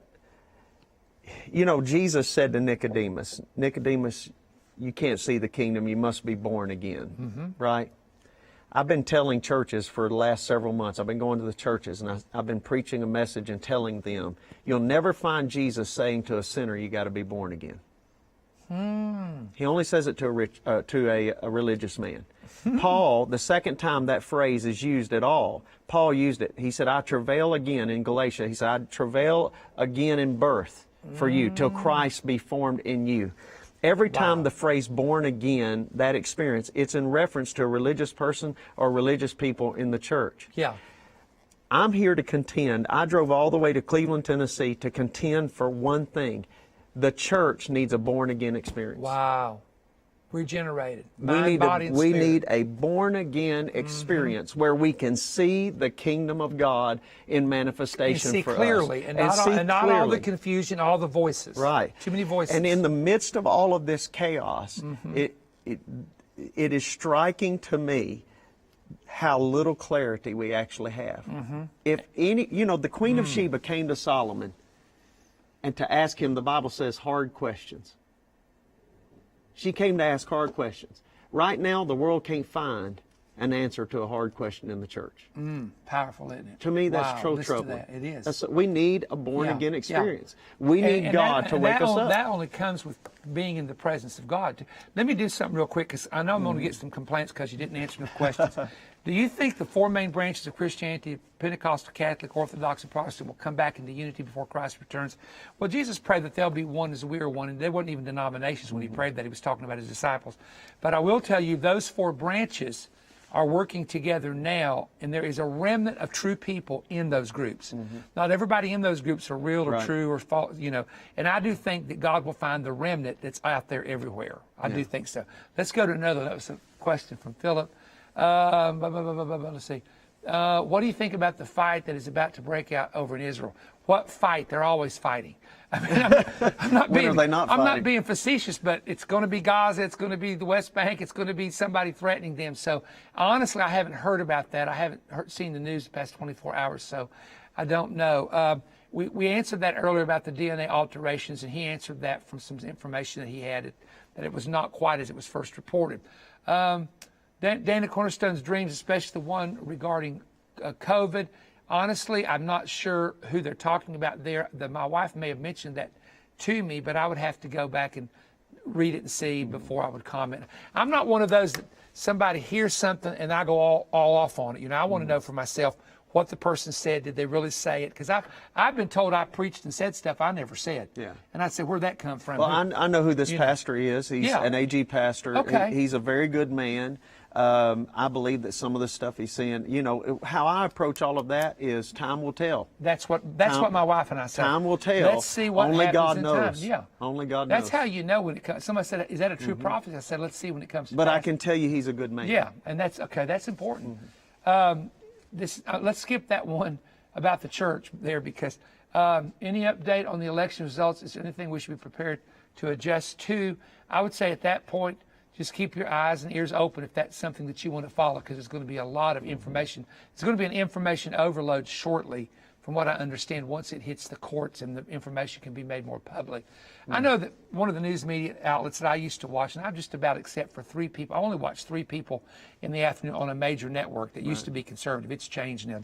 Jesus said to Nicodemus, you can't see the kingdom. You must be born again. Right? I've been telling churches for the last several months, I've been going to the churches and I've been preaching a message and telling them, you'll never find Jesus saying to a sinner, you got to be born again. He only says it to a religious man. Paul, the second time that phrase is used at all, Paul used it. He said, I travail again in Galatia. He said, I travail again in birth for you till Christ be formed in you. Every time the phrase born again, that experience, it's in reference to a religious person or religious people in the church. Yeah. I'm here to contend. I drove all the way to Cleveland, Tennessee to contend for one thing. The church needs a born again experience. Wow. Regenerated. Mind, body, and we spirit. need a born again experience where we can see the kingdom of God in manifestation and see for clearly, us. And not all the confusion, all the voices. Right. Too many voices. And in the midst of all of this chaos, it is striking to me how little clarity we actually have. If the Queen of Sheba came to Solomon and to ask him, the Bible says, hard questions. She came to ask hard questions. Right now, the world can't find an answer to a hard question in the church. Powerful, isn't it? To me, that's listen to troubling. that. It is. We need a born-again experience. We need God to wake us up. That only comes with being in the presence of God. Let me do something real quick, because I know I'm going to get some complaints because you didn't answer no questions. Do you think the four main branches of Christianity, Pentecostal, Catholic, Orthodox, and Protestant, will come back into unity before Christ returns? Well, Jesus prayed that they'll be one as we are one, and they weren't even denominations when he prayed that. He was talking about his disciples. But I will tell you, those four branches are working together now, and there is a remnant of true people in those groups. Not everybody in those groups are real or true or false, and I do think that God will find the remnant that's out there everywhere. I do think so. Let's go to another. That was a question from Philip. Let's see. What do you think about the fight that is about to break out over in Israel? What fight? They're always fighting. I mean, I'm not being facetious, but it's going to be Gaza, it's going to be the West Bank, it's going to be somebody threatening them. So honestly, I haven't heard about that. I haven't seen the news the past 24 hours, so I don't know. We answered that earlier about the DNA alterations, and he answered that from some information that he had, that it was not quite as it was first reported. Dana Cornerstone's dreams, especially the one regarding COVID, honestly, I'm not sure who they're talking about there. My wife may have mentioned that to me, but I would have to go back and read it and see before I would comment. I'm not one of those that somebody hears something and I go all off on it. I want to know for myself what the person said. Did they really say it? Because I've been told I preached and said stuff I never said. Yeah. And I said, where'd that come from? Well, I know who this pastor is. He's an AG pastor. Okay. He's a very good man. I believe that some of the stuff he's saying, how I approach all of that is time will tell. That's what my wife and I say. Time will tell. Let's see what Only happens God in knows. time. Yeah. Only God knows. That's how you know when it comes. Somebody said, is that a true prophecy? I said, let's see when it comes to But pass. I can tell you he's a good man. Yeah, and that's okay. That's important. Let's skip that one about the church there, because any update on the election results, is there anything we should be prepared to adjust to? I would say at that point, just keep your eyes and ears open if that's something that you want to follow, because there's going to be a lot of information. It's going to be an information overload shortly, from what I understand, once it hits the courts and the information can be made more public. I know that one of the news media outlets that I used to watch, and I've just about except for 3 people, I only watched 3 people in the afternoon on a major network that used to be conservative. It's changed now.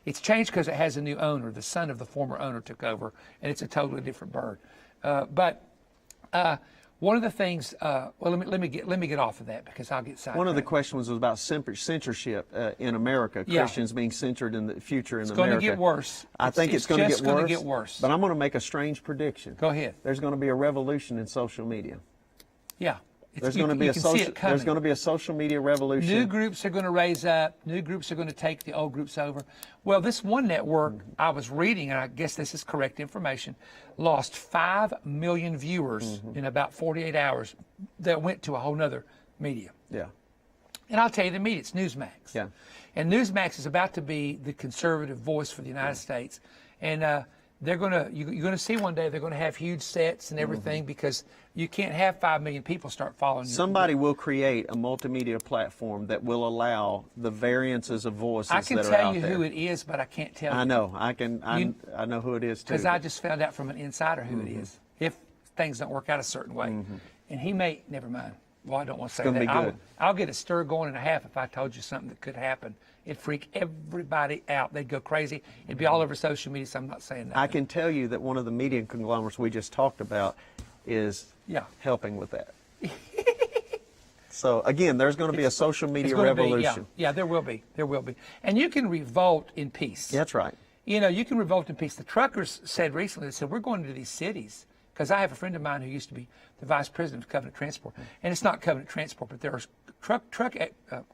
It's changed because it has a new owner. The son of the former owner took over, and it's a totally different bird. One of the things, let me get off of that, because I'll get sidetracked. One of the questions was about censorship in America. Yeah. Christians being censored in the future in It's America. going to get worse. I think it's going to just get worse. going to get worse. But I'm going to make a strange prediction. Go ahead. There's going to be a revolution in social media. Yeah. There's going to be a social media revolution. New groups are going to raise up. New groups are going to take the old groups over. Well, this one network I was reading, and I guess this is correct information, lost 5 million viewers in about 48 hours that went to a whole nother media. Yeah. And I'll tell you the media, it's Newsmax. Yeah. And Newsmax is about to be the conservative voice for the United States. And you're going to see one day they're going to have huge sets and everything, because you can't have 5 million people start following you. Somebody will create a multimedia platform that will allow the variances of voices that are out there. I can tell you who it is, but I can't tell you. I know. I know who it is too. Because I just found out from an insider who it is, if things don't work out a certain way. And he may, never mind. Well, I don't want to say that. It's going to be good. I'll get a stir going and a half if I told you something that could happen. It'd freak everybody out. They'd go crazy. It'd be all over social media, so I'm not saying that. I can tell you that one of the media conglomerates we just talked about is helping with that. So, again, there's going to be a social media revolution. Yeah, there will be. There will be. And you can revolt in peace. That's right. You can revolt in peace. The truckers said recently, they said, we're going to these cities. Because I have a friend of mine who used to be the vice president of Covenant Transport. And it's not Covenant Transport, but there are truck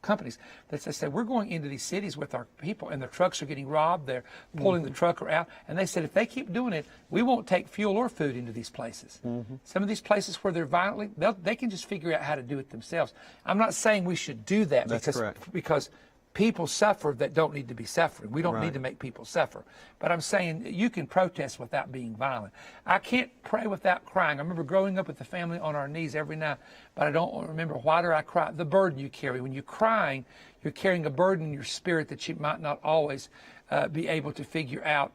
companies that say, we're going into these cities with our people, and the trucks are getting robbed. They're pulling the trucker out. And they said, if they keep doing it, we won't take fuel or food into these places. Some of these places where they're violently, they can just figure out how to do it themselves. I'm not saying we should do that. That's correct. Because people suffer that don't need to be suffering. We don't need to make people suffer. But I'm saying you can protest without being violent. I can't pray without crying. I remember growing up with the family on our knees every night, but I don't remember why do I cry. The burden you carry. When you're crying, you're carrying a burden in your spirit that you might not always be able to figure out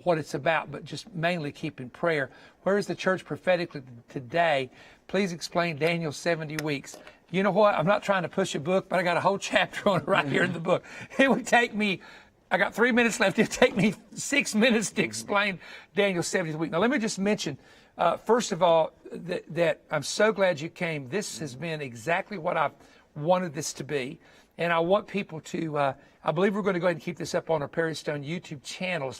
what it's about, but just mainly keep in prayer. Where is the church prophetically today? Please explain Daniel's 70 weeks. You know what? I'm not trying to push a book, but I got a whole chapter on it right here in the book. It would take me, I got 3 minutes left. It'd take me 6 minutes to explain Daniel's 70th week. Now, let me just mention, first of all, that I'm so glad you came. This has been exactly what I've wanted this to be. And I want people to, I believe we're going to go ahead and keep this up on our Perry Stone YouTube channel.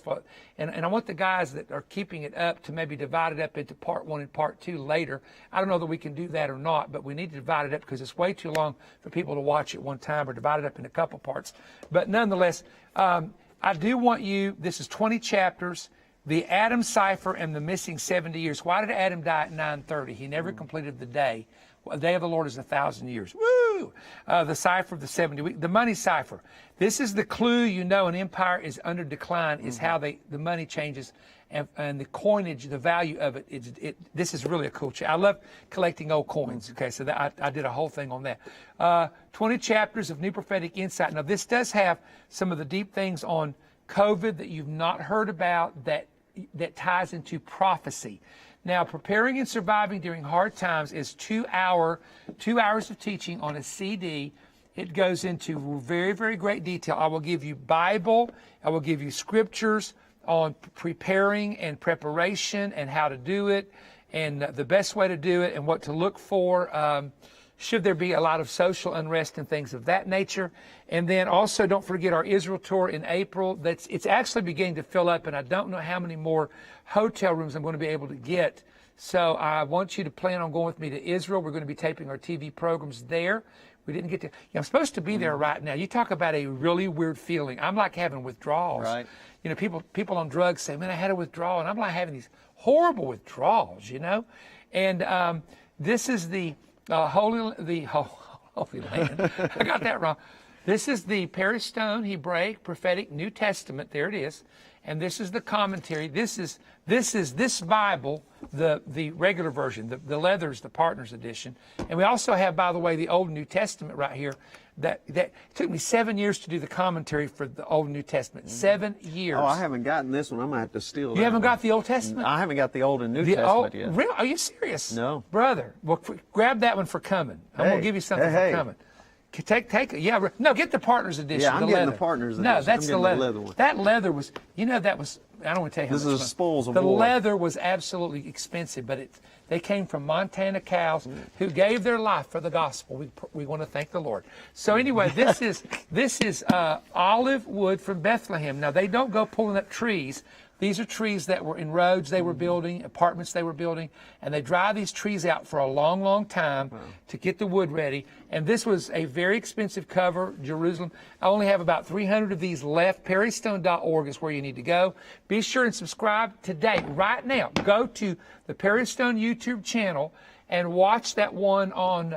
And I want the guys that are keeping it up to maybe divide it up into part 1 and part 2 later. I don't know that we can do that or not, but we need to divide it up because it's way too long for people to watch at one time, or divide it up in a couple parts. But nonetheless, I do want you, this is 20 chapters, the Adam cipher and the missing 70 years. Why did Adam die at 9:30? He never completed the day. The day of the Lord is 1,000 years. Woo! The cipher of the 70 weeks. The money cipher. This is the clue an empire is under decline, is how the money changes, and the coinage, the value of it. This is really a cool I love collecting old coins. Okay, so I did a whole thing on that. 20 chapters of new prophetic insight. Now, this does have some of the deep things on COVID that you've not heard about that ties into prophecy. Now, preparing and surviving during hard times is 2 hours of teaching on a CD. It goes into very, very great detail. I will give you Bible. I will give you scriptures on preparing and preparation and how to do it. and the best way to do it and what to look for. Should there be a lot of social unrest and things of that nature. And then also don't forget our Israel tour in April. It's actually beginning to fill up, and I don't know how many more hotel rooms I'm going to be able to get. So I want you to plan on going with me to Israel. We're going to be taping our TV programs there. We didn't get to, I'm supposed to be there right now. You talk about a really weird feeling. I'm like having withdrawals. Right. You know, people on drugs say, man, I had a withdrawal. And I'm like having these horrible withdrawals, And this is the Holy Land. I got that wrong. This is the Perry Stone Hebraic Prophetic New Testament. There it is. And this is the commentary. This is this Bible, the regular version. The leather's the Partners Edition. And we also have, by the way, the Old and New Testament right here. That took me 7 years to do the commentary for the Old and New Testament. 7 years. Oh, I haven't gotten this one. I'm gonna have to steal. You haven't got the Old Testament? I haven't got the Old and New Testament yet. Real? Are you serious? No, brother. Well, grab that one for coming. I'm gonna give you something for coming. Take it. Yeah. No, get the Partners Edition. Yeah, I'm getting the Partners Edition. No, that's the leather one. That leather was. That was. I don't want to tell you how this much is fun. spoils of the war. leather was absolutely expensive, but they came from Montana cows who gave their life for the gospel. We want to thank the Lord. So anyway, this is olive wood from Bethlehem. Now they don't go pulling up trees. These are trees that were in roads they were building, apartments they were building, and they dry these trees out for a long, long time to get the wood ready. And this was a very expensive cover, Jerusalem. I only have about 300 of these left. PerryStone.org is where you need to go. Be sure and subscribe today, right now. Go to the Perry Stone YouTube channel and watch that one on